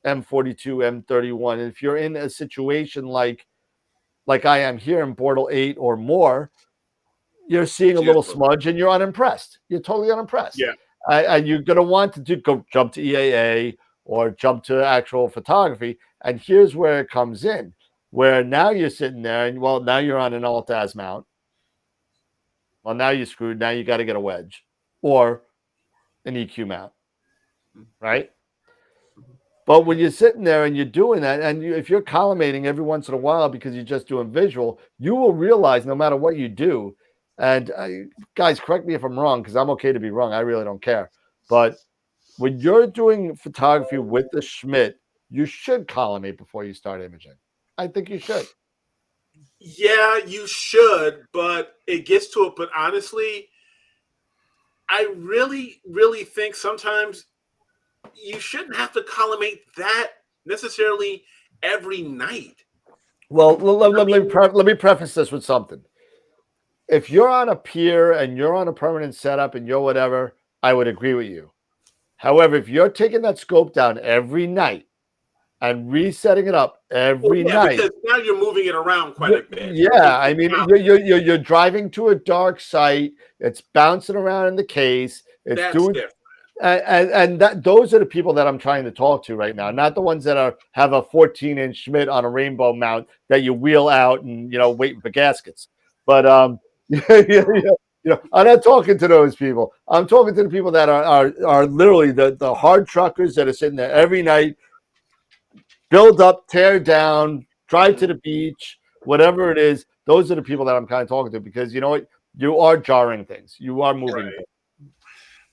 D: M42, M31, if you're in a situation like I am here in Portal 8 or more, you're seeing a little smudge and you're unimpressed. You're totally unimpressed.
I: Yeah.
D: And you're going to want to go jump to EAA or jump to actual photography. And here's where it comes in, where now you're sitting there and, now you're on an alt-az mount. Well, now you're screwed. Now you got to get a wedge or an EQ mount, right? But when you're sitting there and you're doing that, and if you're collimating every once in a while because you're just doing visual, you will realize no matter what you do, and guys, correct me if I'm wrong, because I'm okay to be wrong. I really don't care. But when you're doing photography with the Schmidt, you should collimate before you start imaging. I think you should.
I: Yeah, you should, but it gets to it. But honestly, I really, really think sometimes you shouldn't have to collimate that necessarily every night.
D: Well, let me preface this with something. If you're on a pier and you're on a permanent setup and you're whatever, I would agree with you. However, if you're taking that scope down every night and resetting it up every night,
I: because now you're moving it around quite a bit.
D: Yeah, I mean, you're driving to a dark site. It's bouncing around in the case. It's doing
I: different.
D: And those are the people that I'm trying to talk to right now, not the ones that have a 14-inch Schmidt on a rainbow mount that you wheel out and waiting for gaskets. But I'm not talking to those people. I'm talking to the people that are literally the hard truckers that are sitting there every night, build up, tear down, drive to the beach, whatever it is. Those are the people that I'm kind of talking to, because you know what? You are jarring things. You are moving things.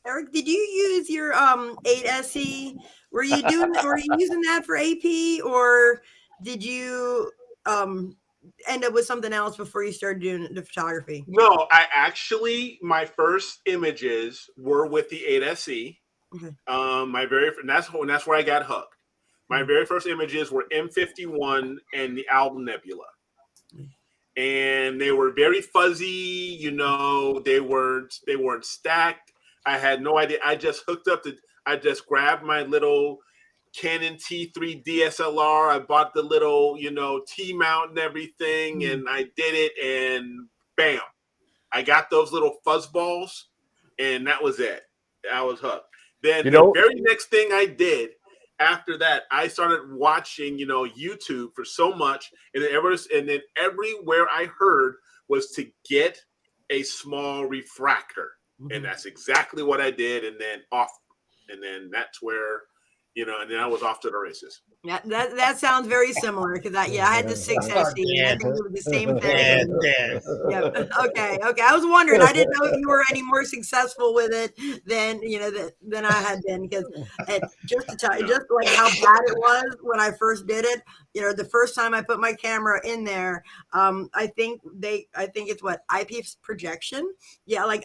J: Eric, did you use your 8SE? Were you using that for AP, or did you end up with something else before you started doing the photography?
I: No, my first images were with the 8SE.
J: Okay.
I: That's where I got hooked. My very first images were M51 and the Alba Nebula. And they were very fuzzy, they weren't stacked. I had no idea. I just I just grabbed my little Canon T3 DSLR. I bought the little, T mount and everything, and I did it, and bam, I got those little fuzz balls, and that was it. I was hooked. Then the very next thing I did after that, I started watching, YouTube for so much, and then everywhere I heard was to get a small refractor. And that's exactly what I did. And then that's where, and then I was off to the races.
J: Yeah, that sounds very similar, because I had the 6SE. I think it was the same thing. Yeah. Okay. I was wondering. I didn't know if you were any more successful with it than I had been, because just to tell you, just like how bad it was when I first did it. The first time I put my camera in there, I think it's what eyepiece projection. Yeah, I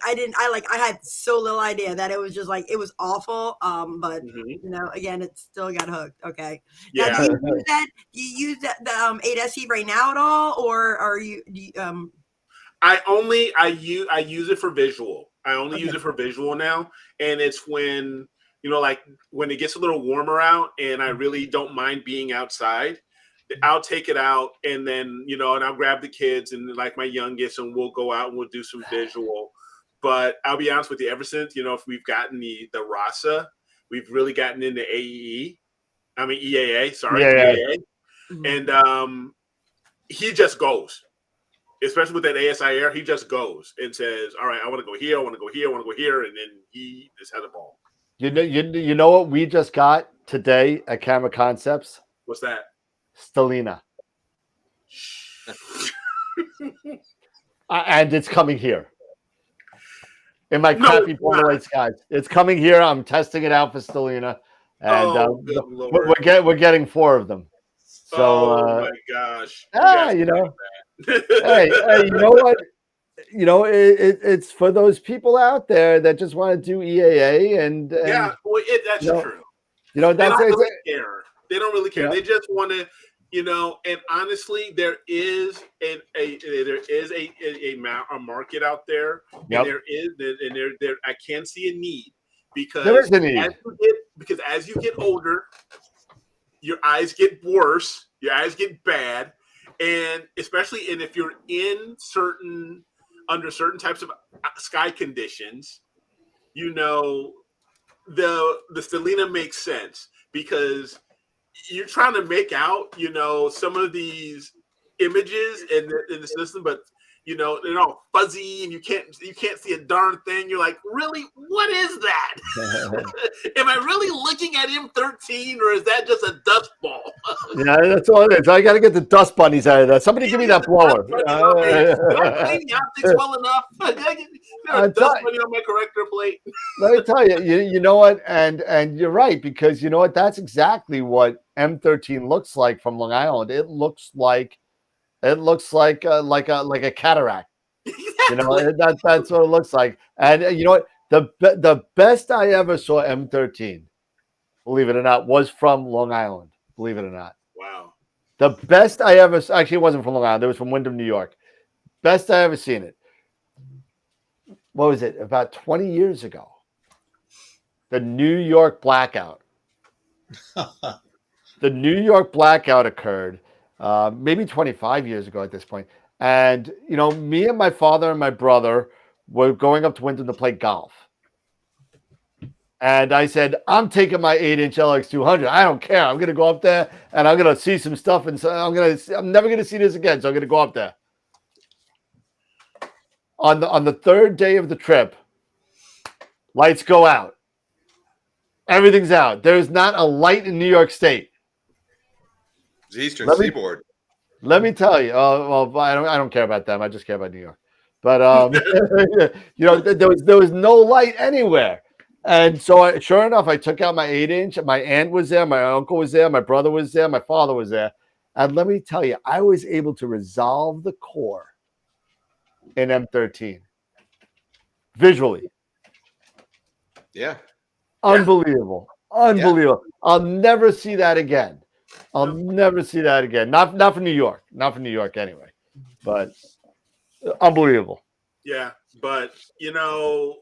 J: had so little idea that it was just it was awful. But again, it still got hooked. Okay.
I: Yeah.
J: Now, do you use the 8SE right now at all, or are you?
I: I use it for visual. I only use it for visual now, and it's when when it gets a little warmer out, and I really don't mind being outside. I'll take it out, and then and I'll grab the kids and my youngest, and we'll go out and we'll do some visual. But I'll be honest with you, ever since if we've gotten the RASA, we've really gotten into EAA. Sorry, EAA, and he just goes. Especially with that ASI Air, he just goes and says, "All right, I want to go here, I want to go here, I want to go here," and then he just has a ball.
D: You know what we just got today at Camera Concepts?
I: What's that?
D: Stellina. And it's coming here. In my crappy Polaroid skies. It's coming here. I'm testing it out for Stellina. And we're getting 4 of them. So,
I: oh my gosh.
D: hey, you know what? it's for those people out there that just want to do EAA and
I: Yeah, well, that's
D: you know,
I: true.
D: You know,
I: They
D: that's
I: don't
D: it's,
I: really care. They don't really care.
D: Yeah.
I: They just want to, and honestly, there is a market out there,
D: Yep.
I: and there I can see a need because
D: There is a need.
I: as you get older, your eyes get worse, your eyes get bad, and especially if you're under certain types of sky conditions, the Stellina makes sense because you're trying to make out, some of these images in the system, but they're all fuzzy and you can't see a darn thing. You're like, really? What is that? Am I really looking at M13 or is that just a dust ball?
D: Yeah, that's all it is. I got to get the dust bunnies out of that. Somebody give me that blower.
I: Did I clean the optics well enough? Did I get a dust bunny on my corrector plate?
D: Let me tell you, you know what, and you're right, because you know what, that's exactly what M13 looks like from Long Island. It looks like a cataract.
I: Exactly.
D: That's what it looks like. And you know what, the best I ever saw M13, believe it or not, was from Long Island. Believe it or not.
I: Wow.
D: The best I ever, actually, it wasn't from Long Island. It was from Wyndham, New York. Best I ever seen it. What was it? About 20 years ago. The New York blackout. The New York blackout occurred maybe 25 years ago at this point. And, me and my father and my brother were going up to Wyndham to play golf. And I said, I'm taking my 8-inch LX200. I don't care. I'm going to go up there and I'm going to see some stuff. And so I'm never going to see this again. So I'm going to go up there. On the third day of the trip, lights go out. Everything's out. There's not a light in New York State.
F: It's Eastern Seaboard.
D: Let me tell you. Well, I don't care about them. I just care about New York. But there was no light anywhere. And so, sure enough, I took out my 8-inch. My aunt was there. My uncle was there. My brother was there. My father was there. And let me tell you, I was able to resolve the core in M13 visually.
F: Yeah.
D: Unbelievable. Unbelievable. Yeah. I'll never see that again. Not for New York. Not for New York anyway. But unbelievable.
I: Yeah. But, the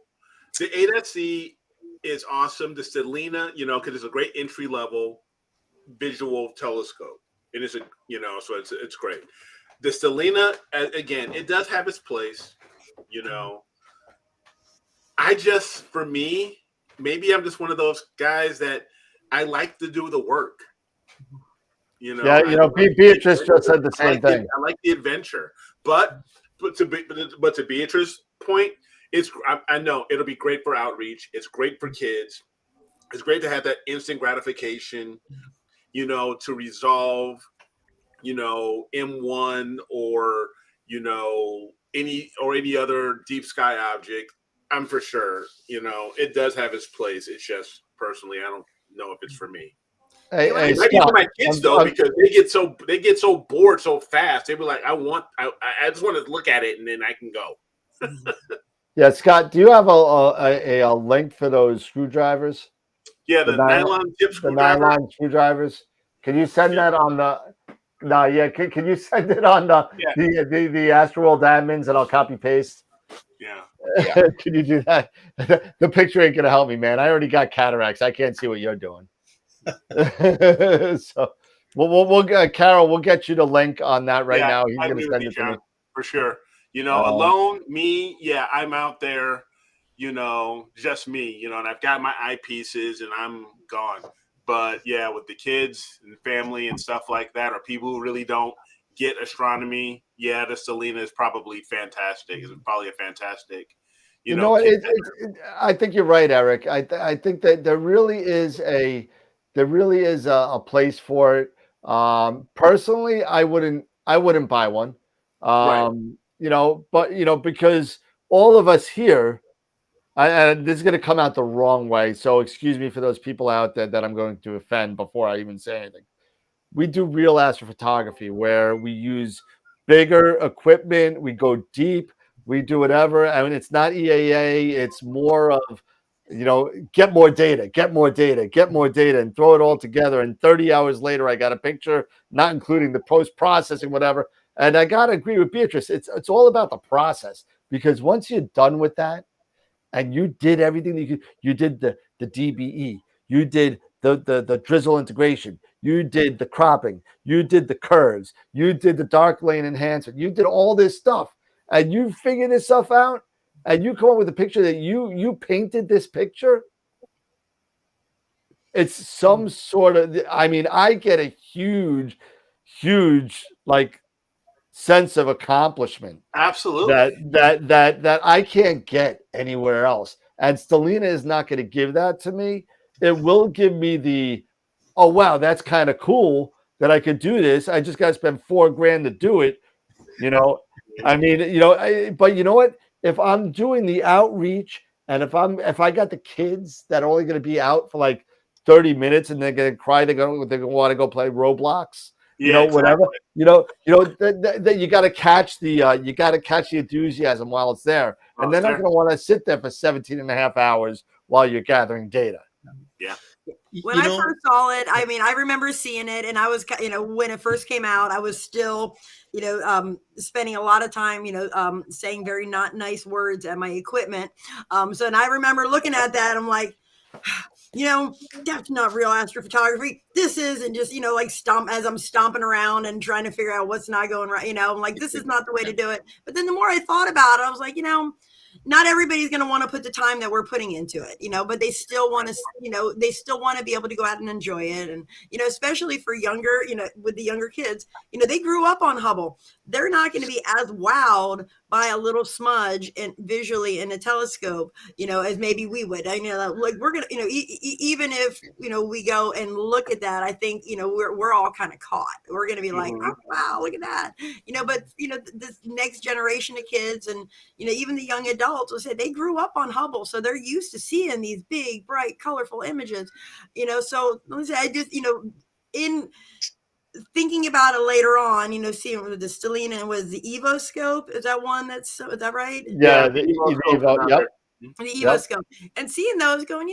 I: 8SC is awesome. The Stellina, because it's a great entry level visual telescope. It is so it's great. The Stellina, again, it does have its place. For me, maybe I'm just one of those guys that I like to do the work.
D: Beatrice just said the same thing.
I: I like the adventure, but to Beatrice's point, I know it'll be great for outreach. It's great for kids. It's great to have that instant gratification, to resolve, M1 or any other deep sky object. I'm for sure, it does have its place. It's just personally, I don't know if it's for me.
D: Hey,
I: it might be for my kids though, because they get so bored so fast. They be like, I just want to look at it and then I can go.
D: Yeah, Scott, do you have a link for those screwdrivers?
I: Yeah, the nylon tip screwdriver.
D: The nylon screwdrivers. Can you send that on the? No, yeah. Can you send it on the AstroWorld admins and I'll copy paste?
I: Yeah.
D: Can you do that? The picture ain't gonna help me, man. I already got cataracts. I can't see what you're doing. So, we'll Carol, we'll get you the link on that right now. He's gonna send it to me
I: for sure. Alone, me, I'm out there. Just me. And I've got my eyepieces and I'm gone. But with the kids and family and stuff like that, or people who really don't get astronomy, the Stellina is probably fantastic. It's probably a fantastic.
D: I think you're right, Eric. I think that there really is a place for it. Personally, I wouldn't buy one. Right. Because all of us here, and this is going to come out the wrong way, so excuse me for those people out there that I'm going to offend before I even say anything. We do real astrophotography where we use bigger equipment, we go deep, We do whatever. I mean, it's not EAA. It's more of, get more data, and throw it all together. And 30 hours later, I got a picture, not including the post-processing, whatever. And I got to agree with Beatrice. It's all about the process, because once you're done with that and you did everything that you did the DBE, you did the drizzle integration, you did the cropping, you did the curves, you did the dark lane enhancement, you did all this stuff, and you figure this stuff out, and you come up with a picture that you painted this picture. It's some sort of, I mean, I get a huge like sense of accomplishment.
I: Absolutely.
D: That I can't get anywhere else. And Stellina is not going to give that to me. It will give me the, oh wow, that's kind of cool that I could do this. I just got to spend $4,000 to do it. I mean, but you know what? If I'm doing the outreach, and if I got the kids that are only going to be out for like 30 minutes and they're going to cry, they're going to want to go play Roblox, whatever, that you got to catch the enthusiasm while it's there. And they're not going to want to sit there for 17 and a half hours while you're gathering data.
I: Yeah.
J: When I first saw it, I mean, I remember seeing it, and I was, when it first came out, I was still, spending a lot of time, saying very not nice words at my equipment. And I remember looking at that, I'm like, that's not real astrophotography. This is, and just, like as I'm stomping around and trying to figure out what's not going right, I'm like, this is not the way to do it. But then the more I thought about it, I was like, not everybody's going to want to put the time that we're putting into it, but they still want to, they still want to be able to go out and enjoy it. And, especially for younger, with the younger kids, they grew up on Hubble. They're not going to be as wowed by a little smudge and visually in a telescope, as maybe we would. Like we're going to, even if, we go and look at that, I think, we're all kind of caught. We're going to be like, oh, wow, look at that, but, this next generation of kids and, even the young adults will say they grew up on Hubble. So they're used to seeing these big, bright, colorful images, so I just, in thinking about it later on, seeing with the Stellina was the Evo scope. Is that one is that right?
D: Yeah, the Evo, yep.
J: The Evo scope. And seeing those going,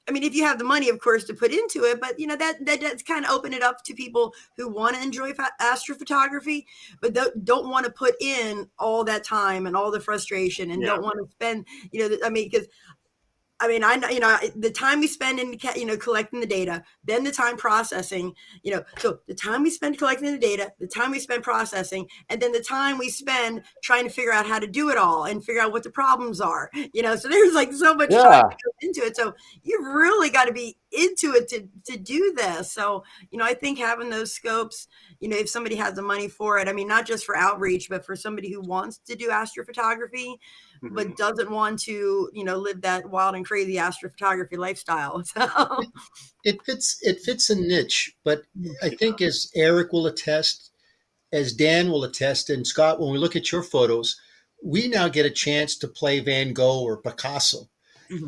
J: I mean, if you have the money, of course, to put into it, but that's kind of open it up to people who want to enjoy astrophotography, but don't want to put in all that time and all the frustration and don't want to spend, because I know, the time we spend in, collecting the data, then the time processing, so the time we spend collecting the data, the time we spend processing, and then the time we spend trying to figure out how to do it all and figure out what the problems are, so there's like so much time that goes into it. So you've really got to be into it to do this. So, I think having those scopes, if somebody has the money for it, I mean, not just for outreach, but for somebody who wants to do astrophotography, but doesn't want to, live that wild and crazy astrophotography lifestyle. So
G: it fits a niche, but I think as Eric will attest, as Dan will attest, and Scott, when we look at your photos, we now get a chance to play Van Gogh or Picasso.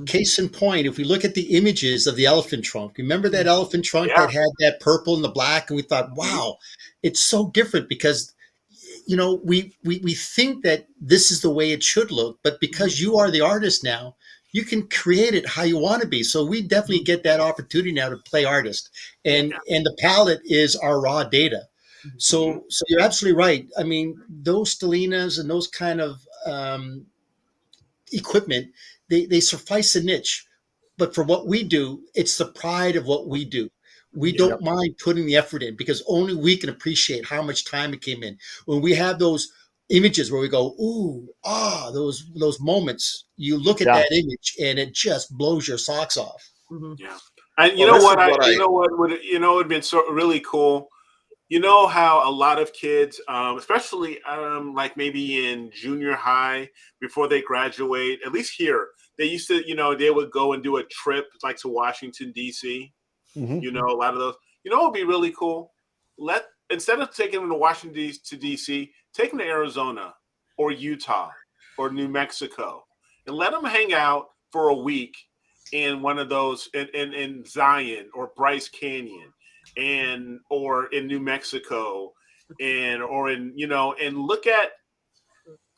G: Case in point, if we look at the images of the elephant trunk, remember that elephant trunk that had that purple and the black, and we thought, wow, it's so different because we think that this is the way it should look, but because you are the artist now, you can create it how you want to be. So we definitely get that opportunity now to play artist, and the palette is our raw data. So you're absolutely right. I mean, those Stellinas and those kind of equipment, they suffice a niche, but for what we do, it's the pride of what we do. We don't mind putting the effort in because only we can appreciate how much time it came in. When we have those images where we go, ooh, those moments, you look at that image and it just blows your socks off.
I: Yeah. And you know what would been so really cool. You know how a lot of kids, especially like maybe in junior high before they graduate, at least here, they used to, they would go and do a trip like to Washington, D.C. A lot of those, it would be really cool. Instead of taking them to Washington to DC, take them to Arizona or Utah or New Mexico and let them hang out for a week in one of those in Zion or Bryce Canyon or in New Mexico and look at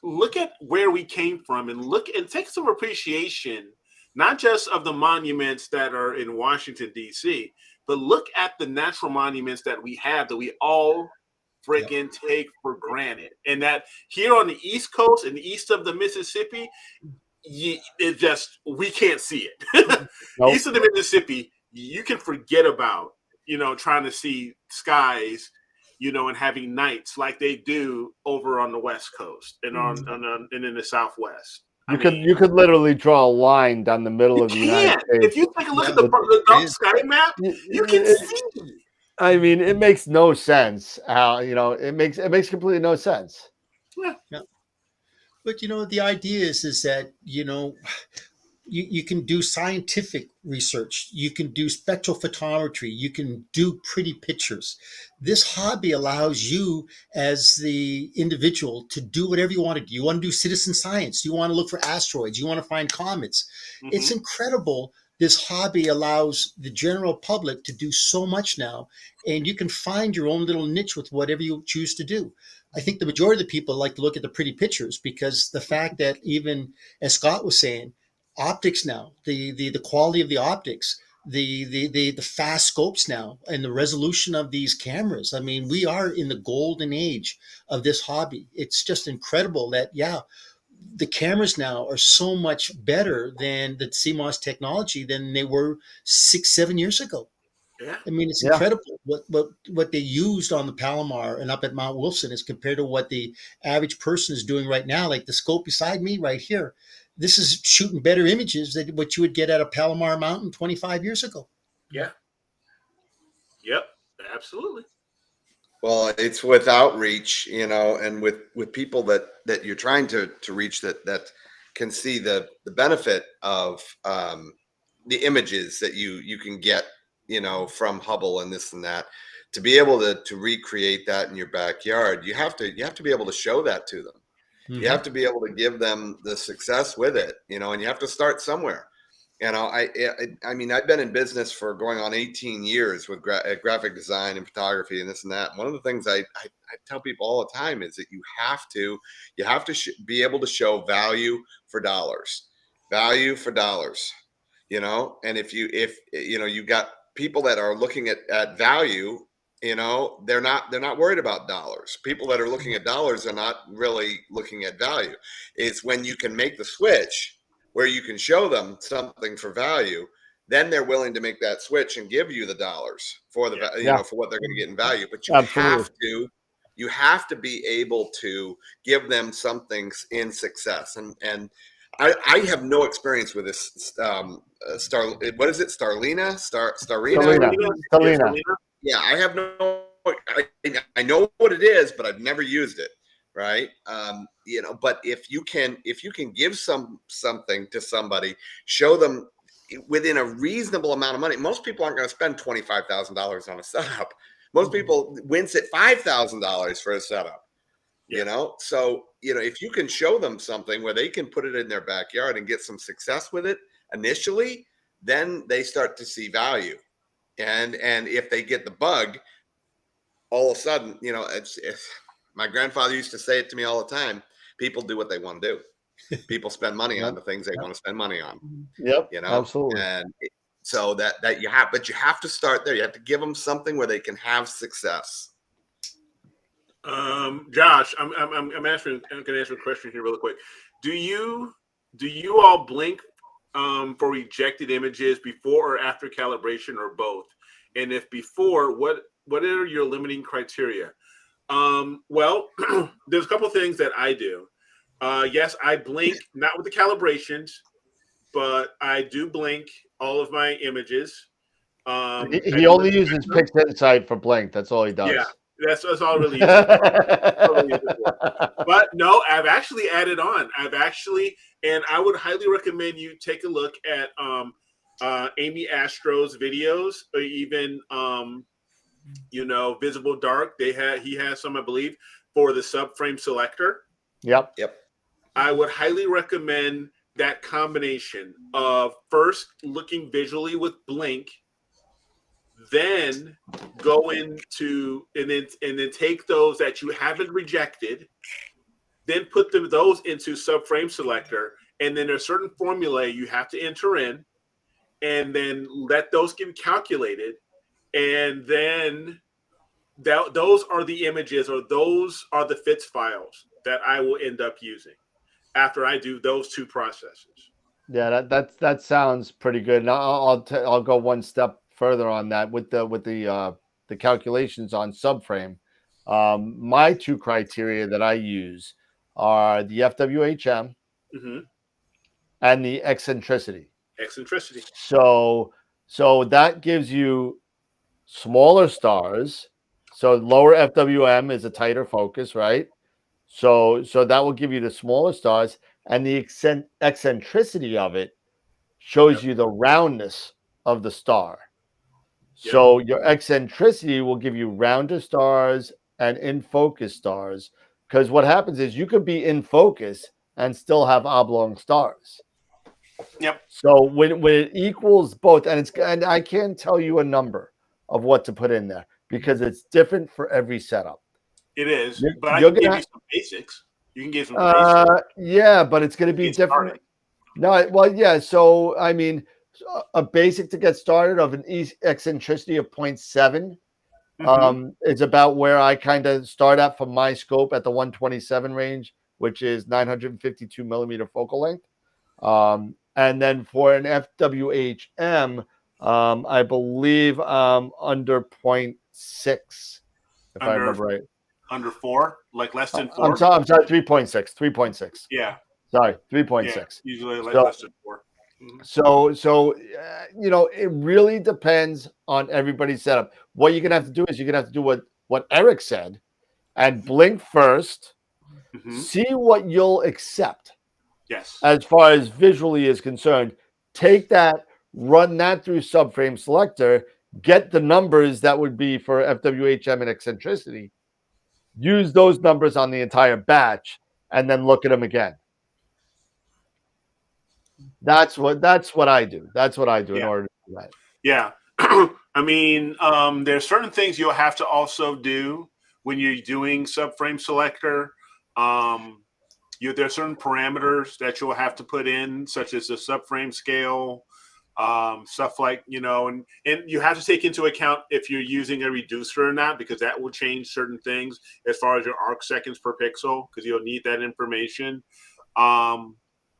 I: look at where we came from and take some appreciation, not just of the monuments that are in Washington, D.C., but look at the natural monuments that we have that we all freaking take for granted. And that here on the East Coast and east of the Mississippi, we can't see it.
D: Nope.
I: East of the Mississippi, you can forget about, trying to see skies, and having nights like they do over on the West Coast and and in the Southwest.
D: You could literally draw a line down the middle of the United States.
I: If you take a look at the dark sky map, you can see.
D: I mean, it makes no sense how, it makes completely no sense.
G: Yeah. But the idea is that you can do scientific research, you can do spectrophotometry, you can do pretty pictures. This hobby allows you as the individual to do whatever you want to do. You want to do citizen science, you want to look for asteroids, you want to find comets. Mm-hmm. It's incredible. This hobby allows the general public to do so much now, and you can find your own little niche with whatever you choose to do. I think the majority of the people like to look at the pretty pictures because the fact that, even as Scott was saying, optics now, the quality of the optics, the fast scopes now, and the resolution of these cameras. I mean, we are in the golden age of this hobby. It's just incredible that, the cameras now are so much better than the CMOS technology than they were 6-7 years ago. Yeah. I mean, it's incredible what they used on the Palomar and up at Mount Wilson as compared to what the average person is doing right now. Like the scope beside me right here, this is shooting better images than what you would get at a Palomar Mountain 25 years ago.
I: Yeah. Yep. Absolutely.
F: Well, it's with outreach, and with people that you're trying to reach that can see the benefit of the images that you can get, from Hubble and this and that. To be able to recreate that in your backyard, you have to be able to show that to them. Mm-hmm. You have to be able to give them the success with it, and you have to start somewhere. I mean, I've been in business for going on 18 years with graphic design and photography and this and that. One of the things I tell people all the time is that you have to be able to show value for dollars, and if you've got people that are looking at value, they're not worried about dollars. People that are looking at dollars are not really looking at value. It's when you can make the switch where you can show them something for value, then they're willing to make that switch and give you the dollars for the for what they're going to get in value. But you have to be able to give them something in success. And I have no experience with this what is it? Starlina? Yeah, I have I know what it is, but I've never used it. Right. But if you can give something to somebody, show them within a reasonable amount of money. Most people aren't going to spend $25,000 on a setup. Most people wince at $5,000 for a setup, So, if you can show them something where they can put it in their backyard and get some success with it initially, then they start to see value. And if they get the bug, all of a sudden, it's my grandfather used to say it to me all the time. People do what they want to do. People spend money on the things they want to spend money on.
D: Yep. Absolutely.
F: And so that you have to start there. You have to give them something where they can have success.
I: Josh, I'm going to answer a question here real quick. Do you all blink for rejected images before or after calibration, or both? And if before, what are your limiting criteria? Well, there's a couple of things that I do. Yes, I blink, not with the calibrations, but I do blink all of my images.
D: He only uses PixInsight for blink. That's all he does.
I: Yeah, that's all really. But no, I've actually added on. And I would highly recommend you take a look at Amy Astro's videos, or even Visible Dark. He has some, I believe, for the subframe selector.
D: Yep.
I: I would highly recommend that combination of first looking visually with blink, then go into and then take those that you haven't rejected, then put those into subframe selector, and then there's certain formulae you have to enter in, and then let those get calculated, and then those are the images, or those are the FITS files that I will end up using after I do those two processes.
D: Yeah, that sounds pretty good. And I'll go one step further on that with the calculations on subframe. My two criteria that I use are the FWHM and the eccentricity.
I: Eccentricity.
D: So that gives you smaller stars. So lower FWM is a tighter focus, right? So that will give you the smaller stars, and the eccentricity of it shows you the roundness of the star. So your eccentricity will give you rounder stars and in focus stars, because what happens is you could be in focus and still have oblong stars.
I: Yep.
D: So when it equals both, and I can't tell you a number of what to put in there because it's different for every setup.
I: It is, but I can give you some basics. You can give some basics.
D: Yeah, but it's going to be different. No, well, yeah. So I mean, a basic to get started of an eccentricity of 0.7 is about where I kind of start at from my scope at the 127 range, which is 952 millimeter focal length. And then for an FWHM, I believe under 0.6, if I remember right.
I: Under 4, like less than 4.
D: I'm sorry, 3.6. 3.6.
I: Yeah.
D: Sorry, 3.6.
I: Yeah, usually less than 4.
D: So it really depends on everybody's setup. What you're gonna have to do is you're gonna have to do what Eric said, and blink first. See what you'll accept.
I: Yes.
D: As far as visually is concerned, take that, run that through subframe selector, get the numbers that would be for FWHM and eccentricity. Use those numbers on the entire batch, and then look at them again. That's what I do. That's what I do in order to do that.
I: Yeah. I mean, there's certain things you'll have to also do when you're doing subframe selector. There's certain parameters that you'll have to put in, such as the subframe scale, stuff like, and you have to take into account if you're using a reducer or not, because that will change certain things as far as your arc seconds per pixel, because you'll need that information.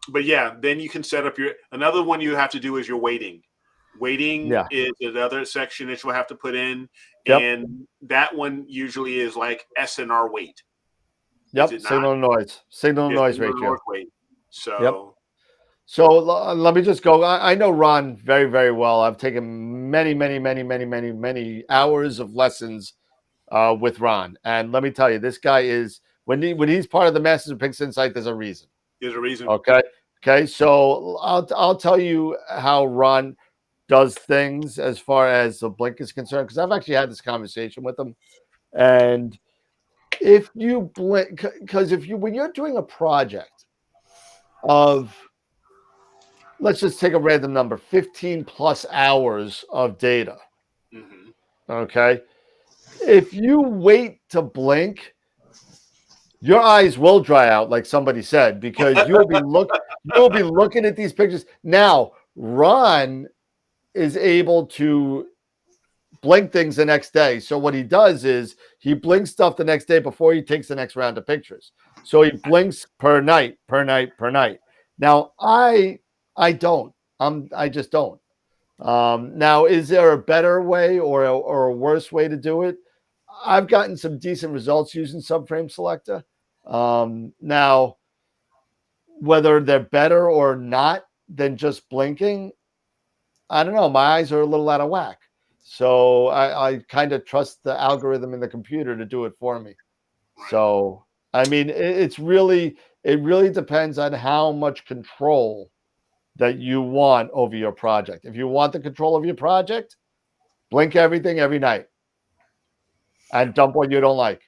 I: But yeah, then you can set up another one you have to do is your weighting. Weighting is another section that you'll have to put in.
D: Yep.
I: And that one usually is like SNR weight.
D: Yep, signal noise ratio.
I: So,
D: yep. So let me just go. I know Ron very, very well. I've taken many hours of lessons with Ron, and let me tell you, this guy is when he's part of the Masters of Pixel Insight. There's a reason.
I: There's a reason.
D: Okay. So I'll tell you how Ron does things as far as the blink is concerned, because I've actually had this conversation with him, and if you blink, because when you're doing a project of, let's just take a random number, 15 plus hours of data. Okay. If you wait to blink, your eyes will dry out, like somebody said, because you'll be looking at these pictures. Now, Ron is able to blink things the next day. So what he does is he blinks stuff the next day before he takes the next round of pictures. So he blinks per night. Now I don't. I just don't. Now, is there a better way or a worse way to do it? I've gotten some decent results using subframe selector. Now, whether they're better or not than just blinking, I don't know. My eyes are a little out of whack. So I kind of trust the algorithm in the computer to do it for me. So, I mean, it really depends on how much control that you want over your project. If you want the control of your project, blink everything every night and dump what you don't like.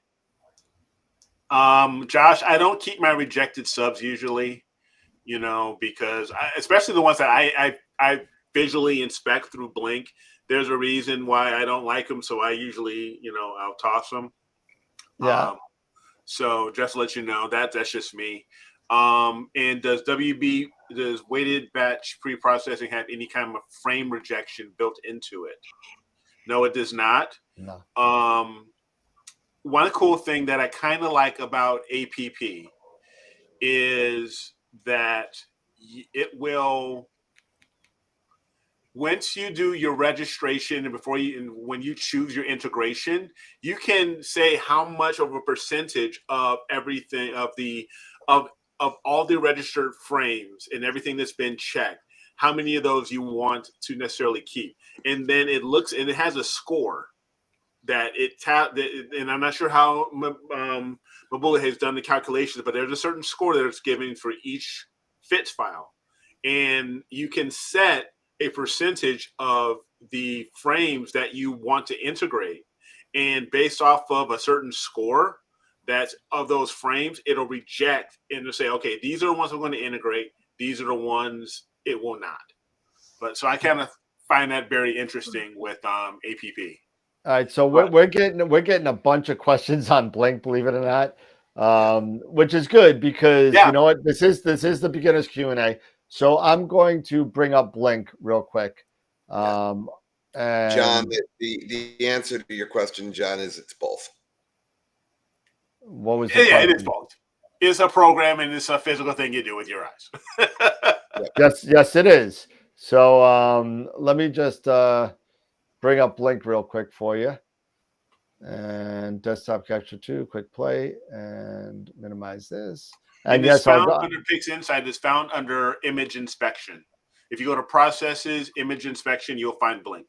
I: Josh, I don't keep my rejected subs usually, because especially the ones that I visually inspect through Blink. There's a reason why I don't like them, so I usually, I'll toss them.
D: Yeah.
I: So just to let you know, that's just me. And does weighted batch pre-processing have any kind of frame rejection built into it? No, it does not.
D: No.
I: One cool thing that I kind of like about APP is that it will, once you do your registration and when you choose your integration, you can say how much of a percentage of everything of all the registered frames and everything that's been checked, how many of those you want to necessarily keep. And then it looks, and it has a score that and I'm not sure how Mabula has done the calculations, but there's a certain score that it's given for each FITS file. And you can set a percentage of the frames that you want to integrate. And based off of a certain score that's of those frames, it'll reject and it'll say, okay, these are the ones I'm going to integrate. These are the ones it will not. But so I kind of find that very interesting with APP.
D: All right, so we're getting a bunch of questions on Blink, believe it or not, which is good because you know what, this is the beginner's Q&A. So I'm going to bring up Blink real quick. And
F: John, the answer to your question, John, is it's both.
D: What was the question?
I: It is both. It's a program and it's a physical thing you do with your eyes.
D: Yes, it is. So let me just bring up Blink real quick for you. And desktop capture 2, quick play, and minimize this. And yes,
I: found under Pix Insight is found under image inspection. If you go to processes, image inspection, you'll find Blink.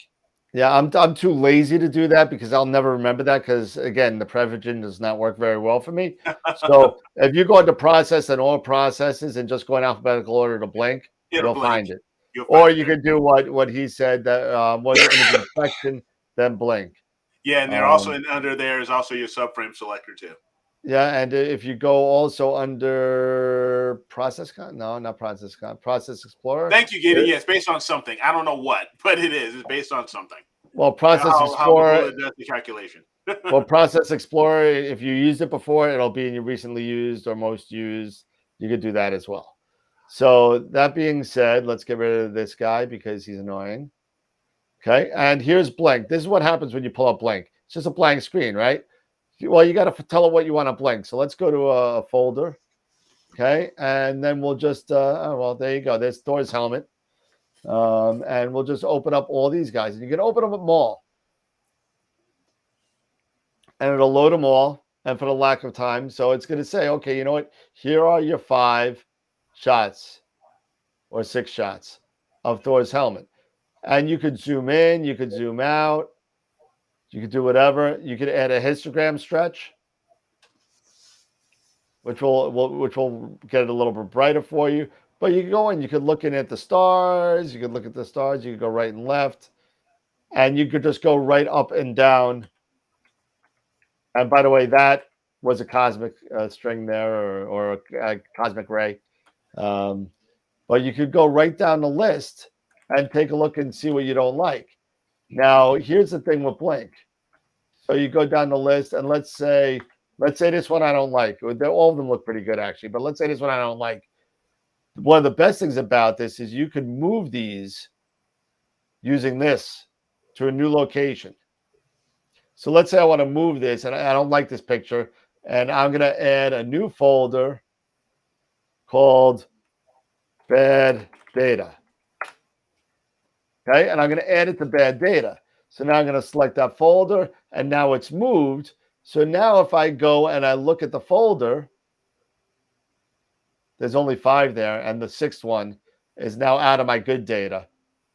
D: Yeah, I'm too lazy to do that because I'll never remember that because again, the Prevagen does not work very well for me. So if you go into process and all processes and just go in alphabetical order to Blink, you'll find it. Or you could do what he said that was image inspection, then Blink.
I: Yeah, and they're also under there is also your subframe selector too.
D: Yeah, and if you go also under Process Explorer.
I: Thank you, Giddy. Yes, based on something. I don't know what, but it is. It's based on something.
D: Well, Process Explorer
I: how does the calculation.
D: Well, Process Explorer, if you used it before, it'll be in your recently used or most used. You could do that as well. So that being said, let's get rid of this guy because he's annoying. Okay, and here's Blink. This is what happens when you pull up Blink. It's just a blank screen, right? Well, you got to tell it what you want to blink. So let's go to a folder. Okay, and then we'll just, well, there you go. There's Thor's helmet. And we'll just open up all these guys. And you can open them all. And it'll load them all. And for the lack of time, so it's going to say, okay, you know what? Here are your 5 shots or 6 shots of Thor's helmet. And you could zoom in, you could zoom out, you could do whatever. You could add a histogram stretch, which will get it a little bit brighter for you. But you can go in, you could look in at the stars, you could look at the stars, you could go right and left, and you could just go right up and down. And by the way, that was a cosmic string there or a cosmic ray. But you could go right down the list and take a look and see what you don't like. Now, here's the thing with Blink. So you go down the list, and let's say this one I don't like. All of them look pretty good, actually. But let's say this one I don't like. One of the best things about this is you can move these using this to a new location. So let's say I want to move this, and I don't like this picture, and I'm going to add a new folder called Bad Data. Okay, and I'm going to add it to Bad Data. So now I'm going to select that folder, and now it's moved. So now if I go and I look at the folder, there's only 5 there, and the 6th one is now out of my good data,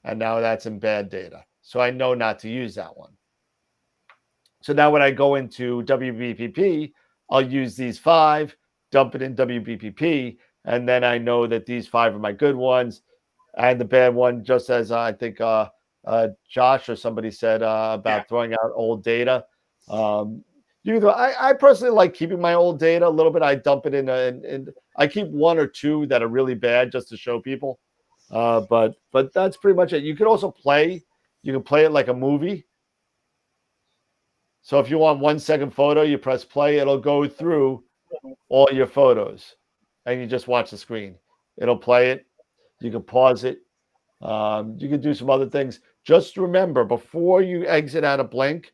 D: and now that's in bad data. So I know not to use that one. So now when I go into WBPP, I'll use these 5, dump it in WBPP, and then I know that these 5 are my good ones, and the bad one, just as I think Josh or somebody said about throwing out old data. I personally like keeping my old data a little bit. I dump it in, and I keep 1 or 2 that are really bad just to show people. But that's pretty much it. You can also play. You can play it like a movie. So if you want 1 second photo, you press play. It'll go through all your photos and you just watch the screen. It'll play it. You can pause it. You can do some other things. Just remember, before you exit out of Blink,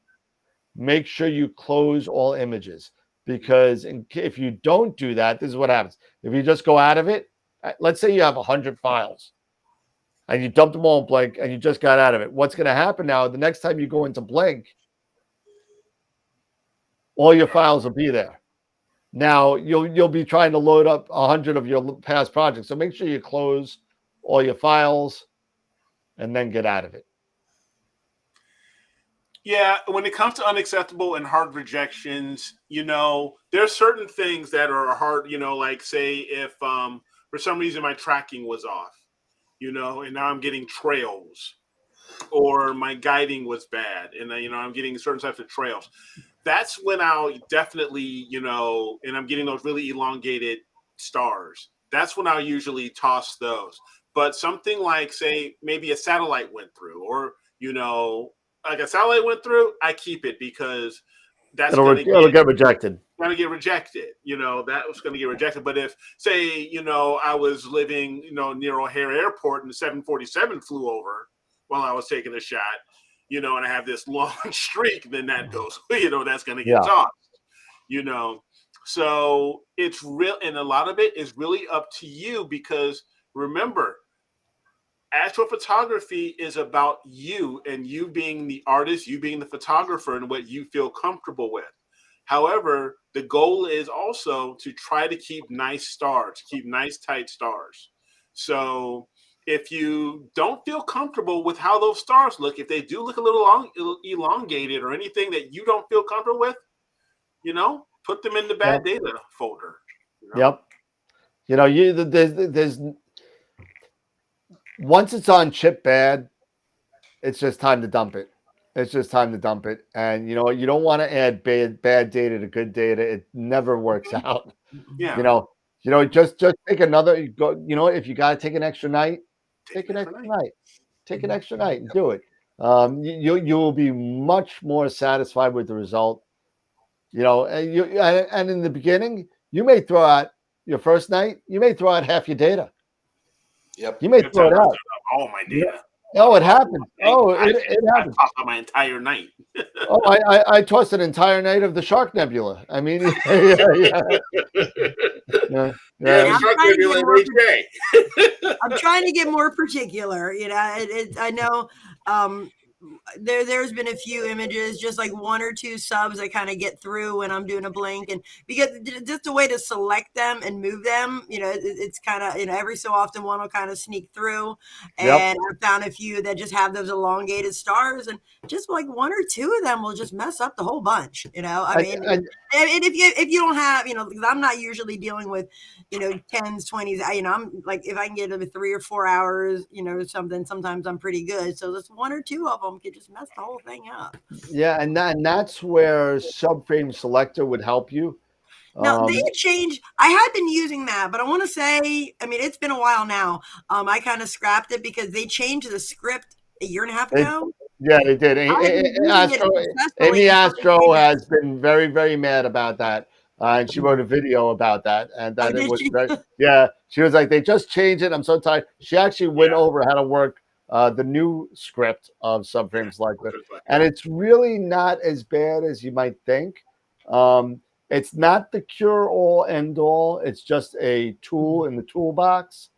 D: make sure you close all images, because if you don't do that, this is what happens. If you just go out of it, let's say you have 100 files and you dumped them all in Blink and you just got out of it. What's going to happen now, the next time you go into Blink, all your files will be there. Now you'll be trying to load up 100 of your past projects. So make sure you close all your files and then get out of it.
I: Yeah, when it comes to unacceptable and hard rejections, there's certain things that are hard, like say if for some reason my tracking was off, and now I'm getting trails, or my guiding was bad and I'm getting certain types of trails. That's when I'll definitely, and I'm getting those really elongated stars. That's when I'll usually toss those. But something like, say, maybe a satellite went through, or, like a satellite went through, I keep it because that's
D: it'll get rejected.
I: Going to get rejected. That was going to get rejected. But if, say, I was living, near O'Hare Airport and the 747 flew over while I was taking a shot, and I have this long streak, then that goes, that's going to get tossed, So it's real. And a lot of it is really up to you, because remember, astrophotography is about you and you being the artist, you being the photographer, and what you feel comfortable with. However, the goal is also to try to keep nice stars, keep nice tight stars. So if you don't feel comfortable with how those stars look, if they do look a little elongated or anything that you don't feel comfortable with, put them in the bad data folder.
D: Yep. There's once it's on chip bad, it's just time to dump it. It's just time to dump it. And you don't want to add bad data to good data. It never works out.
I: Yeah.
D: Just take another. If you got to take an extra night, take an extra night. Take an extra night and do it. You will be much more satisfied with the result. And in the beginning, you may throw out your first night. You may throw out half your data.
F: Yep.
D: You may throw it out.
I: All my data.
D: Oh, it happens. It happens.
I: I tossed my entire night.
D: I tossed an entire night of the Shark Nebula. I mean,
J: I'm trying to get more particular. I know there's been a few images, just like one or two subs I kind of get through when I'm doing a Blink, and because just a way to select them and move them, it's kind of, every so often one will kind of sneak through, and I found a few that just have those elongated stars, and just like one or two of them will just mess up the whole bunch. And if you don't have, because I'm not usually dealing with 10s, 20s, I'm like, if I can get over 3 or 4 hours, something, sometimes I'm pretty good. So there's one or two of them could just mess the whole thing up.
D: Yeah, and that's where subframe selector would help you.
J: Now they changed. I had been using that, but I want to say, it's been a while now. I kind of scrapped it because they changed the script a year and a half ago.
D: Yeah, they did. Amy Astro has been very, very mad about that. And she wrote a video about that. And that it was she was like, they just changed it. I'm so tired. She actually went over how to work the new script of subframe selector. And it's really not as bad as you might think. It's not the cure all end all. It's just a tool in the toolbox.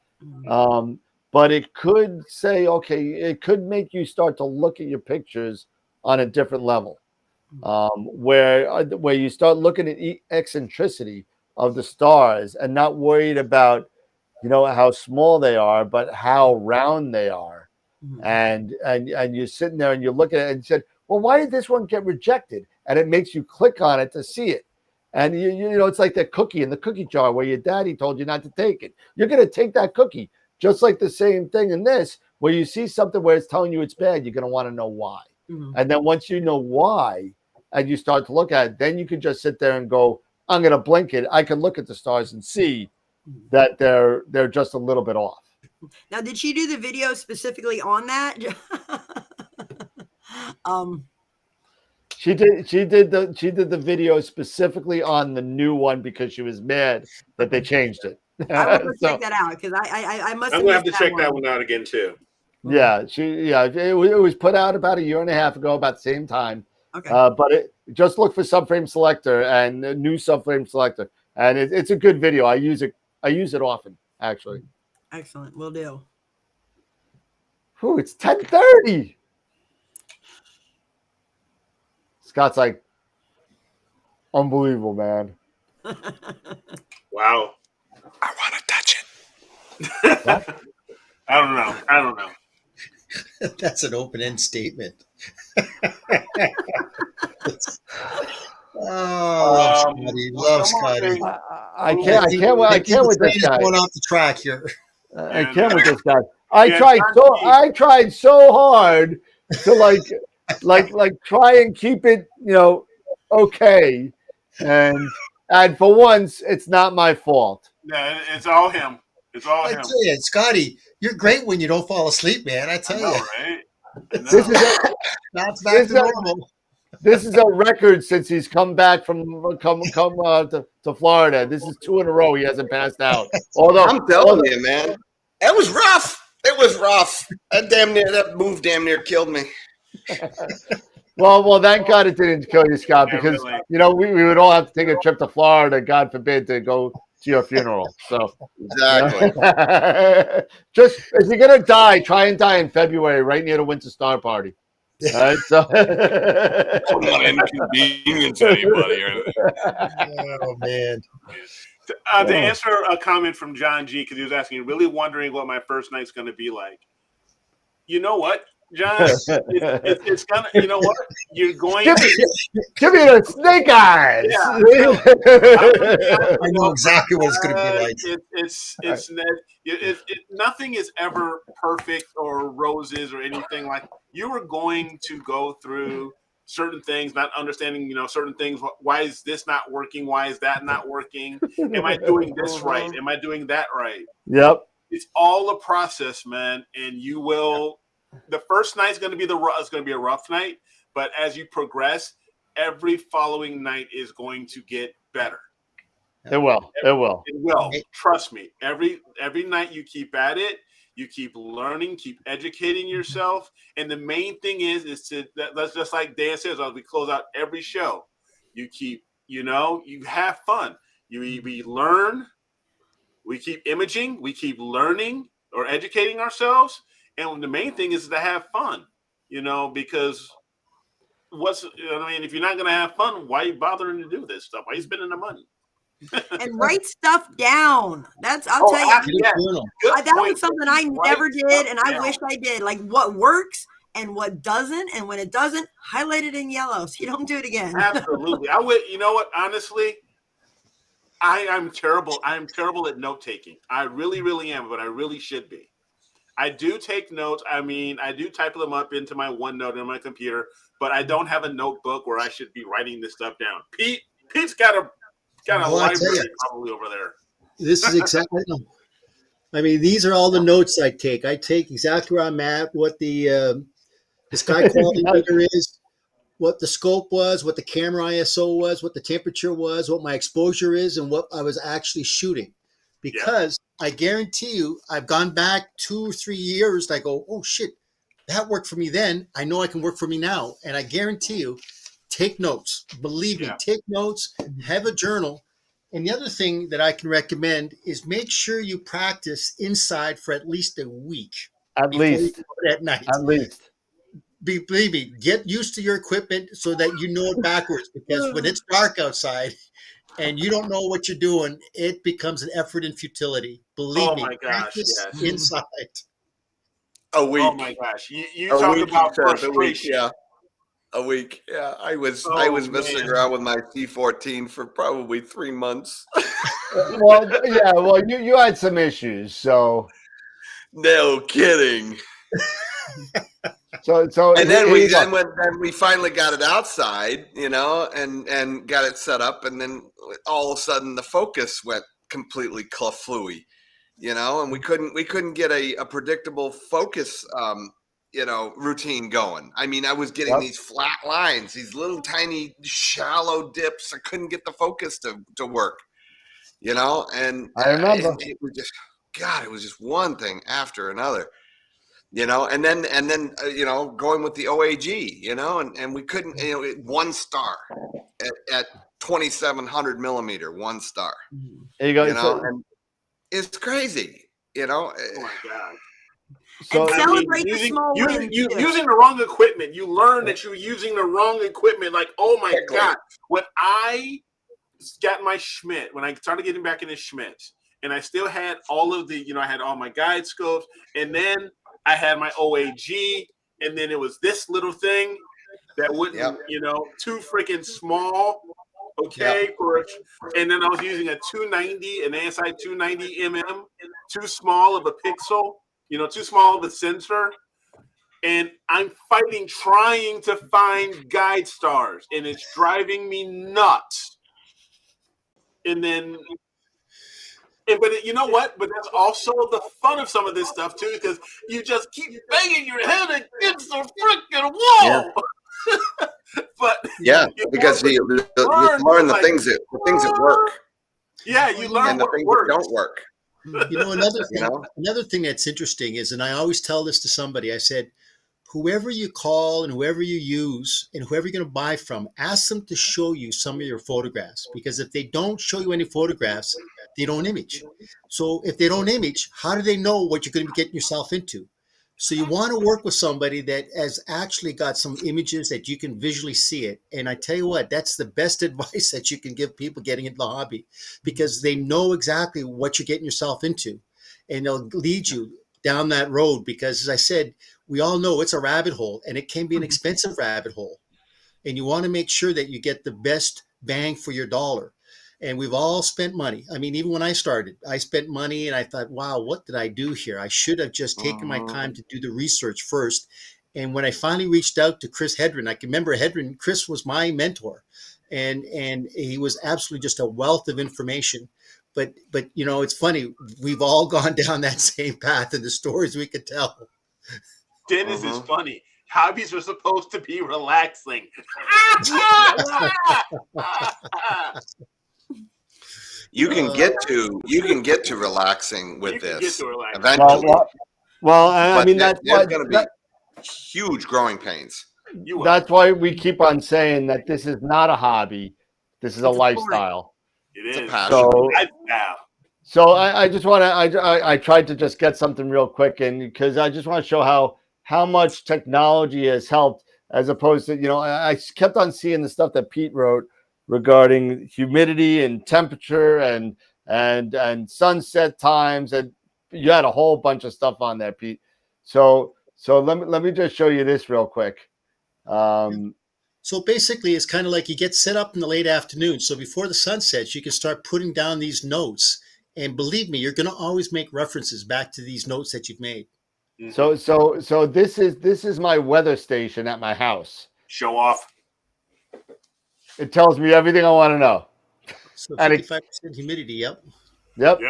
D: But it could say, it could make you start to look at your pictures on a different level, where you start looking at eccentricity of the stars and not worried about, how small they are, but how round they are. And you're sitting there and you look at it and you said, well, why did this one get rejected? And it makes you click on it to see it. And it's like that cookie in the cookie jar where your daddy told you not to take it. You're going to take that cookie. Just like the same thing in this, where you see something where it's telling you it's bad, you're going to want to know why. And then once you know why, and you start to look at it, then you can just sit there and go, I'm going to blink it. I can look at the stars and see that they're just a little bit off.
J: Now, did she do the video specifically on that?
D: She did the video specifically on the new one because she was mad that they changed it.
J: I will check that out because I must.
I: I'm gonna have to check that one out again too.
D: Yeah, it was put out about a year and a half ago, about the same time.
J: Okay.
D: But just look for subframe selector and new subframe selector, and it's a good video. I use it often, actually.
J: Excellent, will do.
D: Ooh, it's 10:30. Scott's like, unbelievable, man.
I: Wow.
F: I want to touch
I: it. I don't know.
G: That's an open-end statement. Scotty, love Scotty.
D: I can't with this guy.
G: Going off the track here.
D: I can't with this guy. I tried so hard to like try and keep it, okay, and for once, it's not my fault.
I: Yeah, it's all him. It's all him.
G: I tell you, Scotty, you're great when you don't fall asleep, man. I tell you.
I: Right?
D: This is
G: back to normal.
D: This is a record since he's come back from to Florida. This is 2 in a row he hasn't passed out. Although
F: I'm telling you, man, it was rough. It was rough. That move damn near killed me.
D: Well, thank God it didn't kill you, Scott, because we would all have to take a trip to Florida, God forbid, to go to your funeral. So
F: exactly.
D: Just if you're gonna die, try and die in February, right near the Winter Star Party. All right, so
A: I'm not inconvenience anybody.
G: Oh man.
I: To answer a comment from John G, because he was asking, really wondering what my first night's going to be like. You know what, John? It's gonna. You know what? You're going.
D: Give me the snake eyes.
I: Yeah,
G: I know exactly what it's going to be like.
I: Nothing is ever perfect or roses or anything like. You are going to go through certain things, not understanding, certain things. Why is this not working? Why is that not working? Am I doing this right? Am I doing that right?
D: Yep.
I: It's all a process, man. And you will. The first night's going to be it's going to be a rough night, but as you progress, every following night is going to get better.
D: It will. It will.
I: It will. Trust me. Every night you keep at it. You keep learning, keep educating yourself. And the main thing is that's just like Dan says, as we close out every show, you keep, you have fun. We learn, we keep imaging, we keep learning or educating ourselves. And the main thing is to have fun, because if you're not going to have fun, why are you bothering to do this stuff? Why are you spending the money?
J: And write stuff down. I'll tell you. That was something I never did, and I wish I did. Like what works and what doesn't, and when it doesn't, highlight it in yellow so you don't do it again.
I: Absolutely. I would. You know what? Honestly, I'm terrible. I'm terrible at note taking. I really, really am, but I really should be. I do take notes. I mean, I do type them up into my OneNote on my computer, but I don't have a notebook where I should be writing this stuff down. Pete's got a library probably over there.
G: This is exactly. I mean, these are all the notes I take. I take exactly where I'm at, what the sky quality meter is, what the scope was, what the camera ISO was, what the temperature was, what my exposure is, and what I was actually shooting. Because I guarantee you, I've gone back 2 or 3 years. And I go, oh shit, that worked for me then. I know I can work for me now, and I guarantee you. Take notes. Believe me, take notes, have a journal. And the other thing that I can recommend is make sure you practice inside for at least a week.
D: At least.
G: At night.
D: At least.
G: Believe me, get used to your equipment so that you know it backwards. Because when it's dark outside and you don't know what you're doing, it becomes an effort and futility. Believe me, practice inside.
F: A week.
I: Oh my gosh. You talk about frustration.
F: A week. Yeah. I was messing around with my C14 for probably 3 months.
D: Well, you had some issues, so
F: no kidding.
D: So
F: and then we finally got it outside, and got it set up, and then all of a sudden the focus went completely flooey, and we couldn't get a predictable focus routine going. I mean, I was getting these flat lines, these little tiny shallow dips. I couldn't get the focus to work, and
D: I remember.
F: and it was just, God, it was just one thing after another, and then going with the OAG, and we couldn't, 1 star at 2,700 millimeter, 1 star,
D: There you go.
F: and it's crazy,
I: Oh my God.
J: And
D: So
J: celebrate the small wins.
I: Using the wrong equipment. You learn that you're using the wrong equipment. Like, oh my God. When I got my Schmidt, when I started getting back into Schmidt, and I still had all of the, I had all my guide scopes, and then I had my OAG, and then it was this little thing that wouldn't, too freaking small. Okay, and then I was using a 290, an ASI 290 mm, too small of a pixel, too small of a sensor, and I'm trying to find guide stars, and it's driving me nuts. And then, but you know what? But that's also the fun of some of this stuff too, because you just keep banging your head against the freaking wall.
F: Yeah.
I: But
F: because you learn the things that work.
I: Yeah, you learn
F: and the things that don't work.
G: Another thing that's interesting is, and I always tell this to somebody, I said, whoever you call and whoever you use and whoever you're going to buy from, ask them to show you some of your photographs, because if they don't show you any photographs, they don't image. So if they don't image, how do they know what you're going to be getting yourself into? So you want to work with somebody that has actually got some images that you can visually see it. And I tell you what, that's the best advice that you can give people getting into the hobby, because they know exactly what you're getting yourself into, and they'll lead you down that road. Because as I said, we all know it's a rabbit hole, and it can be an expensive rabbit hole. And you want to make sure that you get the best bang for your dollar. And we've all spent money. I mean, even when I started, I spent money and I thought, wow, what did I do here? I should have just taken my time to do the research first. And when I finally reached out to Chris Hedren, I can remember Chris was my mentor, and he was absolutely just a wealth of information. But it's funny, we've all gone down that same path, and the stories we could tell.
I: Dennis is funny. Hobbies are supposed to be relaxing.
F: You can get to relaxing with this eventually.
D: I mean, that's
F: going to be huge growing pains.
D: That's why we keep on saying that this is not a hobby. This is a lifestyle.
I: It is.
F: It's a passion.
D: So I just want to, I tried to just get something real quick, and because I just want to show how much technology has helped, as opposed to, I kept on seeing the stuff that Pete wrote regarding humidity and temperature and sunset times, and you had a whole bunch of stuff on there, Pete. So let me just show you this real quick.
G: So basically, it's kind of like you get set up in the late afternoon. So before the sun sets, you can start putting down these notes. And believe me, you're going to always make references back to these notes that you've made.
D: So this is my weather station at my house.
I: Show off.
D: It tells me everything I want to know.
G: So 55% humidity,
D: Yep.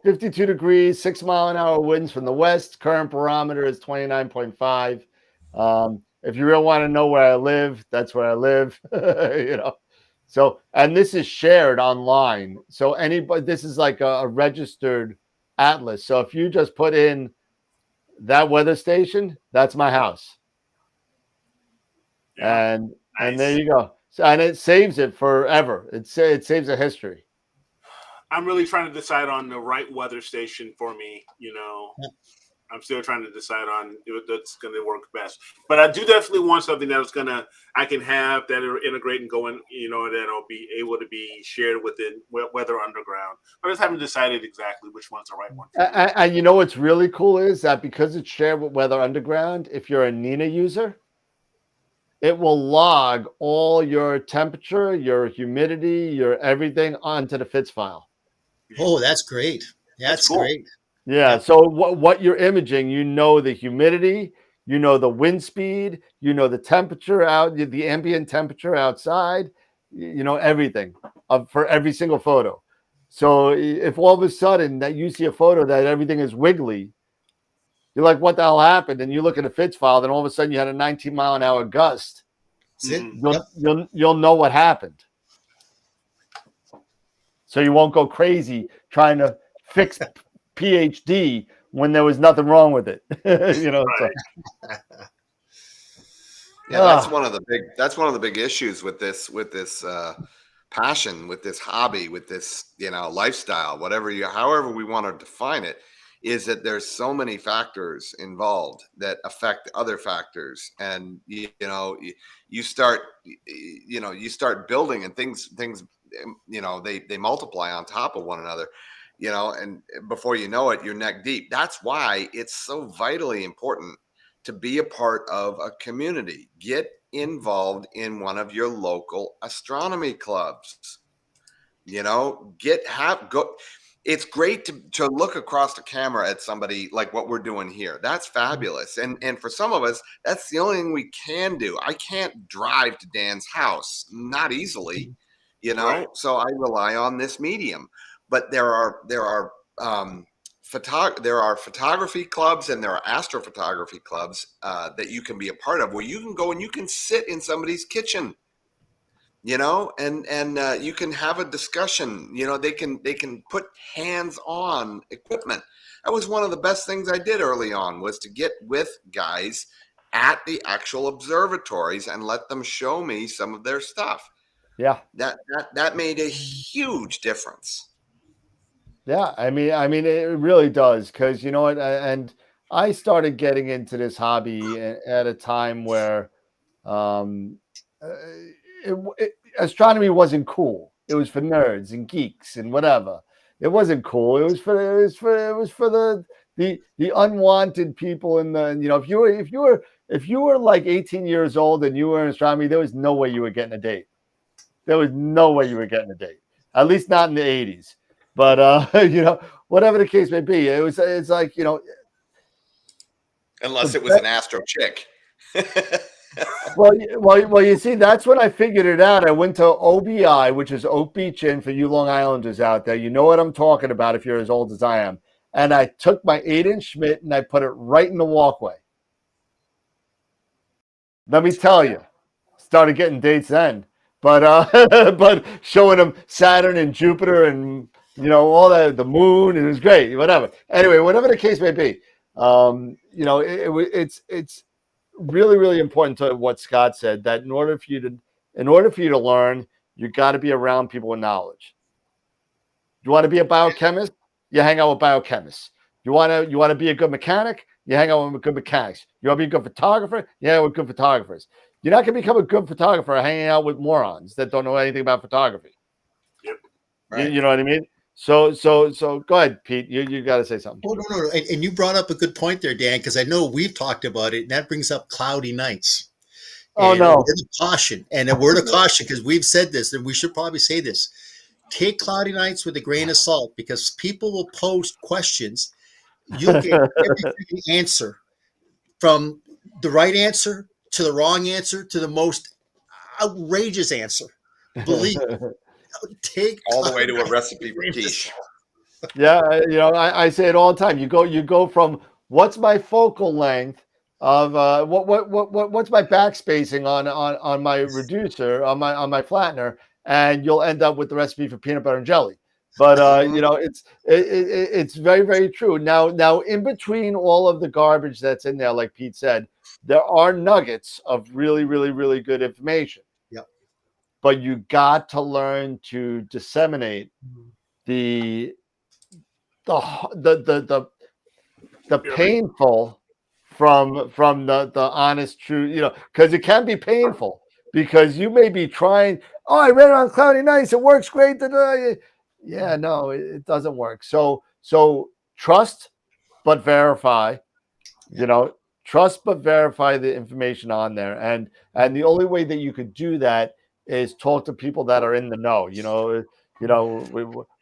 D: 52 degrees, 6 mile an hour winds from the west. Current barometer is 29.5. If you really want to know where I live, that's where I live. So, and this is shared online. So this is like a registered atlas. So if you just put in that weather station, that's my house. Yeah. And there you go. So, and it saves it forever. It saves a history.
I: I'm really trying to decide on the right weather station for me. I'm still trying to decide on that's going to work best. But I do definitely want something that I can have that are integrate and go in, that'll be able to be shared within Weather Underground. But I just haven't decided exactly which one's the right one.
D: And you know what's really cool is that because it's shared with Weather Underground, if you're a Nina user, it will log all your temperature, your humidity, your everything onto the FITS file.
G: Oh, that's great. That's cool. Great.
D: Yeah. So what you're imaging, the humidity, the wind speed, the temperature out, the ambient temperature outside, everything for every single photo. So if all of a sudden that you see a photo that everything is wiggly, You're like, what the hell happened? And you look at a FITS file, then all of a sudden you had a 19-mile-an-hour gust. You'll know what happened. So you won't go crazy trying to fix PhD when there was nothing wrong with it. You know.
I: Right.
D: So.
F: Yeah, that's one of the big issues with this passion, with this hobby, with this, you know, lifestyle, however we want to define it, is that there's so many factors involved that affect other factors. And you start building, and things, you know, they multiply on top of one another, you know, and before you know it, you're neck deep. That's why it's so vitally important to be a part of a community. Get involved in one of your local astronomy clubs. You know, go. It's great to look across the camera at somebody like what we're doing here. That's fabulous. And for some of us, that's the only thing we can do. I can't drive to Dan's house, not easily, you know. Right. So I rely on this medium. But there are photography clubs, and there are astrophotography clubs that you can be a part of, where you can go and you can sit in somebody's kitchen, you know, and you can have a discussion. You know, they can put hands-on equipment. That was one of the best things I did early on, was to get with guys at the actual observatories and let them show me some of their stuff.
D: Yeah,
F: that made a huge difference.
D: Yeah, I mean, it really does, because you know what, and I started getting into this hobby at a time where astronomy wasn't cool. It was for nerds and geeks and whatever. It wasn't cool. It was for the unwanted people in the, you know, if you were like 18 years old and you were in astronomy, there was no way you were getting a date. There was no way you were getting a date. At least not in the 80s. But you know, whatever the case may be, it's like, you know,
F: unless it was an astro chick.
D: well, you see, that's when I figured it out. I went to OBI, which is Oak Beach Inn, for you Long Islanders out there. You know what I'm talking about if you're as old as I am. And I took my 8-inch Schmidt and I put it right in the walkway. Let me tell you, started getting dates then. But but showing them Saturn and Jupiter and, you know, all that, the moon, it was great, whatever. Anyway, whatever the case may be, you know, it's really, really important to what Scott said, that in order for you to learn, you got to be around people with knowledge. You want to be a biochemist, you hang out with biochemists. You want to be a good mechanic, you hang out with good mechanics. You want to be a good photographer, you hang out with good photographers. You're not going to become a good photographer hanging out with morons that don't know anything about photography.
I: Yep.
F: Right.
D: You know what I mean? So go ahead, Pete. You got to say something.
G: Oh, no. And you brought up a good point there, Dan, because I know we've talked about it, and that brings up cloudy nights.
D: Oh, no.
G: A word of caution, because we've said this, and we should probably say this. Take cloudy nights with a grain of salt, because people will post questions. You'll get every answer, from the right answer to the wrong answer to the most outrageous answer. Believe me. Take
F: all the way to a recipe for quiche.
D: Yeah, you know, I say it all the time. You go from what's my focal length of what's my backspacing on my reducer, on my flattener, and you'll end up with the recipe for peanut butter and jelly. But you know, it's very, very true. Now in between all of the garbage that's in there, like Pete said, there are nuggets of really, really, really good information.
G: Yep.
D: But you got to learn to disseminate the painful from the honest, true, you know, because it can be painful, because you may be trying, oh, I read it on cloudy nights, it works great. Yeah, no, it doesn't work. So trust, but verify, you know, trust, but verify the information on there. And the only way that you could do that is talk to people that are in the know. You know,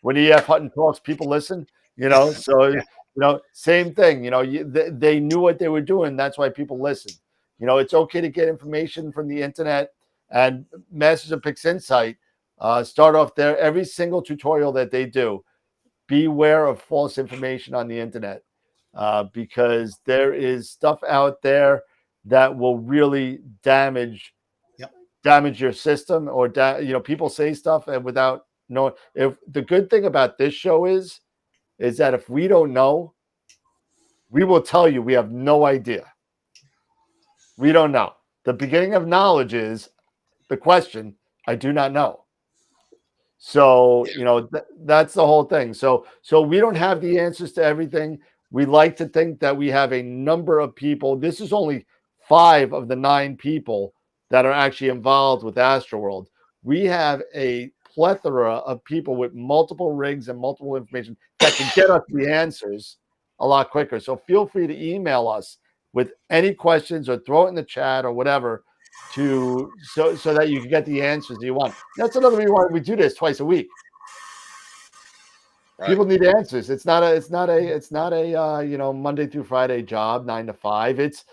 D: when E.F. Hutton talks, people listen, you know, so, you know, same thing, you know, they knew what they were doing. That's why people listen. You know, it's okay to get information from the internet, and Masters of Pix Insight, start off there. Every single tutorial that they do, beware of false information on the internet. because there is stuff out there that will really damage your system, or people say stuff and without knowing. If the good thing about this show is that if we don't know, we will tell you we have no idea. We don't know. The beginning of knowledge is the question, I do not know. So, that's the whole thing. So we don't have the answers to everything. We like to think that we have a number of people. This is only 5 of the 9 people that are actually involved with AstroWorld. We have a plethora of people with multiple rigs and multiple information that can get us the answers a lot quicker. So feel free to email us with any questions or throw it in the chat or whatever so that you can get the answers that you want. That's another reason why we do this twice a week. Right. People need answers. It's not a Monday through Friday job, 9 to 5. It's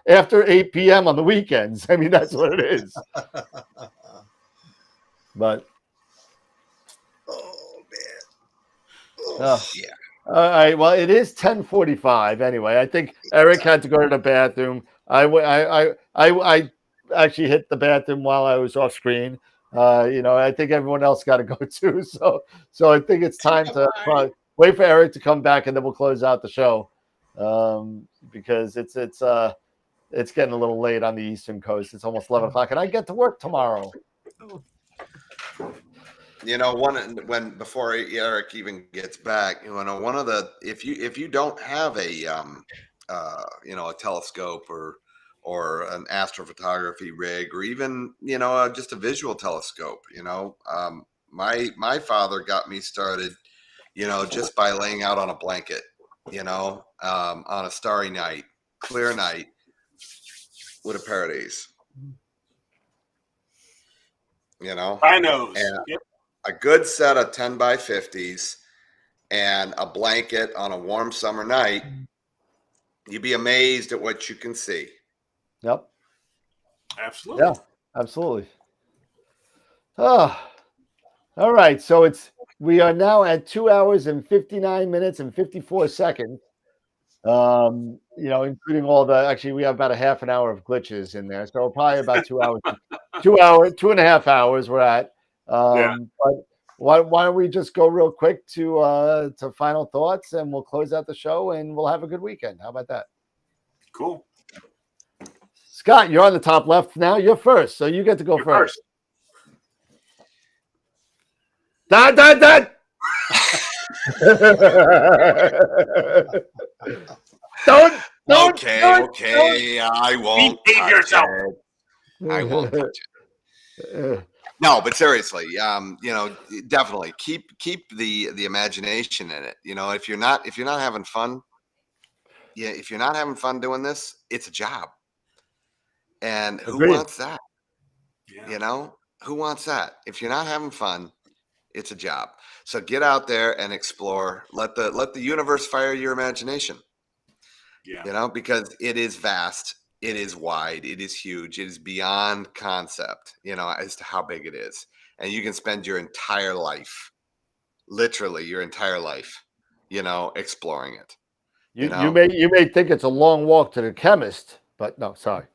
D: after 8 p.m. on the weekends. I mean, that's what it is. But yeah. All right. Well, it is 10:45 anyway. I think Eric had to go to the bathroom. I actually hit the bathroom while I was off screen. I think everyone else got to go too. So I think it's time to wait for Eric to come back, and then we'll close out the show because it's getting a little late on the Eastern Coast. It's almost 11 o'clock, and I get to work tomorrow.
F: Before Eric even gets back, one of the if you don't have a telescope or an astrophotography rig, or even just a visual telescope, my father got me started, just by laying out on a blanket, on a starry night, clear night, with a pair of these,
I: I know.
F: Yep. A good set of 10 by 50s and a blanket on a warm summer night, you'd be amazed at what you can see.
D: Yep.
I: Absolutely.
D: Yeah, absolutely. Oh, all right. So we are now at 2 hours and 59 minutes and 54 seconds. Including actually we have about a half an hour of glitches in there. So probably about 2 hours, 2.5 hours we're at. But why don't we just go real quick to final thoughts, and we'll close out the show, and we'll have a good weekend. How about that?
I: Cool.
D: Scott, you're on the top left now. You're first, so you get to go first. Dad. Don't.
F: Okay. I won't.
I: Behave yourself.
F: I won't touch it. No, but seriously, definitely keep the imagination in it. If you're not having fun, if you're not having fun doing this, it's a job. And who wants that? Yeah. Who wants that? If you're not having fun, it's a job. So get out there and explore. Let the universe fire your imagination. Yeah. Because it is vast. It is wide. It is huge. It is beyond concept, as to how big it is. And you can spend your entire life, literally your entire life, exploring it.
D: You may think it's a long walk to the chemist, but no, sorry.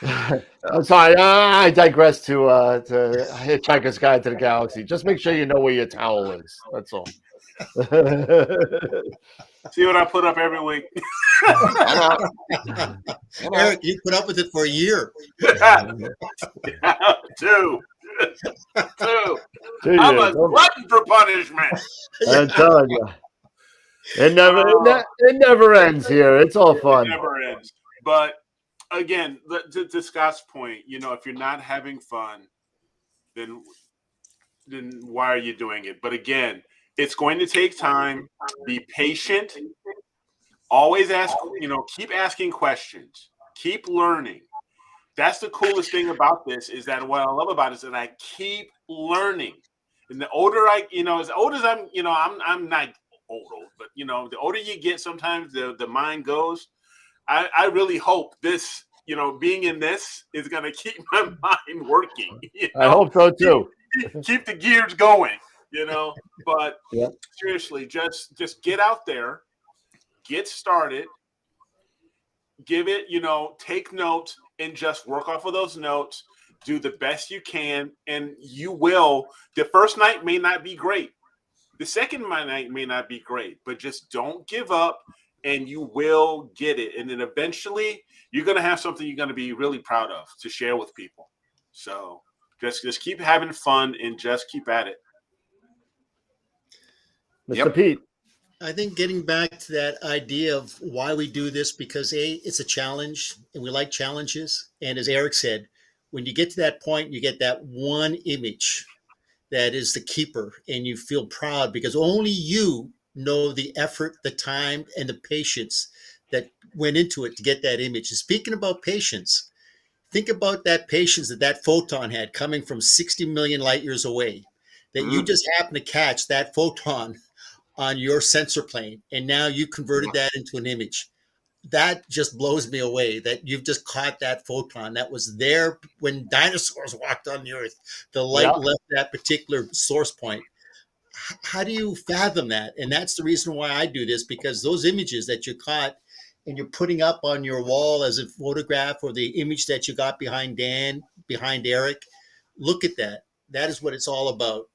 D: I'm sorry. I digress to Hitchhiker's Guide to the Galaxy. Just make sure you know where your towel is. That's all.
I: See what I put up every week.
G: Eric, you put up with it for a year.
I: Two. I'm a glutton for punishment.
D: I'm telling you. It never ends here. It's all fun.
I: It never ends. But again, to Scott's point, if you're not having fun, then why are you doing it? But again, it's going to take time. Be patient. Always ask, keep asking questions. Keep learning. That's the coolest thing about this, is that what I love about it is that I keep learning. And the older as old as I'm not old, but the older you get, sometimes the mind goes. I really hope this, being in this is going to keep my mind working.
D: I hope so too.
I: Keep the gears going. But
D: Yeah.
I: seriously, just get out there, get started, give it, take notes and just work off of those notes, do the best you can, and you will. The first night may not be great. The second night may not be great, but just don't give up and you will get it. And then eventually you're going to have something you're going to be really proud of to share with people. So just keep having fun and just keep at it.
D: Mr. Pete.
G: I think getting back to that idea of why we do this, because it's a challenge and we like challenges. And as Eric said, when you get to that point, you get that one image that is the keeper and you feel proud because only you know the effort, the time, and the patience that went into it to get that image. And speaking about patience, think about that patience that photon had coming from 60 million light years away, that you just happened to catch that photon on your sensor plane, and now you converted that into an image. That just blows me away that you've just caught that photon that was there when dinosaurs walked on the earth. The light left that particular source point. How do you fathom that? And that's the reason why I do this, because those images that you caught and you're putting up on your wall as a photograph, or the image that you got behind Dan, behind Eric, look at that. That is what it's all about.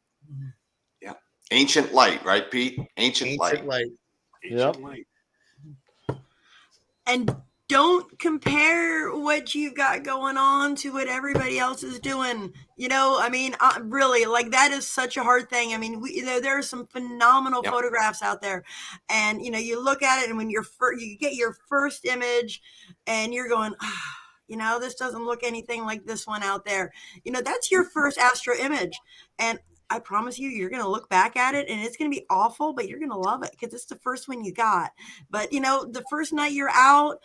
F: Yeah. Ancient light, right, Pete? Ancient light.
I: Ancient light.
J: And don't compare what you've got going on to what everybody else is doing. Really, like, that is such a hard thing. I mean, there are some phenomenal photographs out there, and you look at it, and when you get your first image, and you're going, this doesn't look anything like this one out there. That's your first astro image, and I promise you, you're going to look back at it and it's going to be awful, but you're going to love it because it's the first one you got. But the first night you're out,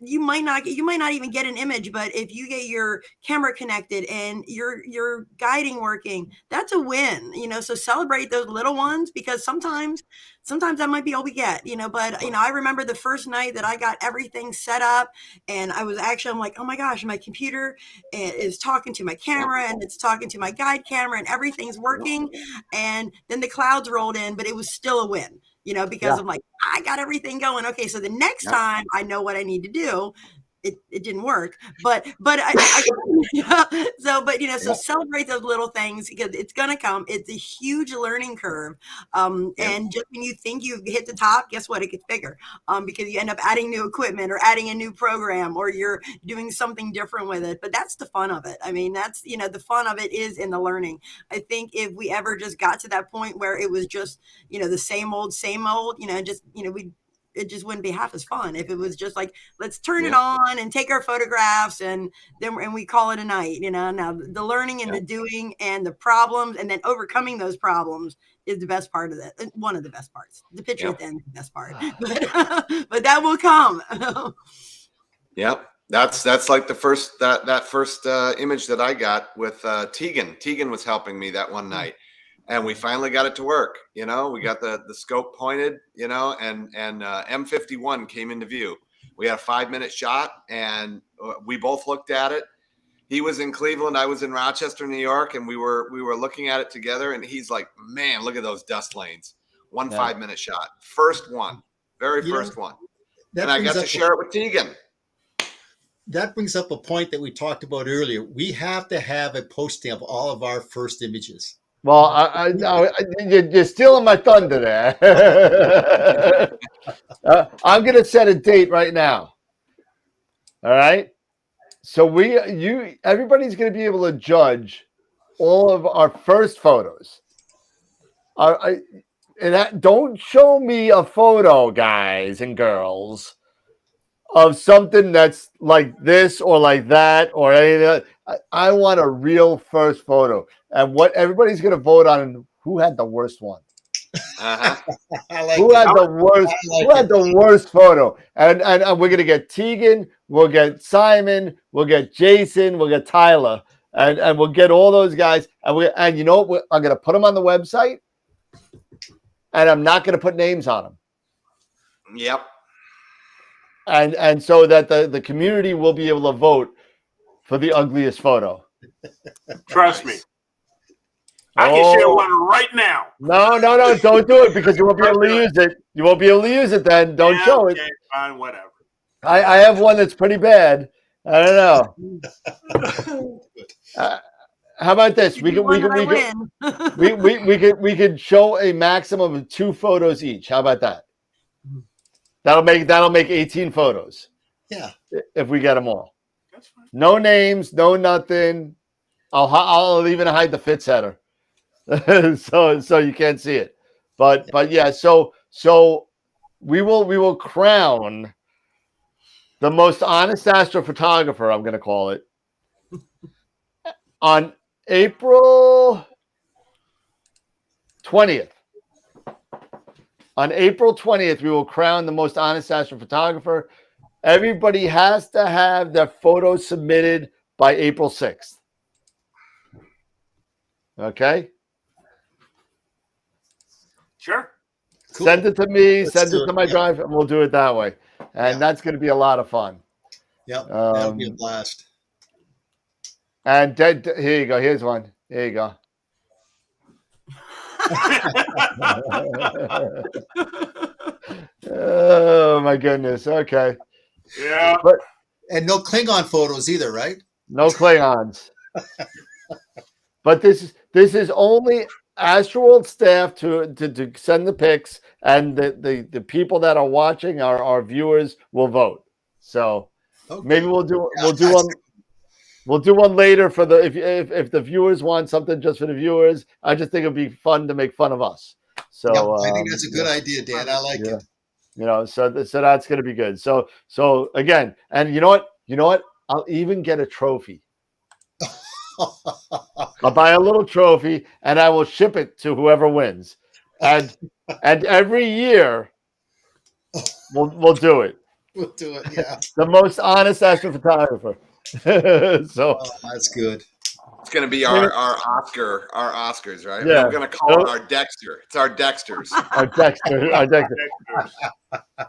J: you might not even get an image, but if you get your camera connected and your guiding working, that's a win. So celebrate those little ones, because sometimes that might be all we get. But I remember the first night that I got everything set up, and I'm like, oh my gosh, my computer is talking to my camera and it's talking to my guide camera and everything's working, and then the clouds rolled in, but it was still a win. Because I'm like, I got everything going. Okay, so the next time I know what I need to do. It didn't work, but so celebrate those little things, because it's gonna come. It's a huge learning curve, and just when you think you've hit the top, guess what? It gets bigger, because you end up adding new equipment or adding a new program, or you're doing something different with it. But that's the fun of it. I mean, that's the fun of it is in the learning. I think if we ever just got to that point where it was just the same old, it just wouldn't be half as fun if it was just like, let's turn it on and take our photographs and we call it a night. Now the learning and the doing and the problems and then overcoming those problems is the best part of it. One of the best parts. The picture at the end is the best part, but that will come.
F: Yep. That's like the first that first image that I got with Tegan. Tegan was helping me that one night. And we finally got it to work. We got the scope pointed, and M51 came into view. We had a 5-minute shot, and we both looked at it. He was in Cleveland, I was in Rochester, New York, and we were looking at it together. And he's like, "Man, look at those dust lanes! 5-minute shot, first one, very first one." And I got to share it with Tegan.
G: That brings up a point that we talked about earlier. We have to have a posting of all of our first images.
D: Well, you're stealing my thunder there. I'm going to set a date right now. All right. So everybody's going to be able to judge all of our first photos. Don't show me a photo, guys and girls, of something that's like this or like that or anything. I want a real first photo, and what everybody's going to vote on who had the worst one. Who had the worst photo, and we're going to get Tegan, we'll get Simon, we'll get Jason, we'll get Tyler, and we'll get all those guys, and you know what? I'm going to put them on the website, and I'm not going to put names on them.
F: Yep.
D: And so that the community will be able to vote for the ugliest photo.
I: Trust me. I can share one right now.
D: No, don't do it because you won't be able to use it. You won't be able to use it then. Don't show it.
I: Fine, whatever.
D: I have one that's pretty bad. I don't know. How about this? We could show a maximum of 2 photos each. How about that? That'll make 18 photos.
G: Yeah.
D: If we get them all.
I: That's fine.
D: No names, no nothing. I'll even hide the Fitz header. so you can't see it. But yeah, so we will crown the most honest astrophotographer, I'm going to call it, on April 20th. On April 20th, we will crown the most honest astrophotographer. Everybody has to have their photos submitted by April 6th. Okay?
I: Sure.
G: Cool.
D: Send it to me,
G: Let's
D: send
G: do
D: it to
G: it.
D: my
G: Yeah.
D: drive, and we'll do it that way. And that's going to be a lot of fun.
G: Yep. That'll be a blast.
D: And here you go. Here's one. Here you go. Oh my goodness. Okay.
I: Yeah.
G: And no Klingon photos either, right?
D: No Klingons. But this is only AstroWorld staff to send the pics, and the people that are watching, our viewers, will vote. So maybe we'll do one later for the if the viewers want something just for the viewers. I just think it'd be fun to make fun of us. So
G: I think that's a good idea, Dan. I like it.
D: You know, so that's going to be good. So again, and you know what? I'll even get a trophy. I'll buy a little trophy and I will ship it to whoever wins. And every year we'll do it.
G: We'll do it. Yeah.
D: The most honest astrophotographer. So
G: that's good.
F: It's going to be our Oscars, right?
D: Yeah.
F: We're going to call it our Dexter. It's our Dexters.
D: Our Dexter.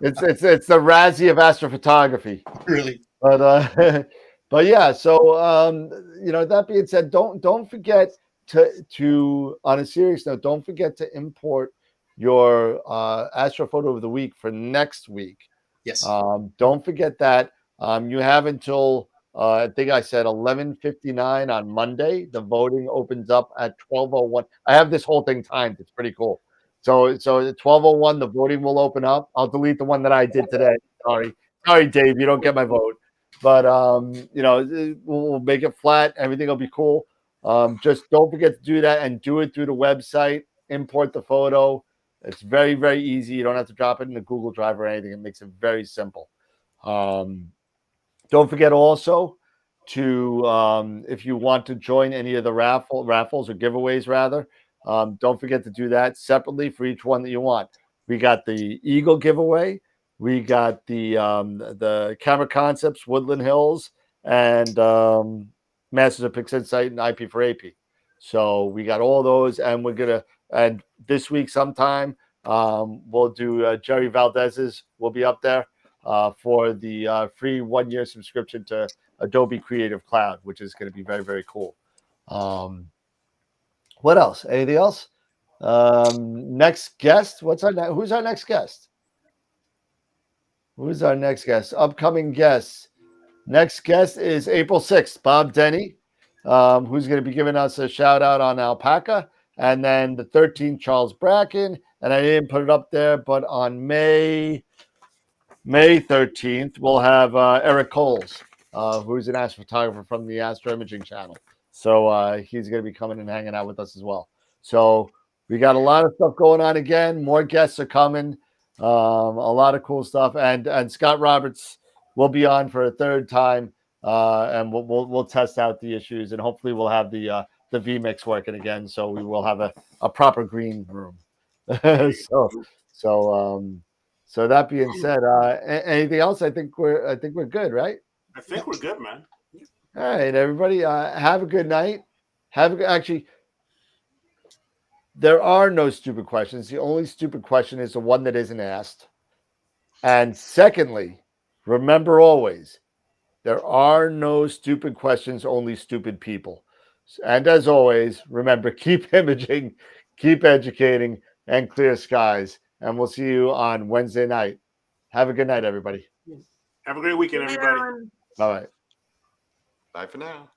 D: It's the Razzie of astrophotography.
G: Really.
D: But yeah, so that being said, don't forget to on a serious note, don't forget to import your astrophoto of the week for next week.
G: Yes.
D: Don't forget that. You have until I think I said 11:59 on Monday. The voting opens up at 12:01. I have this whole thing timed. It's pretty cool. So at 12:01, the voting will open up. I'll delete the one that I did today. Sorry, Dave, you don't get my vote. But we'll make it flat. Everything will be cool. Just don't forget to do that and do it through the website. Import the photo. It's very, very easy. You don't have to drop it in the Google Drive or anything. It makes it very simple. Don't forget also to, if you want to join any of the raffles or giveaways, rather, don't forget to do that separately for each one that you want. We got the Eagle giveaway. We got the Camera Concepts, Woodland Hills, and Masters of Pixel Sight and IP for AP. So we got all those, and and this week sometime we'll do Jerry Valdez's. Will be up there for the free 1-year subscription to Adobe Creative Cloud, which is going to be very, very cool. What else? Anything else? Next guest. Who's our next guest? Who's our next guest? Upcoming guests. Next guest is April 6th, Bob Denny, who's going to be giving us a shout out on Alpaca. And then the 13th, Charles Bracken. And I didn't put it up there, but on May 13th, we'll have Eric Coles, who's an astrophotographer from the Astro Imaging channel. So he's going to be coming and hanging out with us as well. So we got a lot of stuff going on again. More guests are coming. A lot of cool stuff, and Scott Roberts will be on for a third time, and we'll test out the issues, and hopefully we'll have the vMix working again, so we will have a proper green room. So that being said, anything else? I think we're good, right?
I: I think we're good, man.
D: All right, everybody, have a good night. Actually, there are no stupid questions. The only stupid question is the one that isn't asked. And secondly, remember always, there are no stupid questions, only stupid people. And as always, remember, keep imaging, keep educating, and clear skies. And we'll see you on Wednesday night. Have a good night, everybody.
I: Have a great weekend, everybody.
D: Bye-bye.
F: Bye for now.